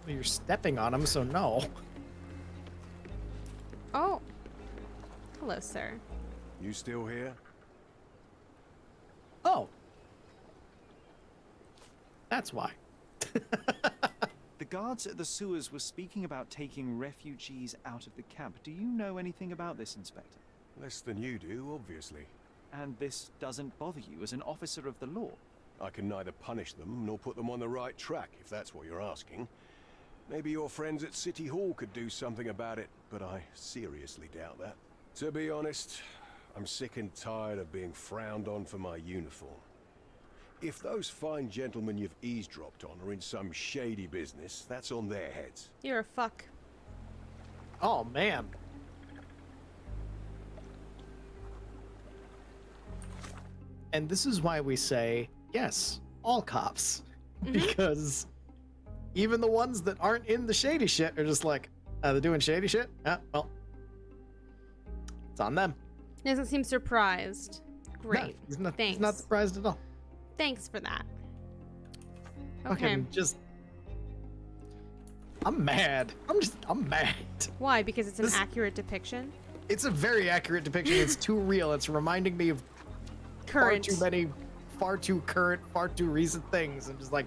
B: Well, you're stepping on him, so no.
A: Oh. Hello, sir.
M: You still here?
B: Oh. That's why.
D: The guards at the sewers were speaking about taking refugees out of the camp. Do you know anything about this, Inspector?
M: Less than you do, obviously.
D: And this doesn't bother you as an officer of the law?
M: I can neither punish them nor put them on the right track, if that's what you're asking. Maybe your friends at City Hall could do something about it, but I seriously doubt that. To be honest, I'm sick and tired of being frowned on for my uniform. If those fine gentlemen you've eavesdropped on are in some shady business, that's on their heads.
A: You're a fuck.
B: Oh, man. And this is why we say, yes, all cops. Because even the ones that aren't in the shady shit are just like, they're doing shady shit? Well, it's on them.
A: He doesn't seem surprised. Great.
B: No,
A: Thanks.
B: He's not surprised at all.
A: Thanks for that.
B: Okay. I'm mad. I'm mad.
A: Why? Because it's an accurate depiction?
B: It's a very accurate depiction. It's too real. It's reminding me of
A: current.
B: far too current, far too recent things. I'm just like,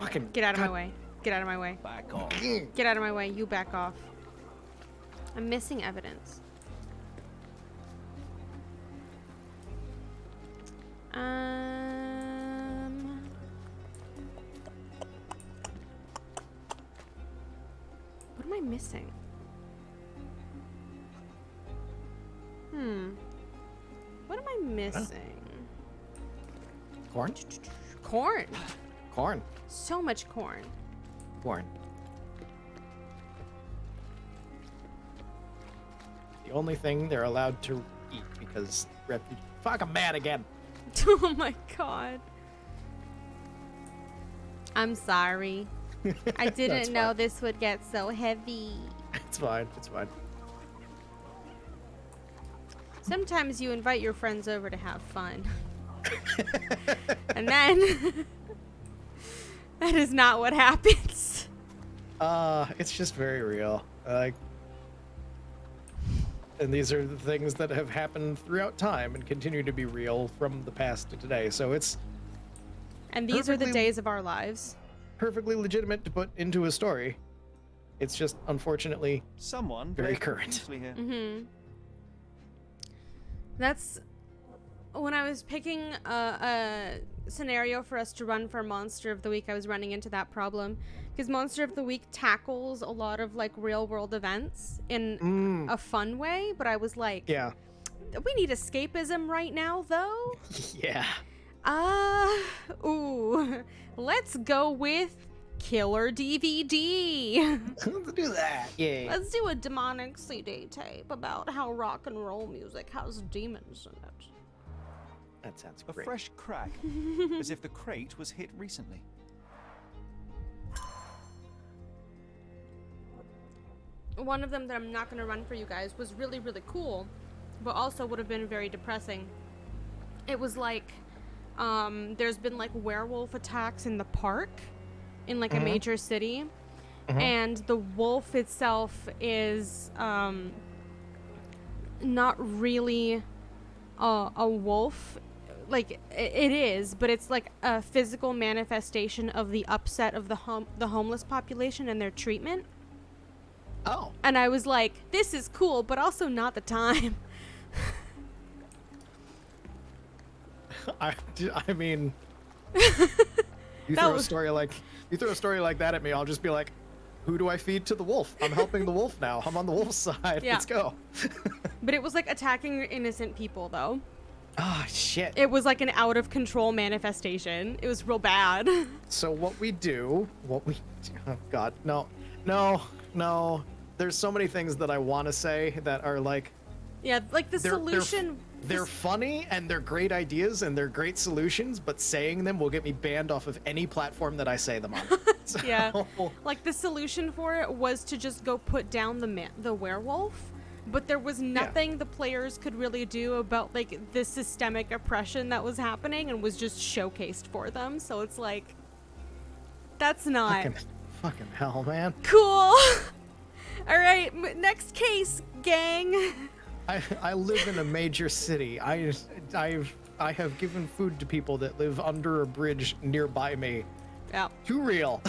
B: fucking
A: get out of my way. Get out of my way.
N: Back off.
A: Get out of my way. You back off. I'm missing evidence. What am I missing? What am I missing?
B: Corn?
A: Corn.
B: Corn.
A: So much corn.
B: Corn. The only thing they're allowed to eat because fuck, I'm mad again.
A: Oh my god. I'm sorry. I didn't know this would get so heavy.
B: It's fine. It's fine.
A: Sometimes you invite your friends over to have fun. And then that is not what happens.
B: It's just very real. Like, and these are the things that have happened throughout time and continue to be real from the past to today. So it's
A: and these are the days of our lives.
B: Perfectly legitimate to put into a story. It's just unfortunately very current.
A: Mm-hmm. That's when I was picking a scenario for us to run for Monster of the Week. I was running into that problem because Monster of the Week tackles a lot of like real world events in a fun way, but I was like,
B: yeah,
A: we need escapism right now though.
B: Yeah.
A: Ooh, let's go with Killer DVD.
B: Let's do that. Yeah.
A: Let's do a demonic CD tape about how rock and roll music has demons in it.
B: That sounds
D: great. A fresh crack, as if the crate was hit recently.
A: One of them that I'm not going to run for you guys was really, really cool, but also would have been very depressing. It was like, there's been like werewolf attacks in the park in like a major city, and the wolf itself is not really a wolf. like it is, but it's like a physical manifestation of the upset of the homeless population and their treatment.
B: Oh.
A: And I was like, this is cool, but also not the time.
B: I mean, you throw a story like that at me, I'll just be like, who do I feed to the wolf? I'm helping the wolf now. I'm on the wolf's side.
A: Yeah.
B: Let's go.
A: But it was like attacking innocent people, though.
B: Ah, shit.
A: It was like an out of control manifestation. It was real bad.
B: So oh God, no. There's so many things that I want to say that are like,
A: yeah, like the solution.
B: They're funny and they're great ideas and they're great solutions, but saying them will get me banned off of any platform that I say them on. So,
A: yeah, like the solution for it was to just go put down the werewolf, but there was nothing the players could really do about like the systemic oppression that was happening and was just showcased for them. So it's like, that's not
B: fucking hell, man.
A: Cool. All right, next case, gang.
B: I live in a major city. I have given food to people that live under a bridge nearby me.
A: Yeah.
B: Too real.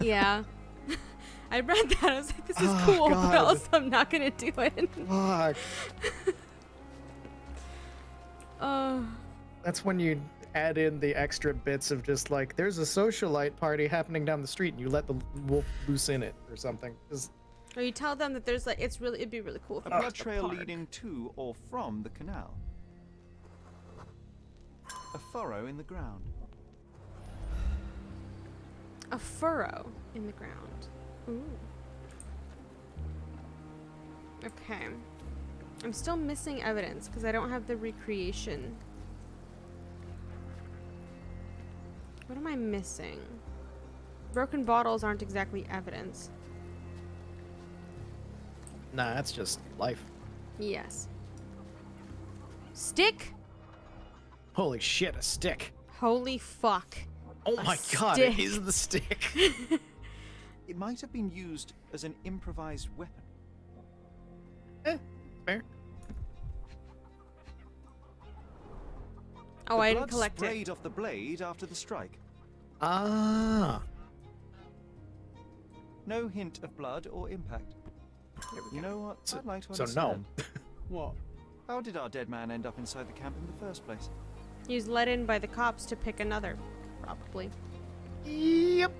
A: Yeah. I read that. I was like, this is cool,
B: God.
A: but also I'm not gonna do it.
B: Fuck. That's when you add in the extra bits of just like, there's a socialite party happening down the street, and you let the wolf loose in it or something.
A: Or you tell them that there's like, it'd be really cool.
D: A blood trail leading to or from the canal. A furrow in the ground.
A: A furrow in the ground. Ooh. Okay. I'm still missing evidence because I don't have the recreation. What am I missing? Broken bottles aren't exactly evidence.
B: Nah, that's just life.
A: Yes. Stick?
B: Holy shit, a stick.
A: Holy fuck.
B: Oh my god, it is the stick.
D: It might have been used as an improvised weapon.
B: Fair.
A: Oh, I didn't collect
D: it. Sprayed off the blade after the strike.
B: Ah.
D: No hint of blood or impact. You know what? I'd like to
B: So
D: understand.
B: no.
D: What? How did our dead man end up inside the camp in the first place?
A: He was let in by the cops to pick another, probably.
B: Yep.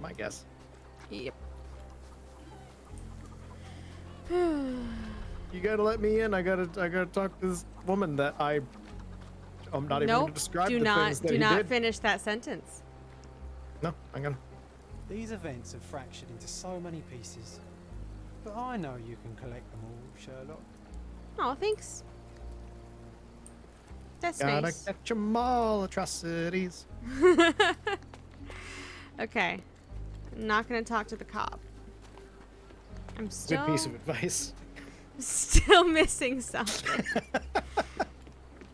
B: My guess.
A: Yep.
B: You gotta let me in. I gotta talk to this woman that I'm not even gonna describe the things that
A: do
B: he
A: not
B: did.
A: finish that sentence.
B: No, I'm gonna.
E: These events are fractured into so many pieces. But I know you can collect them all, Sherlock.
A: Oh, thanks. That's
B: Gotta
A: nice.
B: catch 'em all, atrocities.
A: Okay. I'm not gonna talk to the cop. I'm still
B: Good piece of advice.
A: still missing something.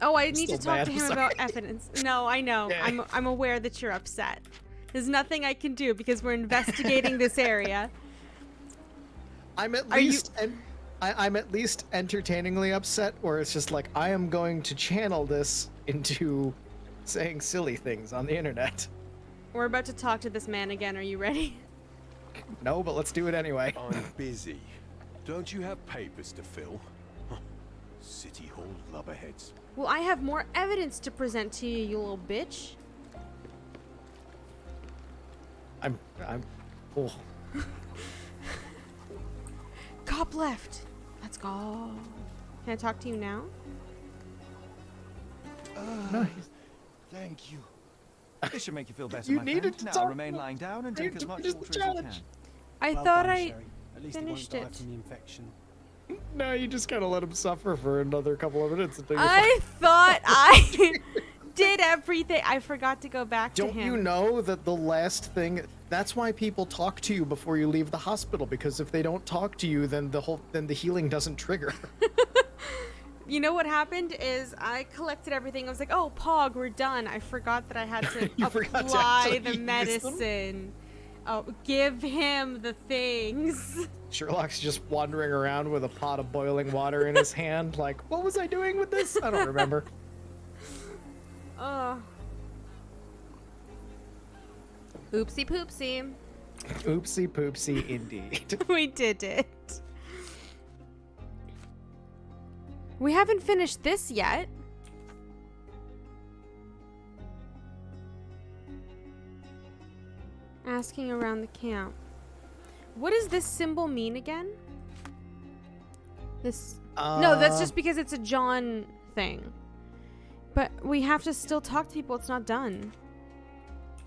A: Oh, I need to
B: Still
A: talk
B: mad,
A: to
B: I'm
A: him
B: sorry.
A: about evidence. No, I know.
B: Yeah.
A: I'm aware that you're upset. There's nothing I can do because we're investigating this area.
B: I'm at least I'm at least entertainingly upset, where it's just like, I am going to channel this into saying silly things on the internet.
A: We're about to talk to this man again. Are you ready?
B: No, but let's do it anyway.
M: I'm busy. Don't you have papers to fill? City Hall lubberheads.
A: Well, I have more evidence to present to you, you little bitch.
B: I'm oh.
A: Cop left. Let's go. Can I talk to you now?
D: Thank you. This should make you feel better,
B: You
D: my
B: needed
D: friend.
B: to
D: Now
B: talk.
D: remain lying down and drink as much
B: Just
D: water
B: the
D: as you
B: challenge.
D: can.
A: I
E: Well
A: thought
E: done,
A: I
E: Sherry. At least
A: finished
E: he won't die
A: it.
E: from the infection.
B: No, you just gotta let him suffer for another couple of minutes until you're
A: I thought I did everything. I forgot to go back to
B: Don't
A: him.
B: you know that the last thing, that's why people talk to you before you leave the hospital, because if they don't talk to you, then the healing doesn't trigger.
A: You know what happened is I collected everything. I was like, oh, Pog, we're done. I forgot that I had to
B: You forgot to
A: apply
B: actually
A: the
B: use them?
A: medicine. Oh, give him the things.
B: Sherlock's just wandering around with a pot of boiling water in his hand, like, what was I doing with this? I don't remember.
A: Oopsie poopsie.
B: Oopsie poopsie indeed.
A: We did it. We haven't finished this yet. Asking around the camp. What does this symbol mean again? This... no, that's just because it's a John thing. But we have to still talk to people. It's not done.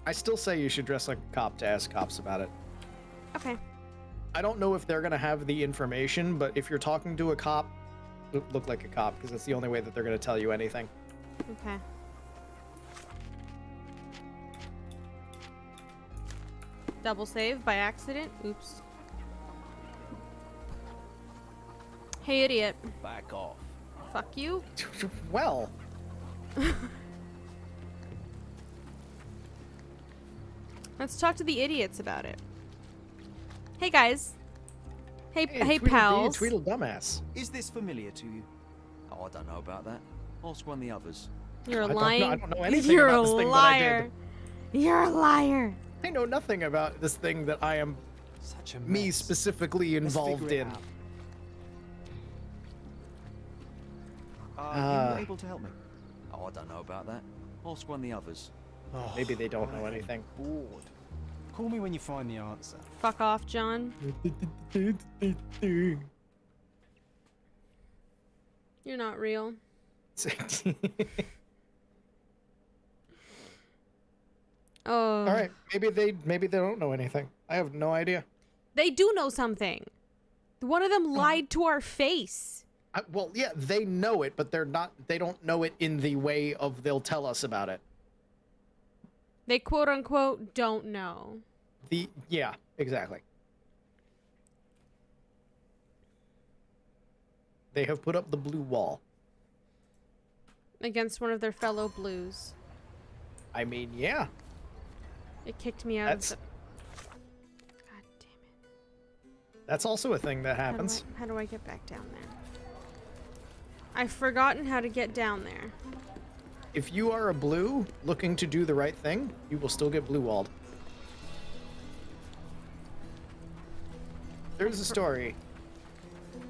B: I still say you should dress like a cop to ask cops about it.
A: Okay.
B: I don't know if they're going to have the information, but if you're talking to a cop, look like a cop, because that's the only way that they're going to tell you anything.
A: Okay. Double save by accident. Oops. Hey, idiot.
O: Back off.
A: Fuck you.
B: Well.
A: Let's talk to the idiots about it. Hey, guys. Hey,
B: Tweedledee,
A: pals.
B: Tweedle dumbass.
D: Is this familiar to you?
N: Oh, I don't know about that. Ask one of the others.
A: You're
B: I
A: lying.
B: don't know anything
A: You're
B: about
A: a
B: this thing
A: liar.
B: that I did.
A: You're a liar.
B: I know nothing about this thing that I am
E: Such a
B: me
E: mess.
B: specifically
E: Let's
B: involved
E: figure it
B: in.
E: out.
D: Are you able to help me?
N: Oh, I don't know about that. Ask one of the others.
B: Oh, maybe they don't know anything.
E: Bored. Call me when you find the answer.
A: Fuck off, John. You're not real. Oh.
B: All right, maybe they don't know anything. I have no idea.
A: They do know something. One of them lied to our face.
B: Well, yeah, they know it, but they don't know it in the way of they'll tell us about it.
A: They quote unquote don't know.
B: Yeah, exactly. They have put up the blue wall.
A: Against one of their fellow blues.
B: I mean, yeah.
A: It kicked me out of the... God damn it.
B: That's also a thing that happens.
A: How do I get back down there? I've forgotten how to get down there.
B: If you are a blue looking to do the right thing, you will still get blue walled. There's a story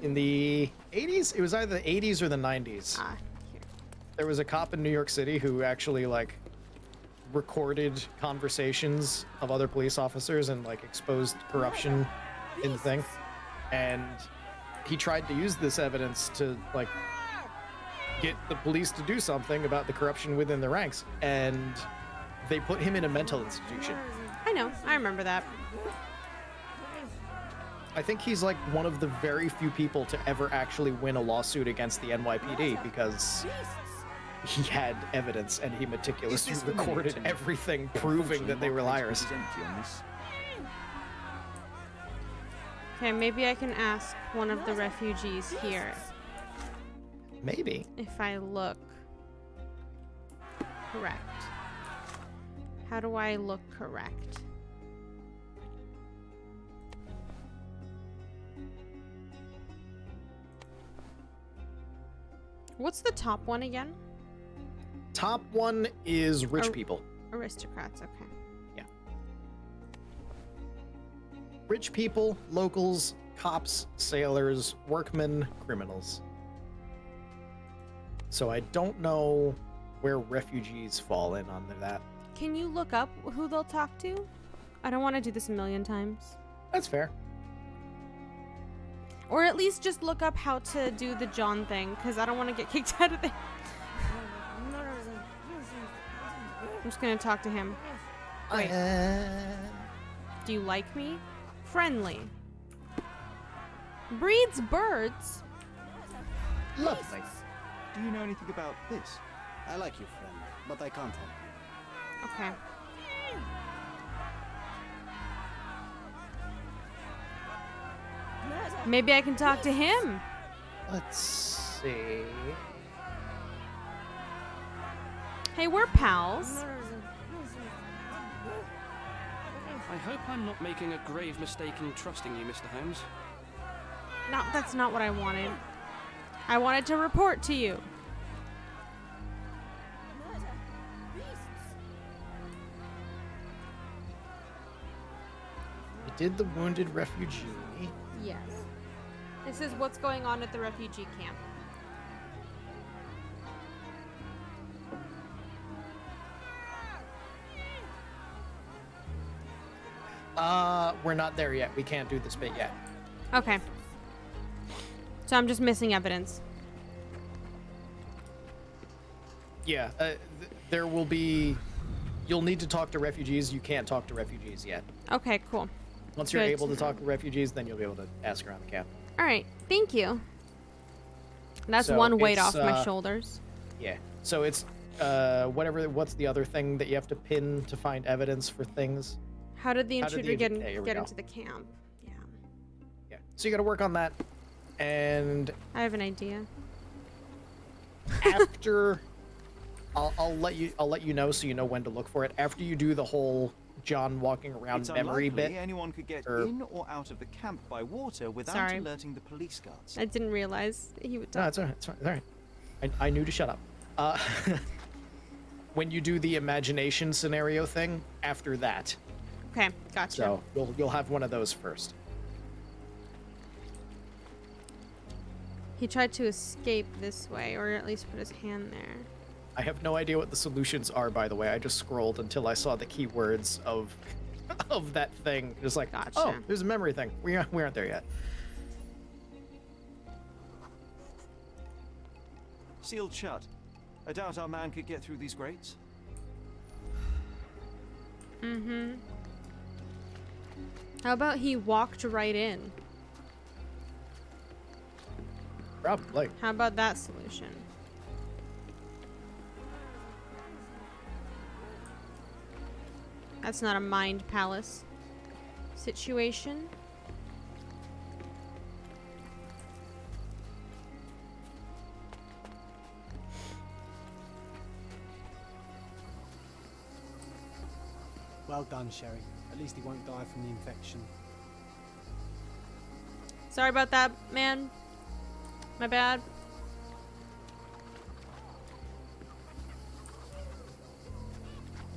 B: in the 80s. It was either the 80s or the 90s.
A: Here.
B: There was a cop in New York City who actually recorded conversations of other police officers and exposed corruption in the thing. And he tried to use this evidence to get the police to do something about the corruption within the ranks, and they put him in a mental institution.
A: I know. I remember that.
B: I think he's one of the very few people to ever actually win a lawsuit against the NYPD because he had evidence and he meticulously recorded everything proving that they were liars.
A: Okay, maybe I can ask one of the refugees here.
B: Maybe.
A: If I look correct. How do I look correct? What's the top one again?
B: Top one is rich people.
A: Aristocrats, okay.
B: Yeah. Rich people, locals, cops, sailors, workmen, criminals. So I don't know where refugees fall in under that.
A: Can you look up who they'll talk to? I don't want to do this a million times.
B: That's fair.
A: Or at least just look up how to do the John thing, because I don't want to get kicked out of there. I'm just going to talk to him. Wait. Do you like me? Friendly. Breeds birds.
B: Lovely.
D: Do you know anything about this?
G: I like you, friend, but I can't help.
A: Okay. Maybe I can talk to him.
B: Let's see.
A: Hey, we're pals.
L: I hope I'm not making a grave mistake in trusting you, Mr. Holmes.
A: No, that's not what I wanted. I wanted to report to you.
B: did the wounded refugee.
A: Yes. This is what's going on at the refugee camp.
B: We're not there yet. We can't do this bit yet.
A: Okay. So I'm just missing evidence.
B: Yeah, there will be... You'll need to talk to refugees. You can't talk to refugees yet.
A: Okay, cool.
B: Once you're
A: Good
B: able
A: to
B: to talk to refugees, then you'll be able to ask around the camp.
A: All right, thank you. That's
B: So
A: one weight
B: it's,
A: off my shoulders.
B: Yeah. So it's what's the other thing that you have to pin to find evidence for things?
A: How did the intruder get
B: here we go.
A: into the camp? Yeah.
B: Yeah. So you got to work on that, and
A: I have an idea.
B: after I'll let you know so you know when to look for it. After you do the whole John walking around
D: It's
B: memory
D: unlikely
B: bit,
D: anyone could get in or out of the camp by water without
A: Sorry.
D: alerting the police guards.
A: I didn't realize he would talk.
B: No, it's all right. It's all right. I knew to shut up. When you do the imagination scenario thing, after that.
A: Okay, gotcha.
B: So you'll have one of those first.
A: He tried to escape this way, or at least put his hand there.
B: I have no idea what the solutions are, by the way. I just scrolled until I saw the keywords of that thing. Just like,
A: gotcha.
B: Oh, there's a memory thing. We aren't there yet.
D: Sealed shut. I doubt our man could get through these grates.
A: Mm-hmm. How about he walked right in?
B: Probably.
A: How about that solution? That's not a mind palace situation.
E: Well done, Sherry. At least he won't die from the infection.
A: Sorry about that, man. My bad.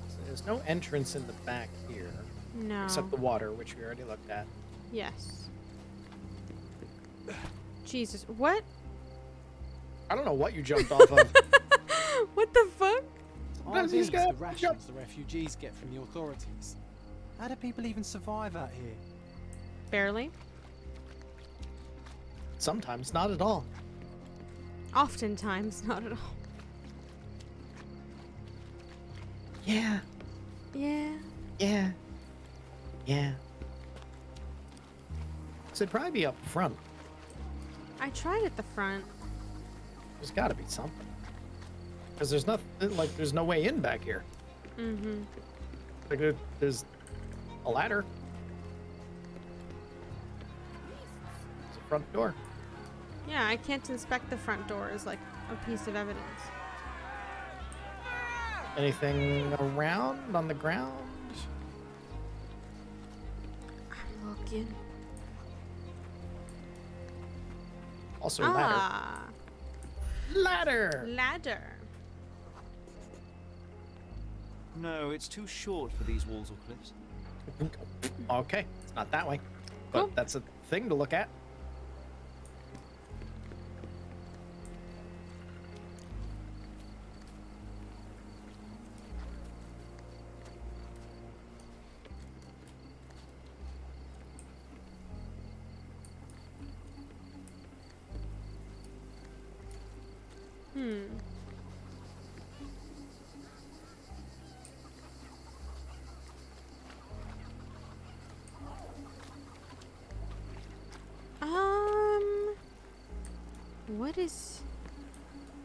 B: So there's no entrance in the back here.
A: No.
B: Except the water, which we already looked at.
A: Yes. Jesus, what?
B: I don't know what you jumped off of.
A: What the fuck?
E: Are these the rations the refugees get from the authorities? How do people even survive out here?
A: Barely.
B: Sometimes not at all.
A: Oftentimes, not at all.
B: Yeah.
A: Yeah.
B: Yeah. Yeah. So it'd probably be up front.
A: I tried at the front.
B: There's got to be something. Because there's nothing, like, there's no way in back here.
A: Mm-hmm.
B: Like, there's a ladder. There's a front door.
A: Yeah, I can't inspect the front door as like a piece of evidence.
B: Anything around on the ground?
A: I'm looking.
B: Also ladder. Ladder!
A: Ladder.
D: No, it's too short for these walls or cliffs.
B: Okay, it's not that way. But
A: Cool.
B: that's a thing to look at.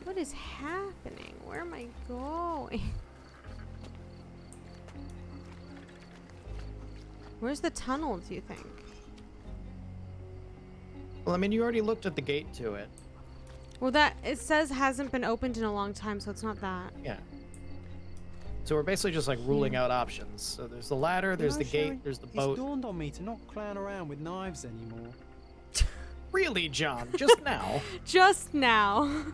A: What is happening? Where am I going? Where's the tunnel, do you think?
B: Well, I mean, you already looked at the gate to it.
A: Well, that it says hasn't been opened in a long time, so it's not that.
B: Yeah. So we're basically just like ruling out options. So there's the ladder, there's the
E: Sherry,
B: gate, there's the boat.
E: It's dawned on me to not clown around with knives anymore.
B: Really, John? Just now?
A: Just now.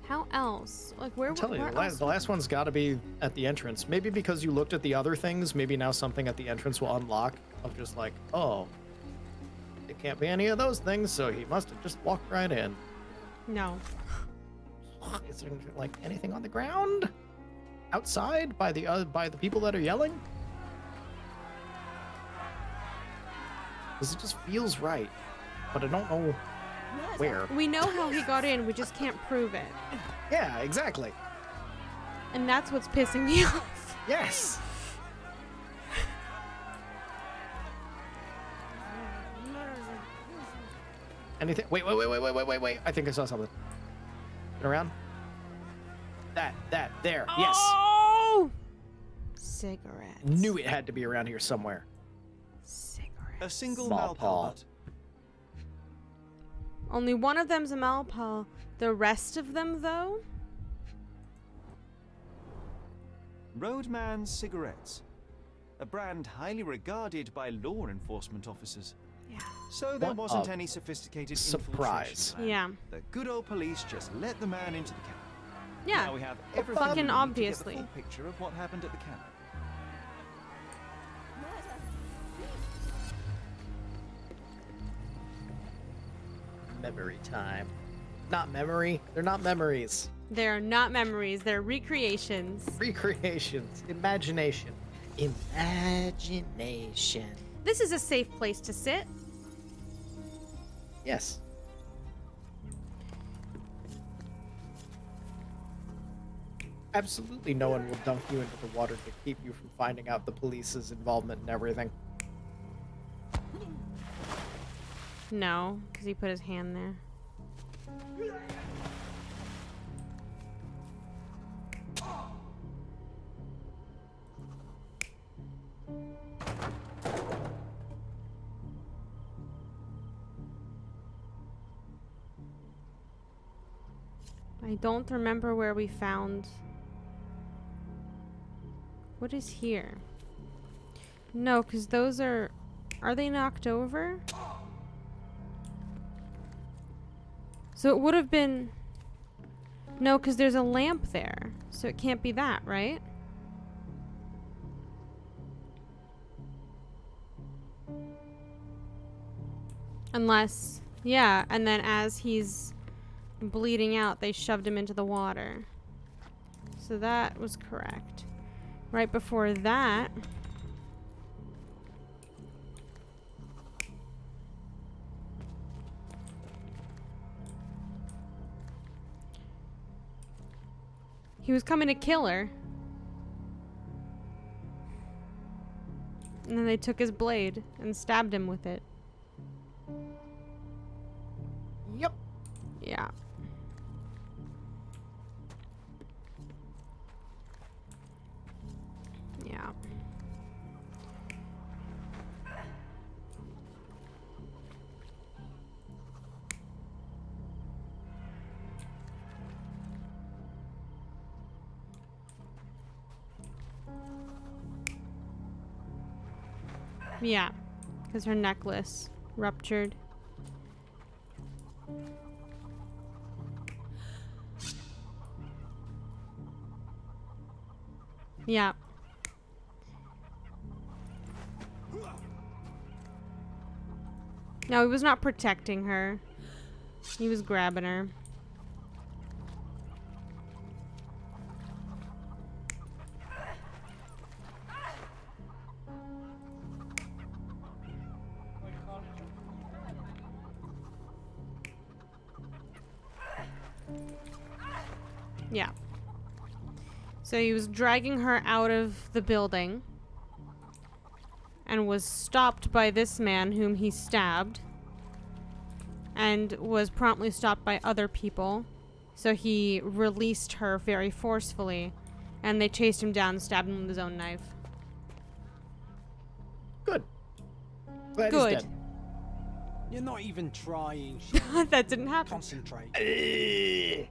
A: How else? Like where?
B: I'm telling you,
A: where
B: the
A: else
B: last one's got to be at the entrance. Maybe because you looked at the other things, maybe now something at the entrance will unlock of just like, oh, it can't be any of those things, so he must have just walked right in.
A: No.
B: Is there like anything on the ground? Outside by the people that are yelling? Because it just feels right, but I don't know where.
A: We know how he got in, we just can't prove it.
B: Yeah, exactly.
A: And that's what's pissing me off.
B: Yes. Anything? Wait. I think I saw something. Turn around. That, there. Yes.
A: Oh! Cigarettes.
B: Knew it had to be around here somewhere.
A: Cigarettes.
D: A single
B: Small
D: Malpal
B: paw.
D: butt.
A: Only one of them's a Malpal. The rest of them, though?
D: Roadman Cigarettes. A brand highly regarded by law enforcement officers.
A: Yeah.
D: So there
B: What
D: wasn't
B: a
D: any sophisticated
B: surprise.
D: infiltration plan.
A: Yeah.
D: The good old police just let the man into the camp.
A: Yeah.
D: Now we have everything
A: Fucking
D: we need
A: obviously.
D: to get the full picture of what happened at the camp.
B: Memory time. Not memory. They're not memories.
A: They're not memories, they're recreations.
B: Recreations. Imagination. Imagination.
A: This is a safe place to sit.
B: Yes. Absolutely no one will dunk you into the water to keep you from finding out the police's involvement in everything.
A: No, because he put his hand there. I don't remember where we found... What is here? No, because those are... Are they knocked over? So it would have been... No, because there's a lamp there. So it can't be that, right? Unless... Yeah, and then as he's bleeding out, they shoved him into the water. So that was correct. Right before that... He was coming to kill her. And then they took his blade and stabbed him with it.
B: Yep.
A: Yeah. Yeah. Yeah, because her necklace ruptured. Yeah. No, he was not protecting her. He was grabbing her. Yeah. So he was dragging her out of the building and was stopped by this man whom he stabbed and was promptly stopped by other people. So he released her very forcefully and they chased him down and stabbed him with his own knife.
B: Good. Glad
A: Good.
B: he's dead.
E: You're not even trying.
A: That didn't happen.
E: Concentrate.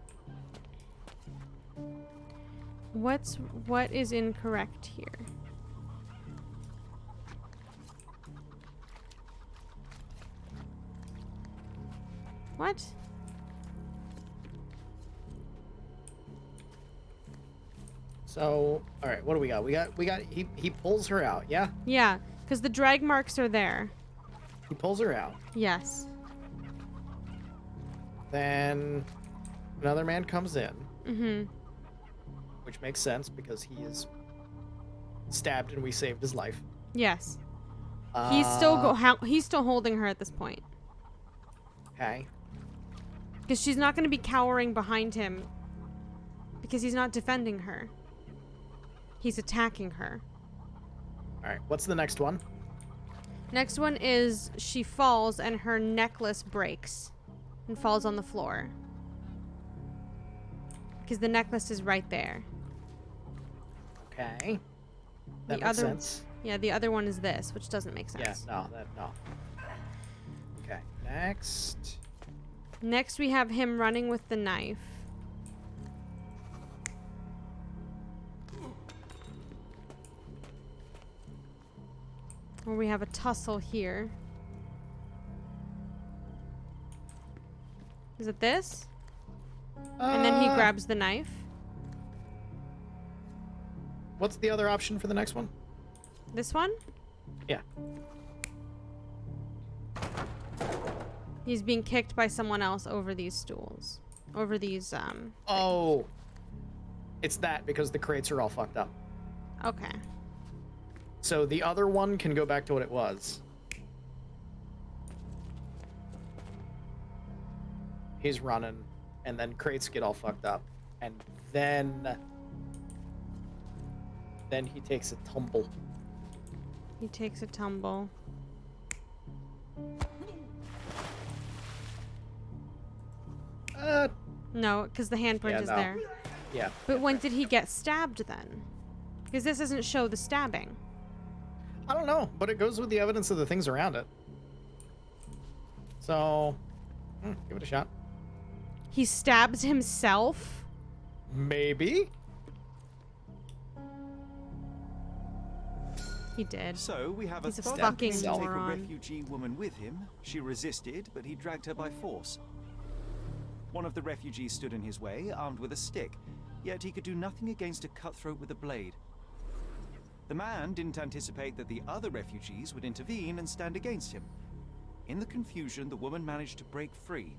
A: What is incorrect here? What?
B: So, all right, what do we got? He pulls her out, yeah?
A: Yeah, because the drag marks are there.
B: He pulls her out.
A: Yes.
B: Then another man comes in.
A: Mm-hmm.
B: Which makes sense because he is stabbed and we saved his life.
A: Yes. He's still holding her at this point.
B: Okay.
A: Because she's not going to be cowering behind him because he's not defending her. He's attacking her.
B: All right, what's the next one?
A: Next one is she falls and her necklace breaks and falls on the floor. Because the necklace is right there.
B: Okay. That
A: The
B: makes
A: other,
B: sense.
A: Yeah, the other one is this, which doesn't make sense.
B: Yeah, no. Okay, next.
A: Next we have him running with the knife. Or we have a tussle here. Is it this? And then he grabs the knife.
B: What's the other option for the next one?
A: This one?
B: Yeah.
A: He's being kicked by someone else over these stools. Over these,
B: Oh. It's that because the crates are all fucked up.
A: Okay.
B: So the other one can go back to what it was. He's running, and then crates get all fucked up, and then he takes a tumble.
A: He takes a tumble. No, because the handprint is there.
B: Yeah.
A: But when did he get stabbed then? Because this doesn't show the stabbing.
B: I don't know, but it goes with the evidence of the things around it. So, give it a shot.
A: He stabs himself?
B: Maybe?
A: He did.
D: So we have
A: He's
D: a
A: a
D: thug
A: fucking
D: came to take a
A: moron.
D: refugee woman with him. She resisted, but he dragged her by force. One of the refugees stood in his way, armed with a stick, yet he could do nothing against a cutthroat with a blade. The man didn't anticipate that the other refugees would intervene and stand against him. In the confusion, the woman managed to break free.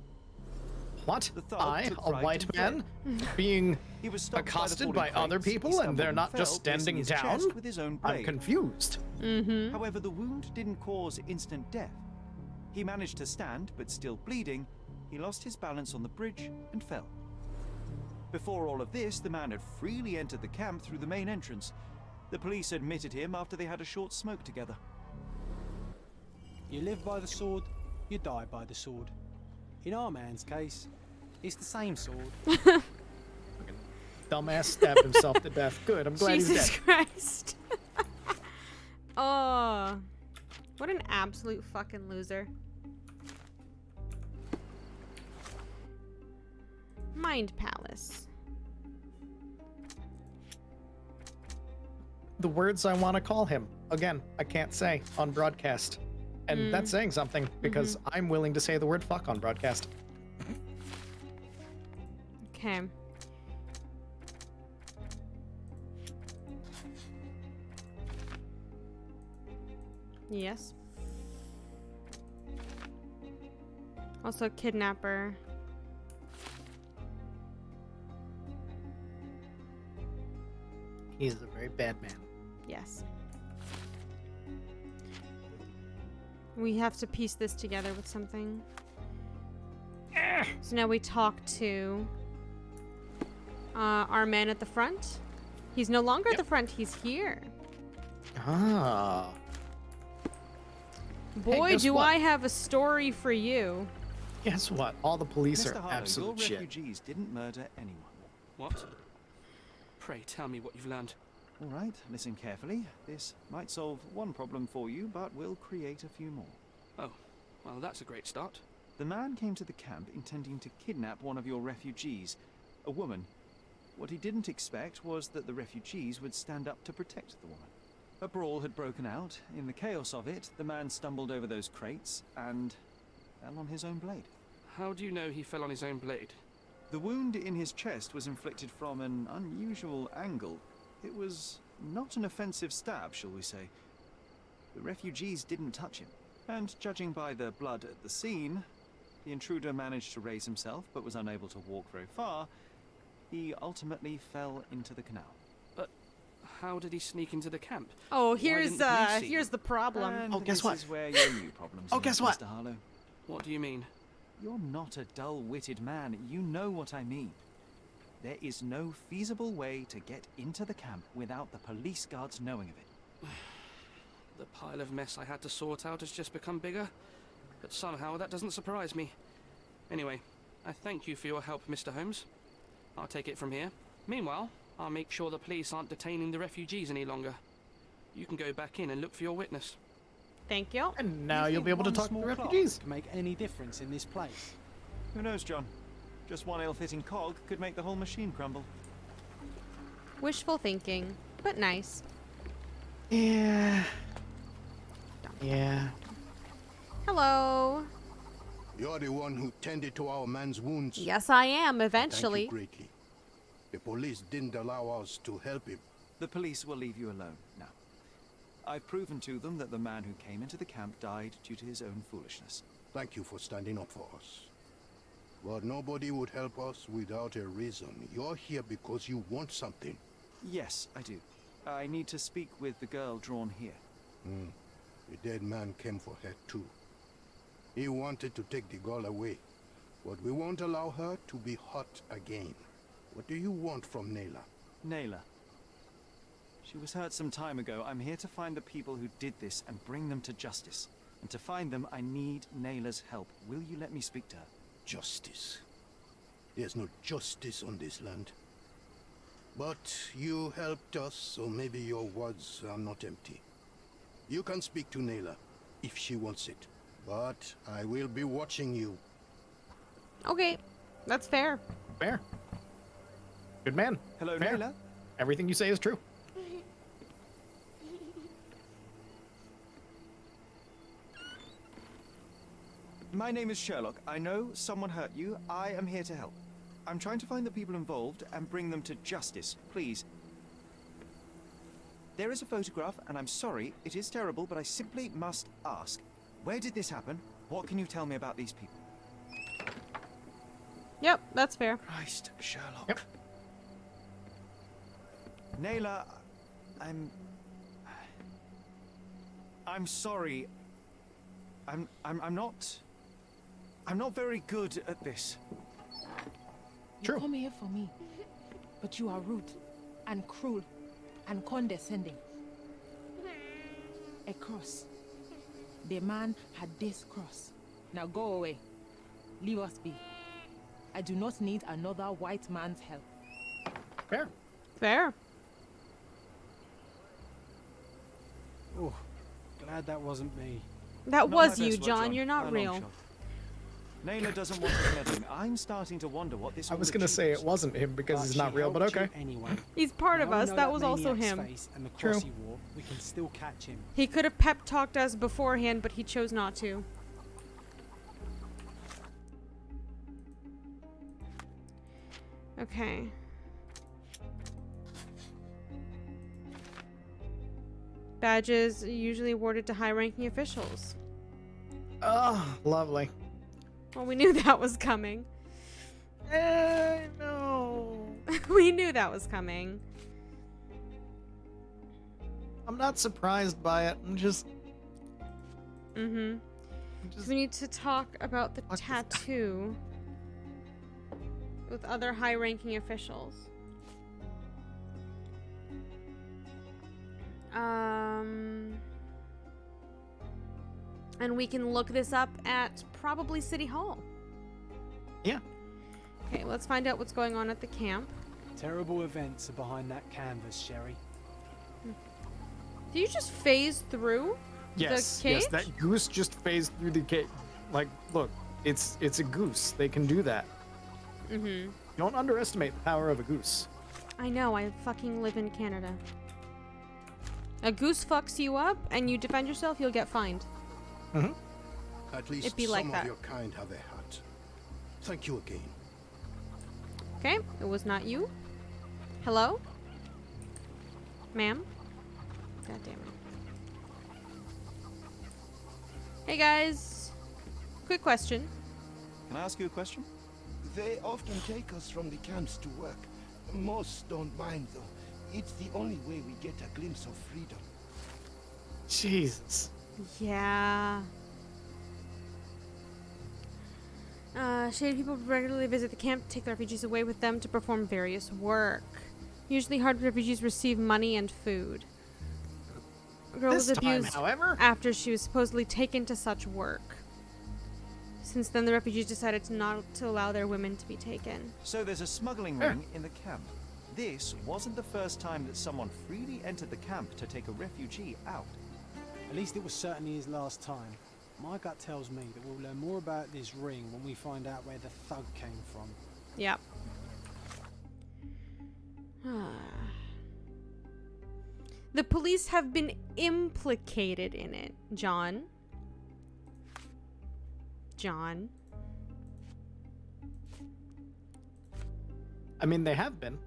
B: What?
D: The thug
B: I,
D: took
B: a
D: fright
B: white
D: and
B: man,
D: fled.
B: being
D: He was stopped
B: accosted
D: the
B: by
D: falling
B: other
D: crates. He
B: people and
D: stumbled
B: they're not
D: fell,
B: just
D: piercing
B: standing
D: his
B: down?
D: chest with his own
B: I'm
D: blade.
B: confused.
A: Mm-hmm.
D: However, the wound didn't cause instant death. He managed to stand, but still bleeding, he lost his balance on the bridge and fell. Before all of this, the man had freely entered the camp through the main entrance. The police admitted him after they had a short smoke together.
E: You live by the sword, you die by the sword. In our man's case, it's the same sword.
B: Dumbass stabbed himself to death. Good, I'm glad he's
A: Jesus
B: dead.
A: Christ. Oh. What an absolute fucking loser. Mind Palace.
B: The words I want to call him. Again, I can't say on broadcast. And that's saying something because I'm willing to say the word fuck on broadcast.
A: Okay. Yes. Also kidnapper.
B: He's a very bad man.
A: Yes. We have to piece this together with something. So now we talk to our man at the front. He's no longer at the front, he's here.
B: Ah.
A: Boy,
B: guess
A: do
B: what?
A: I have a story for you.
B: Guess what? All the police
D: Mr.
B: are
D: Harlow,
B: absolute
D: your
B: shit.
D: refugees didn't murder anyone.
L: What? Pray tell me what you've learned.
D: All right, listen carefully. This might solve one problem for you, but will create a few more.
L: Oh, well, that's a great start.
D: The man came to the camp intending to kidnap one of your refugees, a woman. What he didn't expect was that the refugees would stand up to protect the woman. A brawl had broken out. In the chaos of it, the man stumbled over those crates and fell on his own blade.
L: How do you know he fell on his own blade?
D: The wound in his chest was inflicted from an unusual angle. It was not an offensive stab, shall we say. The refugees didn't touch him. And judging by the blood at the scene, the intruder managed to raise himself but was unable to walk very far. He ultimately fell into the canal.
L: But how did he sneak into the camp?
A: Oh,
L: Why
A: here's
L: didn't the police see
A: here's
L: him?
A: the problem.
D: And
B: Oh, guess
D: this
B: what?
D: is where your new problems
B: Oh,
D: in,
B: guess what?
D: Mr. Harlow.
L: What do you mean?
D: You're not a dull-witted man. You know what I mean. There is no feasible way to get into the camp without the police guards knowing of it.
L: The pile of mess I had to sort out has just become bigger, but somehow that doesn't surprise me. Anyway, I thank you for your help, Mr. Holmes. I'll take it from here. Meanwhile, I'll make sure the police aren't detaining the refugees any longer. You can go back in and look for your witness.
A: Thank you.
B: And now you'll be able to talk to the refugees.
E: Can make any difference in this place.
D: Who knows, John? Just one ill-fitting cog could make the whole machine crumble.
A: Wishful thinking, but nice.
B: Yeah. Yeah.
A: Hello.
P: You're the one who tended to our man's wounds.
A: Yes, I am, eventually.
P: Thank you greatly. The police didn't allow us to help him.
D: The police will leave you alone now. I've proven to them that the man who came into the camp died due to his own foolishness.
P: Thank you for standing up for us. But nobody would help us without a reason. You're here because you want something.
D: Yes, I do. I need to speak with the girl drawn here.
P: The dead man came for her too. He wanted to take the girl away, but we won't allow her to be hurt again. What do you want from Naylor?
D: Naylor. She was hurt some time ago. I'm here to find the people who did this and bring them to justice. And to find them, I need Naylor's help. Will you let me speak to her?
P: Justice. There's no justice on this land. But you helped us, so maybe your words are not empty. You can speak to Naylor, if she wants it. But I will be watching you.
A: Okay, that's fair.
B: Fair. Good man.
D: Hello,
B: Fair.
D: Naylor.
B: Everything you say is true.
D: My name is Sherlock. I know someone hurt you. I am here to help. I'm trying to find the people involved and bring them to justice. Please. There is a photograph, and I'm sorry, it is terrible, but I simply must ask. Where did this happen? What can you tell me about these people?
A: Yep, that's fair.
D: Christ, Sherlock.
B: Yep.
D: Naylor, I'm sorry. I'm not very good at this.
Q: You come here for me, but you are rude and cruel and condescending. A cross. The man had this cross. Now go away. Leave us be. I do not need another white man's help.
B: Fair.
A: Fair.
E: Oh, glad that wasn't me.
A: That
D: Not
A: was
D: my
A: you,
D: best work,
A: John. You're
D: by a
A: not
D: long
A: real.
D: shot. Naylor doesn't want us meddling. I'm starting to wonder what this
B: I
D: all
B: was gonna say it
D: achieves.
B: wasn't him because he's not
E: she
B: real, but
E: helped you
B: okay.
E: Anyway.
A: He's part of
E: Now we
A: us.
E: know
A: That was also
E: maniac's
A: him.
E: face and the
B: True.
E: cross he wore, we can still catch him.
A: He could have pep talked us beforehand, but he chose not to. Okay. Badges are usually awarded to high-ranking officials.
B: Oh, lovely.
A: Well, we knew that was coming.
B: No.
A: We knew that was coming.
B: I'm not surprised by it. I'm just...
A: Mm-hmm. We need to talk about the tattoo with other high-ranking officials. And we can look this up at probably City Hall.
B: Yeah.
A: Okay, let's find out what's going on at the camp.
E: Terrible events are behind that canvas, Sherry.
A: Do you just phase through
B: Yes,
A: the cage?
B: yes, that goose just phased through the cage. Like, look, it's a goose. They can do that.
A: Mm-hmm.
B: Don't underestimate the power of a goose.
A: I know, I fucking live in Canada. A goose fucks you up and you defend yourself, you'll get fined.
B: Mm-hmm.
P: At least
A: It'd be
P: some
A: like
P: of
A: that.
P: your kind have a heart. Thank you again.
A: Okay, it was not you. Hello? Ma'am? God damn it. Hey guys. Quick question.
D: Can I ask you a question?
I: They often take us from the camps to work. Most don't mind, though. It's the only way we get a glimpse of freedom.
B: Jesus.
A: Yeah. Shady people regularly visit the camp to take the refugees away with them to perform various work. Usually hard refugees receive money and food. A girl was abused after she was supposedly taken to such work. Since then, the refugees decided not to allow their women to be taken.
D: So there's a smuggling ring in the camp. This wasn't the first time that someone freely entered the camp to take a refugee out.
E: At least it was certainly his last time. My gut tells me that we'll learn more about this ring when we find out where the thug came from.
A: Yep. The police have been implicated in it, John. John.
B: I mean, they have been.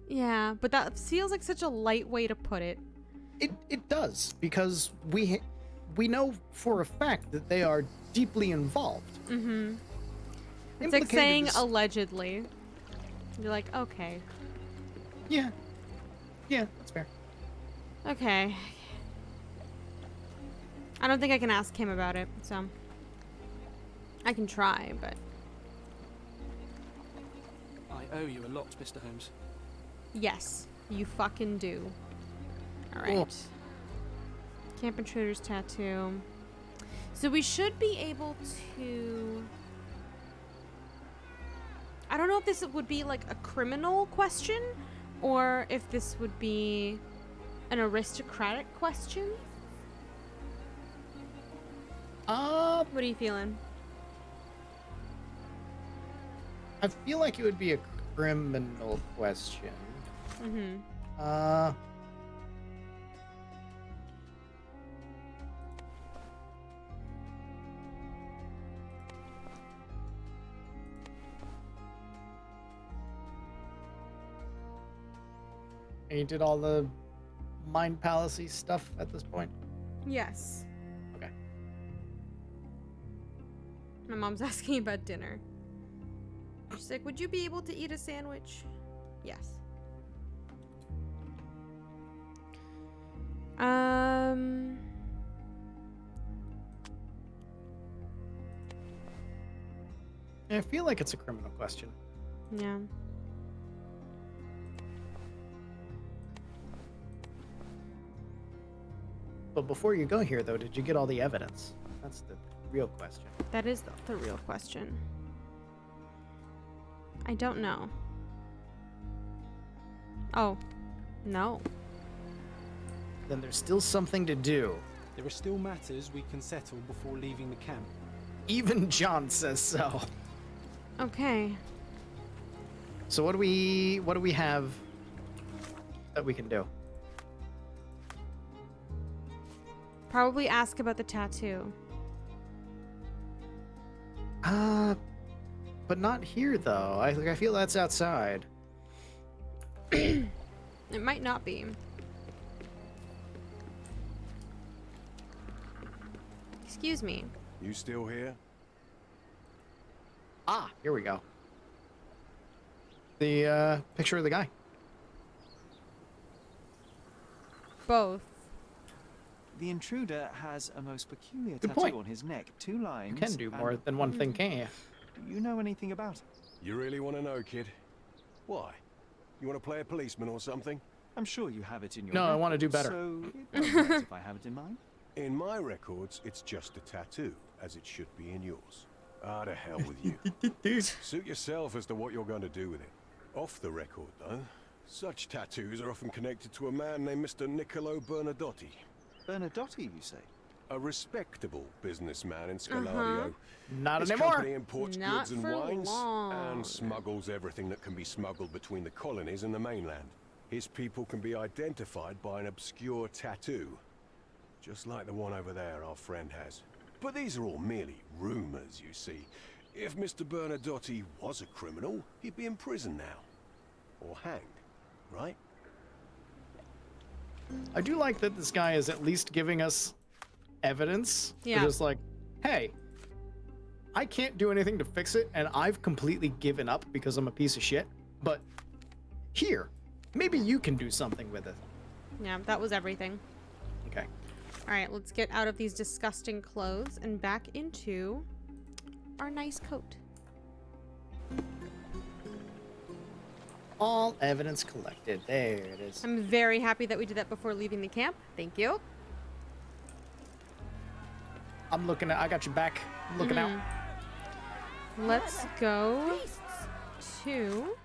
A: Yeah, but that feels like such a light way to put it.
B: It does, because we know for a fact that they are deeply involved.
A: Mm-hmm. It's like saying allegedly. You're like, okay.
B: Yeah. Yeah, that's fair.
A: Okay. I don't think I can ask him about it, so I can try, but
L: I owe you a lot, Mr. Holmes.
A: yes, you fucking do. All right.
B: Cool.
A: Camp Intruder's tattoo. So we should be able to... I don't know if this would be like a criminal question or if this would be an aristocratic question. What are you feeling?
B: I feel like it would be a criminal question.
A: Mm-hmm.
B: And you did all the Mind Palace-y stuff at this point?
A: Yes.
B: Okay.
A: My mom's asking about dinner. She's like, would you be able to eat a sandwich? Yes.
B: I feel like it's a criminal question.
A: Yeah.
B: But before you go here, though, did you get all the evidence? That's the real question.
A: That is the real question. I don't know. Oh, no.
B: Then there's still something to do.
E: There are still matters we can settle before leaving the camp.
B: Even John says so.
A: Okay.
B: So what do we have that we can do?
A: Probably ask about the tattoo.
B: But not here though. I feel that's outside.
A: It might not be. Excuse me.
M: You still here?
B: Ah, here we go. The picture of the guy.
A: Both.
D: The intruder has a most peculiar
B: Good
D: tattoo
B: point.
D: on his neck. 2 lines.
B: You can do more than one thing, can't you?
D: Do you know anything about it?
M: You really want to know, kid? Why? You want to play a policeman or something?
D: I'm sure you have it in your
B: No, I
D: records,
B: want to do better.
D: So it doesn't matter if I have it in mind.
M: In my records, it's just a tattoo, as it should be in yours. Ah, to hell with you. Suit yourself as to what you're going to do with it. Off the record, though, such tattoos are often connected to a man named Mr. Niccolo Bernadotti.
D: Bernadotti, you say?
M: A respectable businessman in Scalario.
B: Not
M: His
B: anymore.
M: company imports
A: Not
M: goods and
A: for
M: wines
A: long.
M: and smuggles everything that can be smuggled between the colonies and the mainland. His people can be identified by an obscure tattoo, just like the one over there our friend has. But these are all merely rumors, you see. If Mr. Bernadotti was a criminal, he'd be in prison now. Or hanged, right?
B: I do like that this guy is at least giving us evidence.
A: Yeah.
B: Just like, hey, I can't do anything to fix it, and I've completely given up because I'm a piece of shit. But here, maybe you can do something with it.
A: Yeah, that was everything.
B: Okay.
A: All right, let's get out of these disgusting clothes and back into our nice coat.
B: All evidence collected. There it is.
A: I'm very happy that we did that before leaving the camp. Thank you.
B: I'm looking at. I got your back. I'm looking out.
A: Let's go to.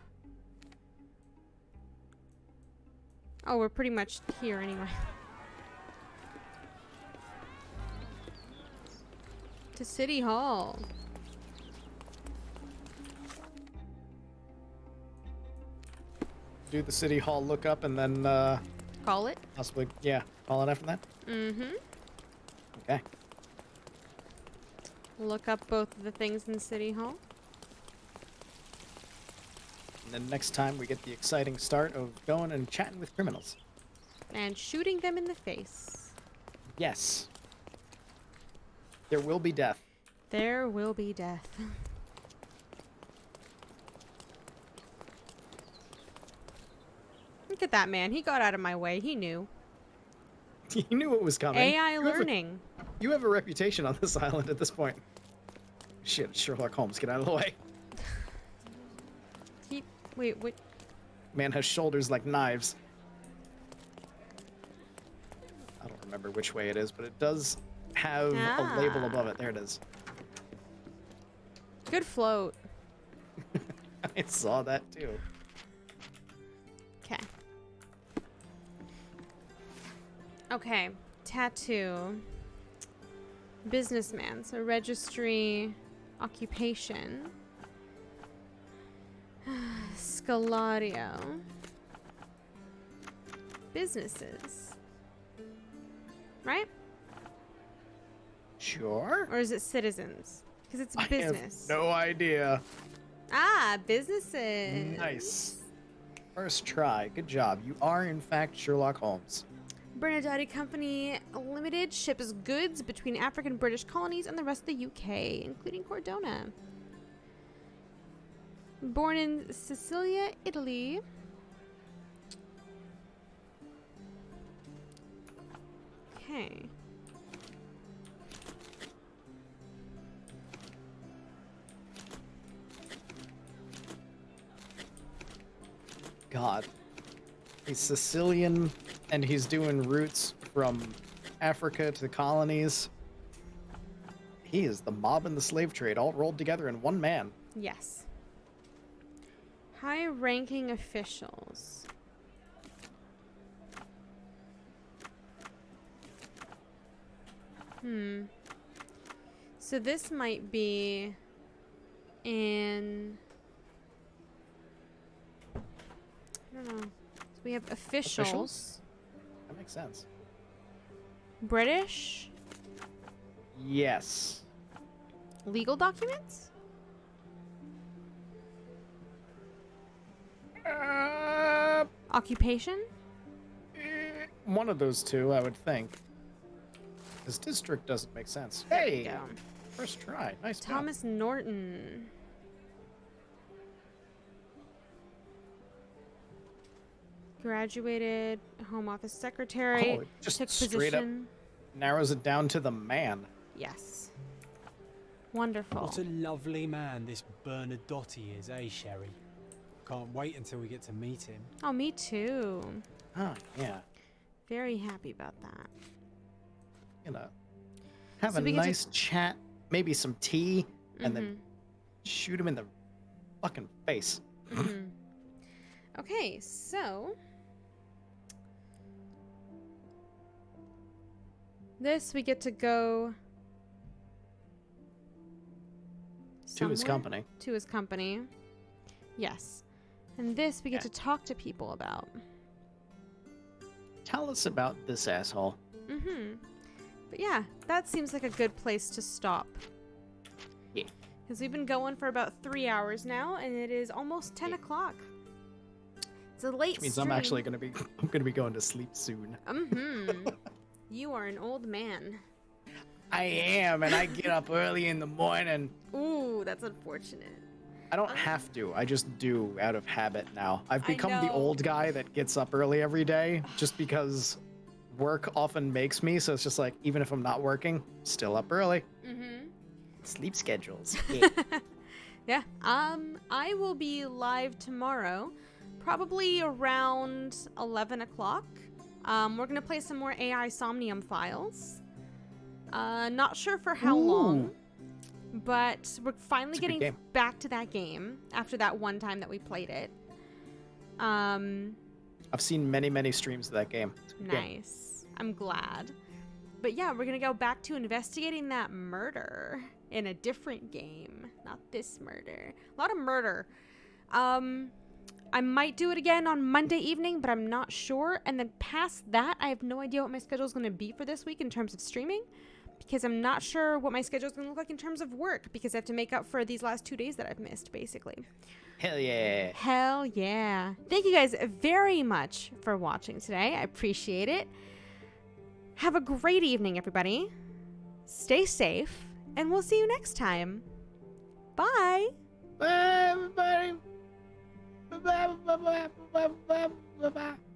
A: Oh, we're pretty much here anyway. To City Hall.
B: Do the City Hall look up and then
A: Call it.
B: possibly, yeah, call it after that?
A: Mm-hmm.
B: Okay.
A: Look up both of the things in City Hall.
B: And then next time we get the exciting start of going and chatting with criminals.
A: And shooting them in the face.
B: Yes. There will be death.
A: There will be death. Look at that man. He got out of my way. He knew.
B: He knew it was coming.
A: AI learning.
B: You have a reputation on this island at this point. Shit, Sherlock Holmes, get out of the way.
A: Wait.
B: Man has shoulders like knives. I don't remember which way it is, but it does have a label above it. There it is.
A: Good float.
B: I saw that too.
A: Okay. Okay. Tattoo. Businessman. So registry. Occupation. Scalario. Businesses. Right?
B: Sure.
A: Or is it citizens? Because it's business.
B: I have no idea.
A: Ah, businesses.
B: Nice. First try. Good job. You are, in fact, Sherlock Holmes.
A: Bernadette Company Limited ships goods between African British colonies and the rest of the UK, including Cordona. Born in Sicilia, Italy. Okay.
B: God. He's Sicilian, and he's doing routes from Africa to the colonies. He is the mob and the slave trade all rolled together in one man.
A: Yes. High-ranking officials. So this might be in... I don't know. So we have officials.
B: That makes sense.
A: British.
B: Yes.
A: Legal documents? Occupation?
B: One of those two, I would think. This district doesn't make sense.
A: There we
B: Hey!
A: go.
B: First try. Nice job.
A: Thomas Norton. Graduated Home Office Secretary.
B: Oh, it just
A: took
B: straight up
A: position.
B: narrows it down to the man.
A: Yes. Wonderful.
E: What a lovely man this Bernadotte is, eh, Sherry? Can't wait until we get to meet him.
A: Oh, me too.
B: Oh, yeah.
A: Very happy about that.
B: You know, have
A: So
B: a
A: we get to-
B: nice chat, maybe some tea, and then shoot him in the fucking face.
A: Okay, so this we get to go
B: To his
A: somewhere?
B: company.
A: To his company. Yes. And this we get to talk to people about.
B: Tell us about this asshole.
A: But yeah, that seems like a good place to stop.
B: Yeah.
A: Because we've been going for about 3 hours now, and it is almost 10 o'clock. It's a late
B: Which means
A: stream.
B: I'm actually gonna be going to sleep soon.
A: You are an old man.
B: I am, and I get up early in the morning.
A: Ooh, that's unfortunate.
B: I don't have to. I just do out of habit now. I've become the
A: know.
B: old guy that gets up early every day just because work often makes me. So it's just like, even if I'm not working, still up early. Sleep schedules. Yeah.
A: Yeah. I will be live tomorrow, probably around 11 o'clock. We're gonna play some more AI Somnium Files. Not sure for how long, but we're finally getting back to that game after that one time that we played it.
B: I've seen many streams of that game. It's a good game.
A: Nice. I'm glad. But yeah, we're gonna go back to investigating that murder in a different game. Not this murder. A lot of murder. I might do it again on Monday evening, but I'm not sure. And then past that, I have no idea what my schedule is going to be for this week in terms of streaming, because I'm not sure what my schedule is going to look like in terms of work, because I have to make up for these last 2 days that I've missed, basically.
B: Hell yeah.
A: Hell yeah. Thank you guys very much for watching today. I appreciate it. Have a great evening, everybody. Stay safe, and we'll see you next time. Bye.
B: Bye, everybody. Bye, bye, bye, bye, bye, bye, bye.